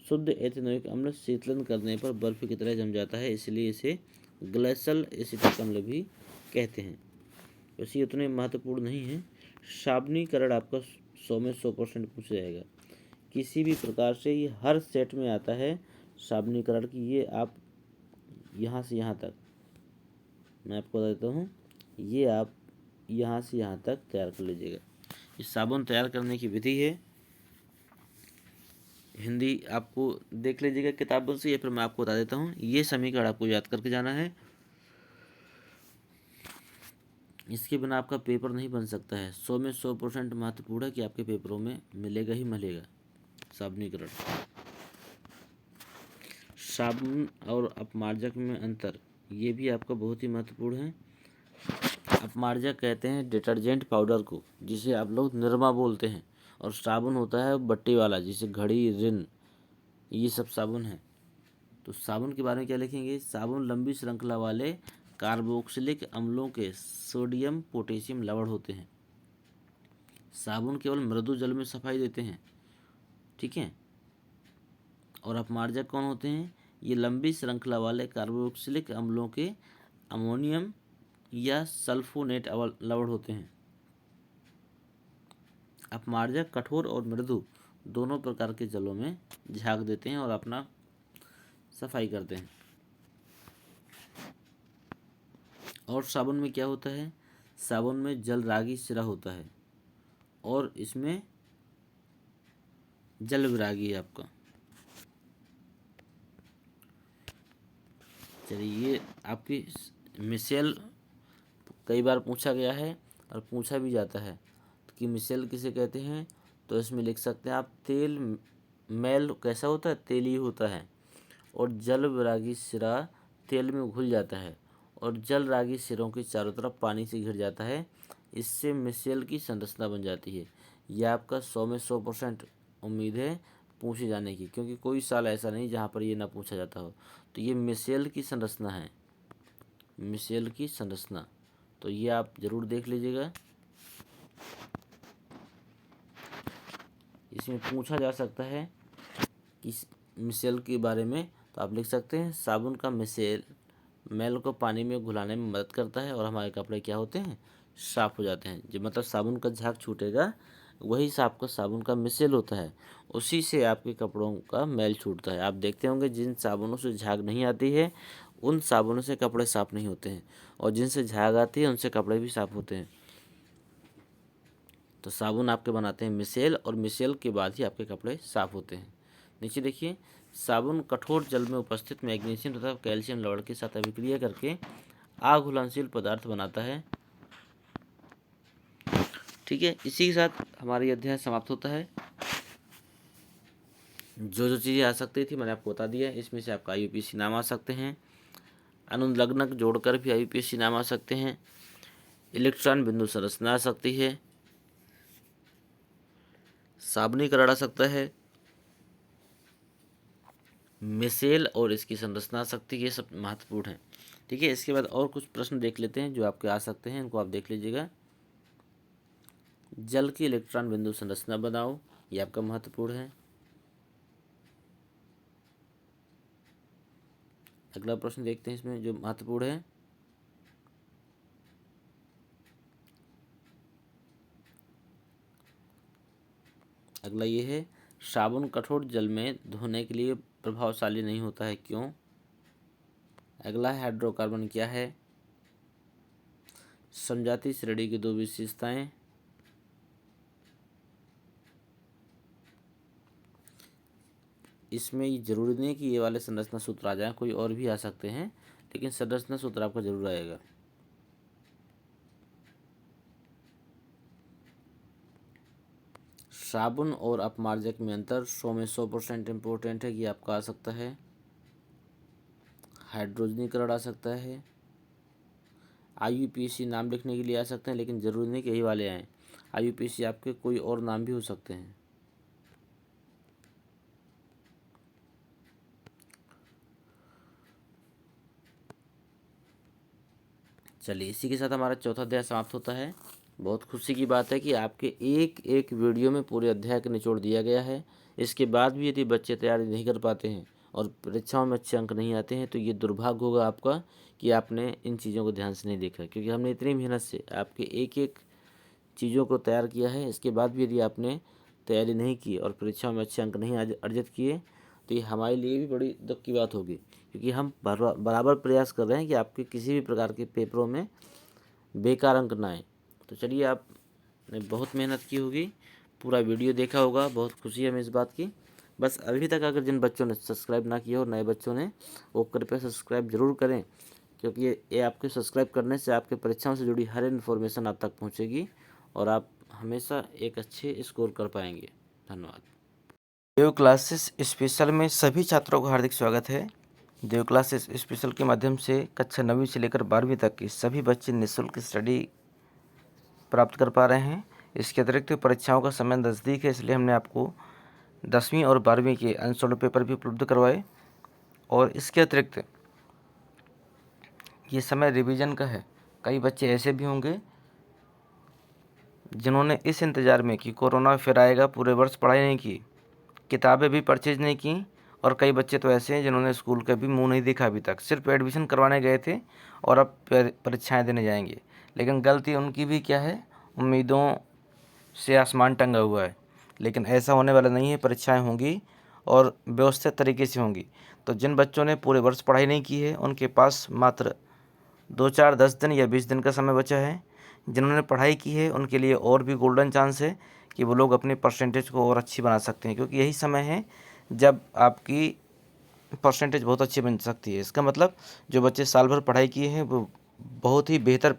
शुद्ध एथेनॉइक अम्ल शीतलन करने पर बर्फ की तरह जम जाता है, इसलिए इसे ग्लेशियल एसिटिक अम्ल भी कहते हैं। वैसे उतने महत्वपूर्ण नहीं है। साबुनीकरण आपका 100 में 100% पूछा जाएगा। किसी भी प्रकार से ये हर सेट में आता है साबुनीकरण की। ये आप यहाँ से यहाँ तक, मैं आपको बता देता हूँ, ये आप यहाँ से यहाँ तक तैयार कर लीजिएगा। इस साबुन तैयार करने की विधि है, हिंदी आपको देख लीजिएगा किताबों से, या फिर मैं आपको बता देता हूँ। ये समीकरण आपको याद करके जाना है, इसके बिना आपका पेपर नहीं बन सकता है। 100 में 100% महत्वपूर्ण है कि आपके पेपरों में मिलेगा ही मिलेगा साबुनीकरण। साबुन और अपमार्जक में अंतर, ये भी आपका बहुत ही महत्वपूर्ण है। अपमार्जक कहते हैं डिटर्जेंट पाउडर को, जिसे आप लोग निरमा बोलते हैं, और साबुन होता है बट्टी वाला, जिसे घड़ी, रिन, ये सब साबुन है। तो साबुन के बारे में क्या लिखेंगे, साबुन लंबी श्रृंखला वाले कार्बोक्सिलिक अम्लों के सोडियम पोटेशियम लवण होते हैं। साबुन केवल मृदु जल में सफाई देते हैं, ठीक है। और अपमार्जक कौन होते हैं, ये लंबी श्रृंखला वाले कार्बोक्सिलिक अम्लों के अमोनियम या सल्फोनेट लवण होते हैं। अपमार्जक कठोर और मृदु दोनों प्रकार के जलों में झाग देते हैं और अपना सफाई करते हैं। और साबुन में क्या होता है, साबुन में जल रागी सिरा होता है, और इसमें जल विरागी है आपका। चलिए, ये आपकी मिसेल कई बार पूछा गया है और पूछा भी जाता है कि मिसेल किसे कहते हैं। तो इसमें लिख सकते हैं आप, तेल मैल कैसा होता है, तेली होता है, और जल विरागी सिरा तेल में घुल जाता है, और जल रागी सिरों के चारों तरफ पानी से घिर जाता है। इससे मिसेल की संरचना बन जाती है। यह आपका 100 में 100% उम्मीद है पूछे जाने की, क्योंकि कोई साल ऐसा नहीं जहाँ पर ये ना पूछा जाता हो। तो ये मिसेल की संरचना है, मिसेल की संरचना, तो ये आप ज़रूर देख लीजिएगा। इसमें पूछा जा सकता है कि मिसेल के बारे में, तो आप लिख सकते हैं साबुन का मिसेल मैल को पानी में घुलाने में मदद करता है और हमारे कपड़े क्या होते हैं, साफ़ हो जाते हैं। जो मतलब साबुन का झाग छूटेगा वही आपका साबुन का मिसेल होता है, उसी से आपके कपड़ों का मैल छूटता है। आप देखते होंगे जिन साबुनों से झाग नहीं आती है उन साबुनों से कपड़े साफ़ नहीं होते हैं, और जिनसे झाग आती है उनसे कपड़े भी साफ़ होते हैं। तो साबुन आपके बनाते हैं मिसेल, और मिसेल के बाद ही आपके कपड़े साफ़ होते हैं। नीचे देखिए, साबुन कठोर जल में उपस्थित मैग्नीशियम तथा कैल्शियम लवण के साथ अभिक्रिया करके अघुलनशील पदार्थ बनाता है। ठीक है, इसी के साथ हमारी अध्याय समाप्त होता है। जो जो चीज़ें आ सकती थी मैंने आपको बता दिया। इसमें से आपका IUPAC नाम आ सकते हैं, अनुलग्नक जोड़कर भी IUPAC नाम आ सकते हैं, इलेक्ट्रॉन बिंदु संरचना आ सकती है, साबुनीकरण आ सकता है, मिसेल और इसकी संरचना आ सकती है। ये सब महत्वपूर्ण है, ठीक है। इसके बाद और कुछ प्रश्न देख लेते हैं जो आपके आ सकते हैं, इनको आप देख लीजिएगा। जल की इलेक्ट्रॉन बिंदु संरचना बनाओ, ये आपका महत्वपूर्ण है। अगला प्रश्न देखते हैं इसमें जो महत्वपूर्ण है। अगला ये है, साबुन कठोर जल में धोने के लिए प्रभावशाली नहीं होता है, क्यों। अगला है, हाइड्रोकार्बन क्या है। समजातीय श्रेणी की दो विशेषताएं। इसमें ये जरूरी नहीं है कि ये वाले संरचना सूत्र आ जाए, कोई और भी आ सकते हैं, लेकिन संरचना सूत्र आपका जरूर आएगा। साबुन और अपमार्जक में अंतर 100 में 100% इम्पोर्टेंट है, ये आपका आ सकता है। हाइड्रोजनीकरण आ सकता है। IUPAC नाम लिखने के लिए आ सकते हैं, लेकिन ज़रूरी नहीं कि यही वाले आएँ। IUPAC आपके कोई और नाम भी हो सकते हैं। चलिए, इसी के साथ हमारा चौथा अध्याय समाप्त होता है। बहुत खुशी की बात है कि आपके एक एक वीडियो में पूरे अध्याय का निचोड़ दिया गया है। इसके बाद भी यदि बच्चे तैयारी नहीं कर पाते हैं और परीक्षाओं में अच्छे अंक नहीं आते हैं, तो ये दुर्भाग्य होगा आपका कि आपने इन चीज़ों को ध्यान से नहीं देखा, क्योंकि हमने इतनी मेहनत से आपके एक एक चीज़ों को तैयार किया है। इसके बाद भी यदि आपने तैयारी नहीं की और परीक्षाओं में अच्छे अंक नहीं अर्जित किए, तो ये हमारे लिए भी बड़ी दुख की बात होगी, क्योंकि हम बराबर प्रयास कर रहे हैं कि आपके किसी भी प्रकार के पेपरों में बेकार अंक ना आए। तो चलिए, आपने बहुत मेहनत की होगी, पूरा वीडियो देखा होगा, बहुत खुशी है हमें इस बात की। बस अभी तक अगर जिन बच्चों ने सब्सक्राइब ना किया और नए बच्चों ने, वो कृपया सब्सक्राइब जरूर करें, क्योंकि ये आपके सब्सक्राइब करने से आपके परीक्षाओं से जुड़ी हर इन्फॉर्मेशन आप तक पहुंचेगी और आप हमेशा एक अच्छे स्कोर कर पाएंगे। धन्यवाद। देव क्लासेस स्पेशल में सभी छात्रों का हार्दिक स्वागत है। देव क्लासेस स्पेशल के माध्यम से कक्षा 9वीं से लेकर 12वीं तक के सभी बच्चे निःशुल्क स्टडी प्राप्त कर पा रहे हैं। इसके अतिरिक्त परीक्षाओं का समय नज़दीक है, इसलिए हमने आपको 10वीं और 12वीं के आंसर पेपर भी उपलब्ध करवाए। और इसके अतिरिक्त ये समय रिवीजन का है। कई बच्चे ऐसे भी होंगे जिन्होंने इस इंतज़ार में कि कोरोना फिर आएगा पूरे वर्ष पढ़ाई नहीं की, किताबें भी परचेज नहीं की, और कई बच्चे तो ऐसे हैं जिन्होंने स्कूल का भी मुंह नहीं देखा अभी तक, सिर्फ एडमिशन करवाने गए थे और अब परीक्षाएं देने जाएंगे। लेकिन गलती उनकी भी क्या है, उम्मीदों से आसमान टंगा हुआ है। लेकिन ऐसा होने वाला नहीं है, परीक्षाएं होंगी और व्यवस्थित तरीके से होंगी। तो जिन बच्चों ने पूरे वर्ष पढ़ाई नहीं की है, उनके पास मात्र 2, 4, 10 दिन या 20 दिन का समय बचा है। जिन्होंने पढ़ाई की है उनके लिए और भी गोल्डन चांस है कि वो लोग अपनी परसेंटेज को और अच्छी बना सकते हैं, क्योंकि यही समय है जब आपकी परसेंटेज बहुत अच्छी बन सकती है। इसका मतलब जो बच्चे साल भर पढ़ाई किए हैं वो बहुत ही बेहतर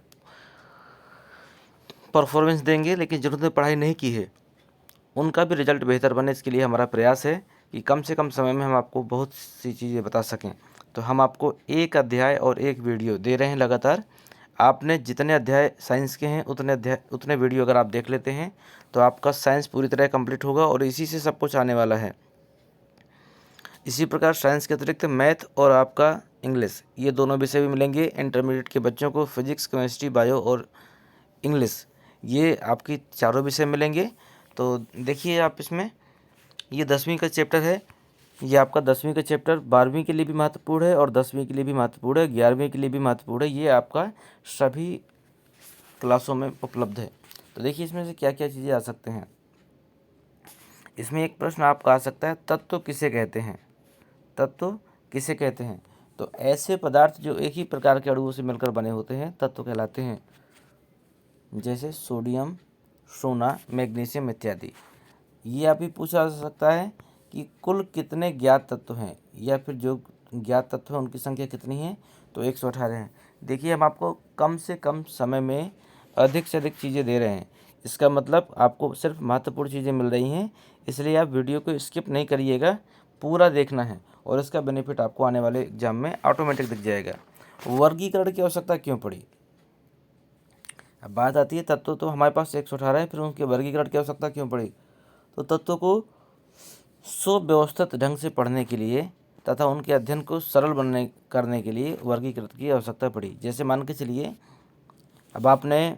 परफॉर्मेंस देंगे, लेकिन जिन्होंने पढ़ाई नहीं की है उनका भी रिजल्ट बेहतर बने। इसके लिए हमारा प्रयास है कि कम से कम समय में हम आपको बहुत सी चीज़ें बता सकें। तो हम आपको एक अध्याय और एक वीडियो दे रहे हैं लगातार। आपने जितने अध्याय साइंस के हैं उतने वीडियो अगर आप देख लेते हैं तो आपका साइंस पूरी तरह कंप्लीट होगा, और इसी से सब कुछ आने वाला है। इसी प्रकार साइंस के अतिरिक्त मैथ और आपका इंग्लिश, ये दोनों विषय भी मिलेंगे। इंटरमीडिएट के बच्चों को फिजिक्स, केमिस्ट्री, बायो और इंग्लिश, ये आपकी चारों विषय मिलेंगे। तो देखिए आप इसमें, ये 10वीं का चैप्टर है, ये आपका 10वीं का चैप्टर 12वीं के लिए भी महत्वपूर्ण है और 10वीं के लिए भी महत्वपूर्ण है, 11वीं के लिए भी महत्वपूर्ण है। ये आपका सभी क्लासों में उपलब्ध है। तो देखिए इसमें से क्या क्या चीज़ें आ सकते हैं। इसमें एक प्रश्न आपका आ सकता है, तत्व किसे कहते हैं? तत्व किसे कहते हैं? तो ऐसे पदार्थ जो एक ही प्रकार के अणुओं से मिलकर बने होते हैं तत्व कहलाते हैं, जैसे सोडियम, सोना, मैग्नीशियम इत्यादि। ये अभी पूछा जा सकता है कि कुल कितने ज्ञात तत्व हैं, या फिर जो ज्ञात तत्व हैं उनकी संख्या कितनी है? तो 118 हैं। देखिए हम आपको कम से कम समय में अधिक से अधिक चीज़ें दे रहे हैं। इसका मतलब आपको सिर्फ महत्वपूर्ण चीज़ें मिल रही हैं, इसलिए आप वीडियो को स्किप नहीं करिएगा, पूरा देखना है और इसका बेनिफिट आपको आने वाले एग्जाम में ऑटोमेटिक दिख जाएगा। वर्गीकरण की आवश्यकता क्यों पड़ी? अब बात आती है, तत्व तो हमारे पास 118 है, फिर उनके वर्गीकरण की आवश्यकता क्यों पड़ी? तो तत्वों को सुव्यवस्थित ढंग से पढ़ने के लिए तथा उनके अध्ययन को सरल करने के लिए वर्गीकृत की आवश्यकता पड़ी। जैसे मान के चलिए, अब आपने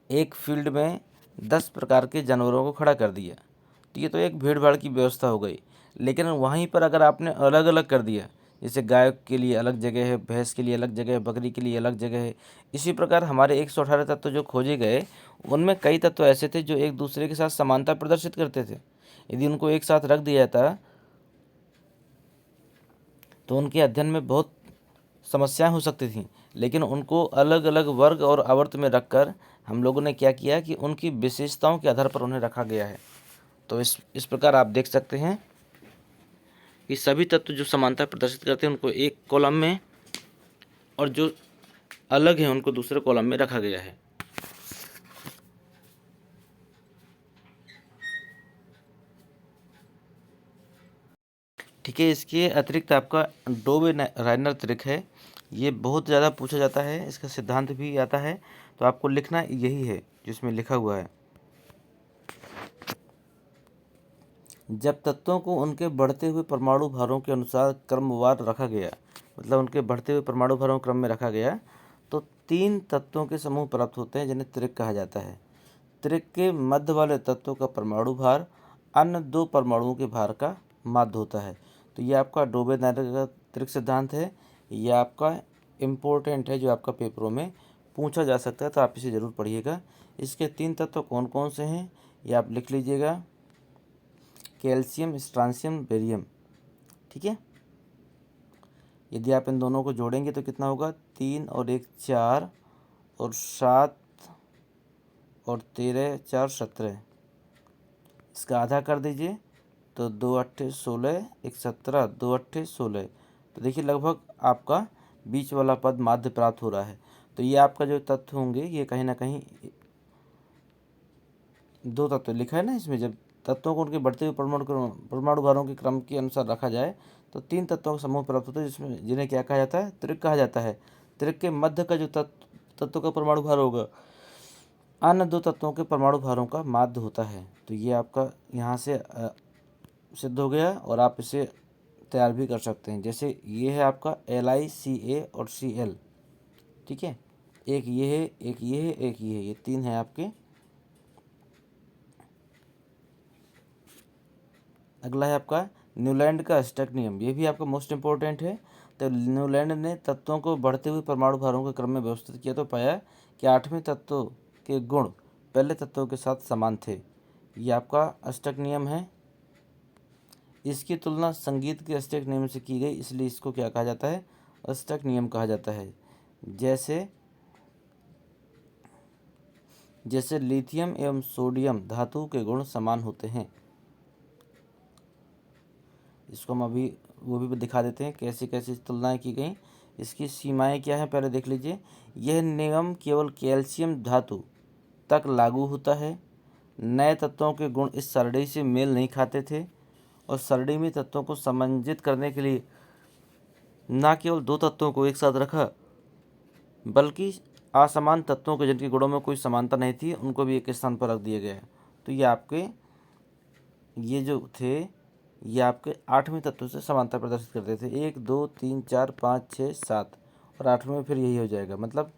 एक फील्ड में 10 प्रकार के जानवरों को खड़ा कर दिया, तो ये तो एक भीड़ भाड़ की व्यवस्था हो गई। लेकिन वहीं पर अगर आपने अलग अलग कर दिया, जैसे गाय के लिए अलग जगह है, भैंस के लिए अलग जगह है, बकरी के लिए अलग जगह है, इसी प्रकार हमारे 118 तत्व जो खोजे गए उनमें कई तत्व ऐसे थे जो एक दूसरे के साथ समानता प्रदर्शित करते थे। यदि उनको एक साथ रख दिया था तो उनके अध्ययन में बहुत समस्याएं हो सकती थीं, लेकिन उनको अलग अलग वर्ग और आवर्त में रखकर हम लोगों ने क्या किया कि उनकी विशेषताओं के आधार पर उन्हें रखा गया है। तो इस प्रकार आप देख सकते हैं कि सभी तत्व जो समानता प्रदर्शित करते हैं उनको एक कॉलम में, और जो अलग हैं उनको दूसरे कॉलम में रखा गया है। ठीक है। इसके अतिरिक्त आपका डोबे राइनर त्रिक है, ये बहुत ज़्यादा पूछा जाता है, इसका सिद्धांत भी आता है, तो आपको लिखना यही है जिसमें लिखा हुआ है, जब तत्वों को उनके बढ़ते हुए परमाणु भारों के अनुसार क्रमवार रखा गया, मतलब उनके बढ़ते हुए परमाणु भारों क्रम में रखा गया, तो 3 तत्वों के समूह प्राप्त होते हैं जिन्हें त्रिक कहा जाता है। त्रिक के मध्य वाले तत्व का परमाणु भार अन्य 2 परमाणुओं के भार का माध्य होता है। तो ये आपका डोबे-नायडर का त्रिक सिद्धांत है, ये आपका इम्पोर्टेंट है, जो आपका पेपरों में पूछा जा सकता है, तो आप इसे ज़रूर पढ़िएगा। इसके 3 तत्व कौन कौन से हैं ये आप लिख लीजिएगा, कैल्शियम, स्ट्रांसियम, बेरियम। ठीक है। यदि आप इन दोनों को जोड़ेंगे तो कितना होगा, 3 और 1 4 और 7 और 13 4 17, इसका आधा कर दीजिए तो 2 अट्ठे 16, 1 17, 2 अट्ठे 16। तो देखिए लगभग आपका बीच वाला पद माध्य प्राप्त हो रहा है। तो ये आपका जो तत्व होंगे ये कहीं ना कहीं 2 तत्व लिखा है ना इसमें, जब तत्वों को उनके बढ़ते हुए परमाणु भारों के क्रम के अनुसार रखा जाए तो 3 तत्वों का समूह प्राप्त होता है, जिसमें जिन्हें क्या कहा जाता है, त्रिक कहा जाता है। त्रिक के मध्य का जो तत्व का परमाणु भार होगा अन्य 2 तत्वों के परमाणु भारों का माध्य होता है। तो ये आपका यहाँ से सिद्ध हो गया, और आप इसे तैयार भी कर सकते हैं। जैसे ये है आपका LiCa और Cl, ठीक है, एक ये है, एक ये है, एक ये है, ये 3 है आपके। अगला है आपका न्यूलैंड का अष्टक नियम, ये भी आपका मोस्ट इम्पोर्टेंट है। तो न्यूलैंड ने तत्वों को बढ़ते हुए परमाणु भारों के क्रम में व्यवस्थित किया, तो पाया कि 8वें तत्व के गुण पहले तत्वों के साथ समान थे। ये आपका अष्टक नियम है। इसकी तुलना संगीत के अष्टक नियम से की गई, इसलिए इसको क्या कहा जाता है, अष्टक नियम कहा जाता है। जैसे लिथियम एवं सोडियम धातु के गुण समान होते हैं। इसको हम अभी वो भी दिखा देते हैं कैसे कैसे तुलनाएं की गई। इसकी सीमाएं क्या है पहले देख लीजिए। यह नियम केवल कैल्शियम धातु तक लागू होता है। नए तत्वों के गुण इस सरणी से मेल नहीं खाते थे, और सरणी में तत्वों को समंजित करने के लिए न केवल 2 तत्वों को एक साथ रखा, बल्कि असमान तत्वों के जिनके गुणों में कोई समानता नहीं थी उनको भी एक स्थान पर रख दिया गया। तो ये आपके ये जो थे ये आपके 8वें तत्व से समानता प्रदर्शित करते थे। 1 2 3 4 5 6 7 और 8वें में फिर यही हो जाएगा, मतलब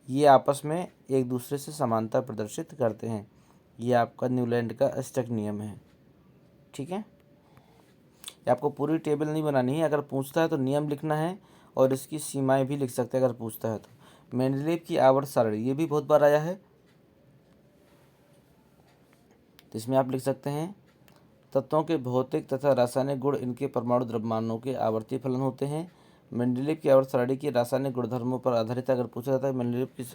ये आपस में एक दूसरे से समानता प्रदर्शित करते हैं। ये आपका न्यूलैंड का अष्टक नियम है। ठीक है, ये आपको पूरी टेबल नहीं बनानी है, अगर पूछता है तो नियम लिखना है और इसकी सीमाएं भी लिख सकते हैं अगर पूछता है तो। मेंडलीव की आवर्त सारणी, ये भी बहुत बार आया है, तो इसमें आप लिख सकते हैं तत्वों के भौतिक तथा रासायनिक गुण इनके परमाणु द्रव्यमानों के आवर्ती फलन होते हैं। मेंडलीव की आवर्त सारणी की रासायनिक गुणधर्मों पर आधारित अगर पूछा जाता है मेंडलीव की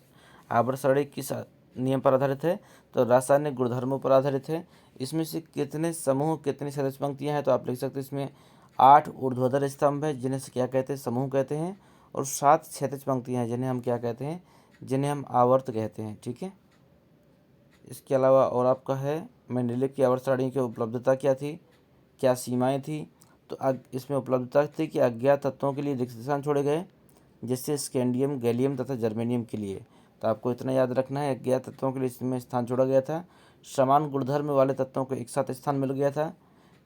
आवर्त सारणी किस नियम पर आधारित है, तो रासायनिक गुणधर्मों पर आधारित है। इसमें से कितने समूह कितनी क्षैतिज पंक्तियाँ हैं, तो आप लिख सकते हैं इसमें 8 ऊर्ध्वाधर स्तंभ है जिन्हें क्या कहते हैं, समूह कहते हैं, और 7 क्षैतिज पंक्तियाँ हैं जिन्हें हम क्या कहते हैं, जिन्हें हम आवर्त कहते हैं। ठीक है, इसके अलावा और आपका है मेंडलीव की आवर्त सारणी की उपलब्धता क्या थी, क्या सीमाएं थी, तो इसमें उपलब्धता थी कि अज्ञात तत्वों के लिए रिक्त स्थान छोड़े गए, जैसे स्कैंडियम, गैलियम तथा जर्मेनियम के लिए। तो आपको इतना याद रखना है, अज्ञात तत्वों के लिए इसमें स्थान छोड़ा गया था। समान गुणधर्म वाले तत्वों को एक साथ स्थान मिल गया था।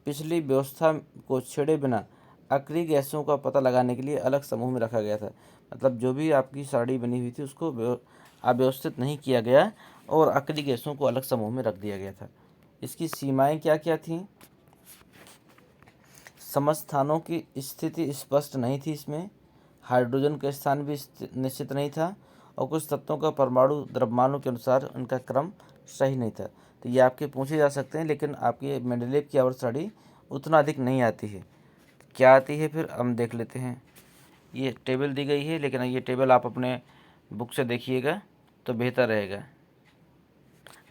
पिछली व्यवस्था को छेड़े बिना अक्रिय गैसों का पता लगाने के लिए अलग समूह में रखा गया था, मतलब जो भी आपकी सारणी बनी हुई थी उसको अव्यवस्थित नहीं किया गया और अक्रिय गैसों को अलग समूह में रख दिया गया था। इसकी सीमाएं क्या क्या थीं, समस्थानों की स्थिति स्पष्ट नहीं थी, इसमें हाइड्रोजन का स्थान भी निश्चित नहीं था, और कुछ तत्वों का परमाणु द्रव्यमानों के अनुसार उनका क्रम सही नहीं था। तो ये आपके पूछे जा सकते हैं, लेकिन आपकी मेंडलीव की आवर्त सारणी उतना अधिक नहीं आती है। क्या आती है फिर हम देख लेते हैं। ये टेबल दी गई है, लेकिन ये टेबल आप अपने बुक से देखिएगा तो बेहतर रहेगा।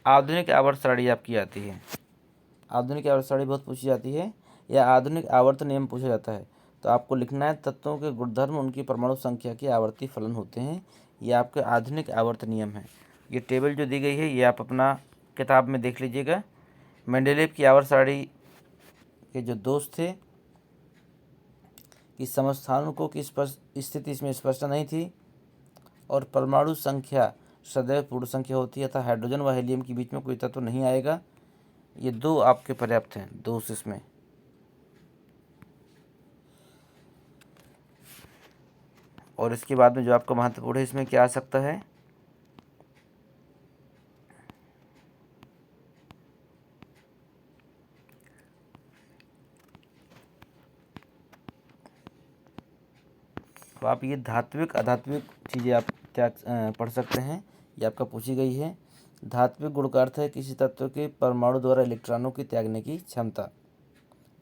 आधुनिक आवर्त सारणी आपकी आती है, आधुनिक आवर्त सारणी बहुत पूछी जाती है, या आधुनिक आवर्त नियम पूछा जाता है। तो आपको लिखना है तत्वों के गुणधर्म उनकी परमाणु संख्या के आवर्ती फलन होते हैं, ये आपके आधुनिक आवर्त नियम है। ये टेबल जो दी गई है ये आप अपना किताब में देख लीजिएगा। मेंडलीव की आवर्त सारणी के जो दोष थे कि समस्थानिकों की स्थिति इसमें स्पष्ट नहीं थी और परमाणु संख्या सदैव पूर्ण संख्या होती है, अतः हाइड्रोजन व हीलियम के बीच में कोई तत्व नहीं आएगा। ये दो आपके पर्याप्त हैं, दो इसमें। और इसके बाद में जो आपका महत्वपूर्ण है इसमें क्या आ सकता है, तो आप ये धात्विक अधात्विक चीज़ें आप त्याग पढ़ सकते हैं, ये आपका पूछी गई है। धात्विक गुण का अर्थ है किसी तत्व के परमाणु द्वारा इलेक्ट्रॉनों की त्यागने की क्षमता।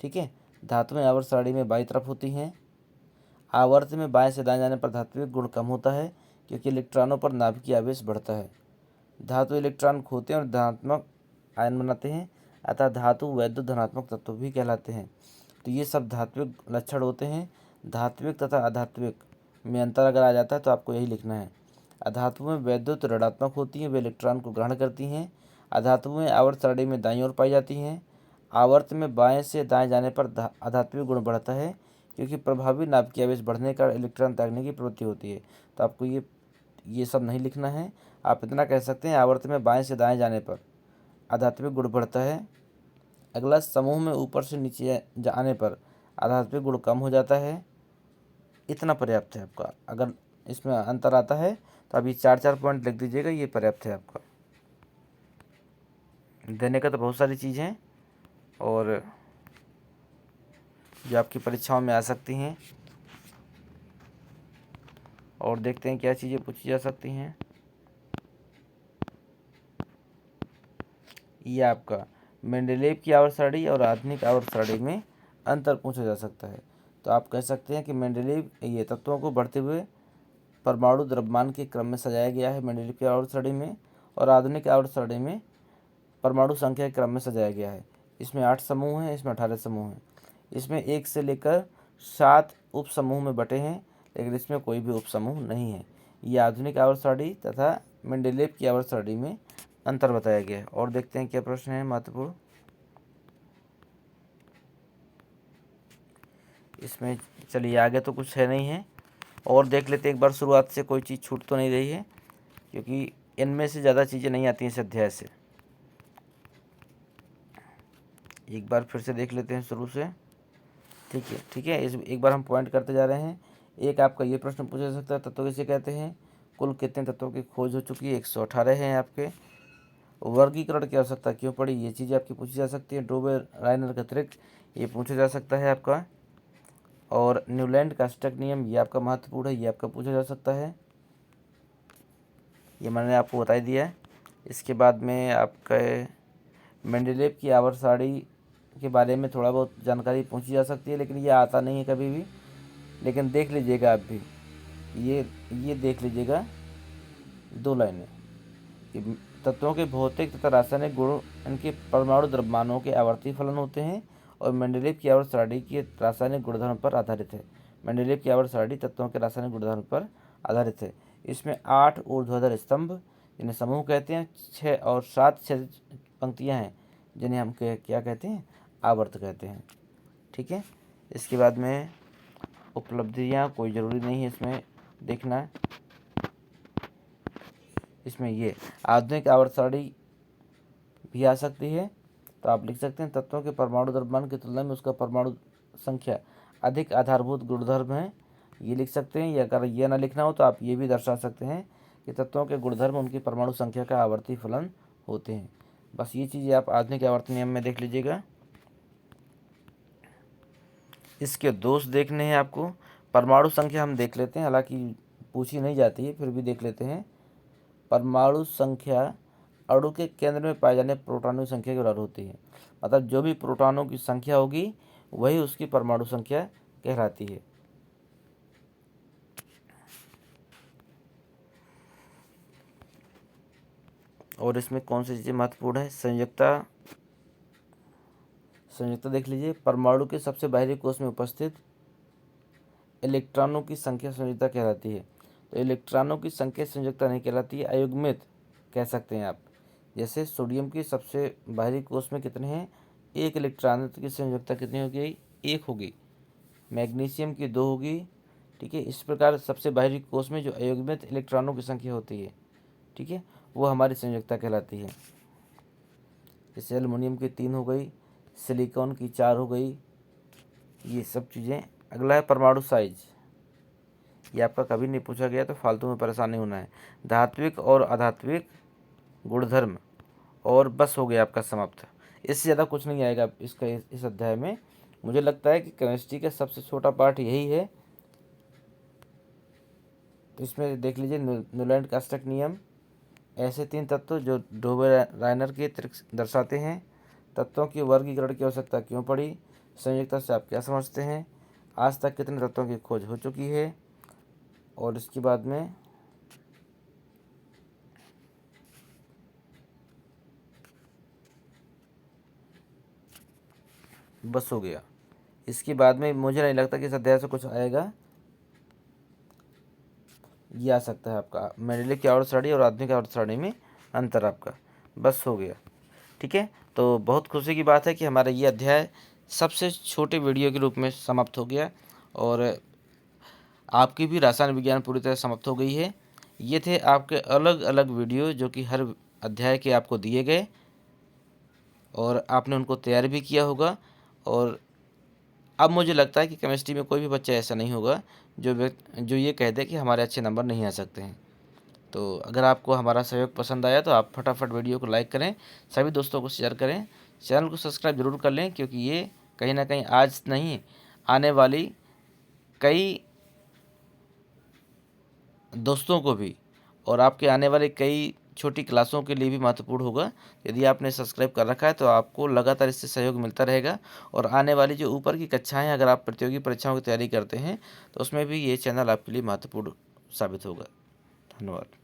ठीक है, धातुएं आवर्त सारणी में बाईं तरफ होती हैं। आवर्त में बाएं से दाएं जाने पर धात्विक गुण कम होता है क्योंकि इलेक्ट्रॉनों पर नाभिकीय आवेश बढ़ता है। धातु इलेक्ट्रॉन खोते हैं और धनात्मक आयन बनाते हैं, अतः धातु वैद्युत धनात्मक तत्व भी कहलाते हैं। तो ये सब धात्विक लक्षण होते हैं। धात्विक तथा अधात्विक में अंतर अगर आ जाता है तो आपको यही लिखना है। अधातुएं वैद्युत ऋणात्मक होती हैं, वे इलेक्ट्रॉन को ग्रहण करती हैं। अधातुएं आवर्त सारणी में दाईं ओर पाई जाती हैं। आवर्त में बाएं से दाएं जाने पर अधात्विक गुण बढ़ता है क्योंकि प्रभावी नाभिकीय आवेश बढ़ने का इलेक्ट्रॉन त्यागने की प्रवृत्ति होती है। तो आपको ये सब नहीं लिखना है, आप इतना कह सकते हैं आवर्त में बाएं से दाएं जाने पर आध्यात्मिक गुण बढ़ता है। अगला, समूह में ऊपर से नीचे जाने पर आध्यात्मिक गुण कम हो जाता है। इतना पर्याप्त है आपका। अगर इसमें अंतर आता है तो अभी 4-4 पॉइंट लिख दीजिएगा, ये पर्याप्त है आपका। देने का तो बहुत सारी चीज़ें हैं और जो आपकी परीक्षाओं में आ सकती हैं, और देखते हैं क्या चीज़ें पूछी जा सकती हैं। ये आपका मेंडेलेव की आवर्त सारणी और आधुनिक आवर्त सारणी में अंतर पूछा जा सकता है। तो आप कह सकते हैं कि मेंडेलेव ये तत्वों को बढ़ते हुए परमाणु द्रव्यमान के क्रम में सजाया गया है मेंडेलेव की आवर्त सारणी में, और आधुनिक आवर्त सारणी में परमाणु संख्या के क्रम में सजाया गया है। इसमें 8 समूह हैं, इसमें 18 समूह हैं। इसमें 1 से लेकर 7 उप समूह में बटे हैं, लेकिन इसमें कोई भी उप समूह नहीं है। ये आधुनिक आवर्त सारणी तथा मेंडेलेव की आवर्त सारणी में अंतर बताया गया है। और देखते हैं क्या प्रश्न है महत्वपूर्ण इसमें। चलिए आगे तो कुछ है नहीं है, और देख लेते हैं एक बार शुरुआत से, कोई चीज़ छूट तो नहीं रही है क्योंकि इनमें से ज़्यादा चीज़ें नहीं आती हैं इस अध्याय से। एक बार फिर से देख लेते हैं शुरू से। ठीक है, इस एक बार हम पॉइंट करते जा रहे हैं। एक आपका ये प्रश्न पूछा जा सकता है, तत्व किसे कहते हैं? कुल कितने तत्वों की खोज हो चुकी है? 118 हैं आपके। वर्गीकरण की आवश्यकता क्यों पड़ी? ये चीज़ आपकी पूछी जा सकती है। डोबेर राइनर का अतिरिक्त ये पूछा जा सकता है आपका। और न्यूलैंड का स्टक नियम, ये आपका महत्वपूर्ण है, ये आपका पूछा जा सकता है, ये मैंने आपको बता दिया है। इसके बाद में आपका मेंडेलेव की आवर्त सारणी के बारे में थोड़ा बहुत जानकारी पूछी जा सकती है, लेकिन ये आता नहीं है कभी भी। लेकिन देख लीजिएगा आप भी, ये देख लीजिएगा 2 लाइनें कि तत्वों के भौतिक तथा रासायनिक गुण इनके परमाणु द्रव्यमानों के आवर्ती फलन होते हैं और मेंडेलेव की आवर्त सारणी के रासायनिक गुणधर्म पर आधारित है। मेंडेलेव की आवर्त सारणी तत्वों के रासायनिक गुणधर्म पर आधारित है। इसमें 8 ऊर्ध्वाधर स्तंभ जिन्हें समूह कहते हैं, 6 और 7 क्षैतिज पंक्तियाँ हैं जिन्हें हम क्या कहते हैं? आवर्त कहते हैं। ठीक है, इसके बाद में उपलब्धियाँ कोई ज़रूरी नहीं है इसमें देखना। इसमें ये आधुनिक आवर्त सारणी भी आ सकती है, तो आप लिख सकते हैं तत्वों के परमाणु द्रव्यमान की तुलना में उसका परमाणु संख्या अधिक आधारभूत गुणधर्म है, ये लिख सकते हैं। या अगर ये ना लिखना हो तो आप ये भी दर्शा सकते हैं कि तत्वों के गुणधर्म उनकी परमाणु संख्या का आवर्ती फलन होते हैं। बस ये चीज़ें आप आधुनिक आवर्त नियम में देख लीजिएगा। इसके दोष देखने हैं आपको। परमाणु संख्या हम देख लेते हैं, हालांकि पूछी नहीं जाती है, फिर भी देख लेते हैं। परमाणु संख्या अणु के केंद्र में पाए जाने प्रोटॉनों की संख्या के बराबर होती है। मतलब जो भी प्रोटॉनों की संख्या होगी वही उसकी परमाणु संख्या कहलाती है। और इसमें कौन सी चीज़ें महत्वपूर्ण है? संयुक्ता देख लीजिए। परमाणु के सबसे बाहरी कोष में उपस्थित इलेक्ट्रॉनों की संख्या संयुक्ता कहलाती है। तो इलेक्ट्रॉनों की संख्या संयुक्ता नहीं कहलाती है, अयुग्मित कह सकते हैं आप। जैसे सोडियम की सबसे बाहरी कोष में कितने हैं? 1 इलेक्ट्रॉन, की संयुक्ता कितनी होगी? 1 होगी। मैग्नीशियम की 2 होगी। ठीक है, इस प्रकार सबसे बाहरी कोष में जो अयुग्मित इलेक्ट्रॉनों की संख्या होती है, ठीक है, वो हमारी संयोजकता कहलाती है। जैसे एल्युमिनियम की 3 हो गई, सिलिकॉन की 4 हो गई, ये सब चीज़ें। अगला है परमाणु साइज। ये आपका कभी नहीं पूछा गया तो फालतू में परेशान नहीं होना है। धात्विक और अधात्विक गुणधर्म, और बस हो गया आपका समाप्त। इससे ज़्यादा कुछ नहीं आएगा इसका इस अध्याय में। मुझे लगता है कि केमिस्ट्री का सबसे छोटा पार्ट यही है। इसमें देख लीजिए न्यूलैंड कास्टक नियम, ऐसे 3 तत्व जो डोबे-रायनर के त्रिक दर्शाते हैं। तत्वों की वर्गीकरण की आवश्यकता क्यों पड़ी, संयोजकता से आप क्या समझते हैं, आज तक कितने तत्वों की खोज हो चुकी है, और इसके बाद में बस हो गया। इसके बाद में मुझे नहीं लगता कि इस अध्याय से कुछ आएगा। ये आ सकता है आपका मेंडेलीव की आवर्त सारणी और आधुनिक आवर्त सारणी में अंतर आपका, बस हो गया। ठीक है, तो बहुत खुशी की बात है कि हमारा ये अध्याय सबसे छोटे वीडियो के रूप में समाप्त हो गया, और आपकी भी रसायन विज्ञान पूरी तरह समाप्त हो गई है। ये थे आपके अलग अलग वीडियो जो कि हर अध्याय के आपको दिए गए, और आपने उनको तैयार भी किया होगा। और अब मुझे लगता है कि केमिस्ट्री में कोई भी बच्चा ऐसा नहीं होगा जो ये कह दे कि हमारे अच्छे नंबर नहीं आ सकते हैं। तो अगर आपको हमारा सहयोग पसंद आया तो आप फटाफट वीडियो को लाइक करें, सभी दोस्तों को शेयर करें, चैनल को सब्सक्राइब जरूर कर लें, क्योंकि ये कहीं ना कहीं आज नहीं आने वाली कई दोस्तों को भी और आपके आने वाले कई छोटी क्लासों के लिए भी महत्वपूर्ण होगा। यदि आपने सब्सक्राइब कर रखा है तो आपको लगातार इससे सहयोग मिलता रहेगा, और आने वाली जो ऊपर की कक्षाएं अगर आप प्रतियोगी परीक्षाओं की तैयारी करते हैं तो उसमें भी ये चैनल आपके लिए महत्वपूर्ण साबित होगा। धन्यवाद।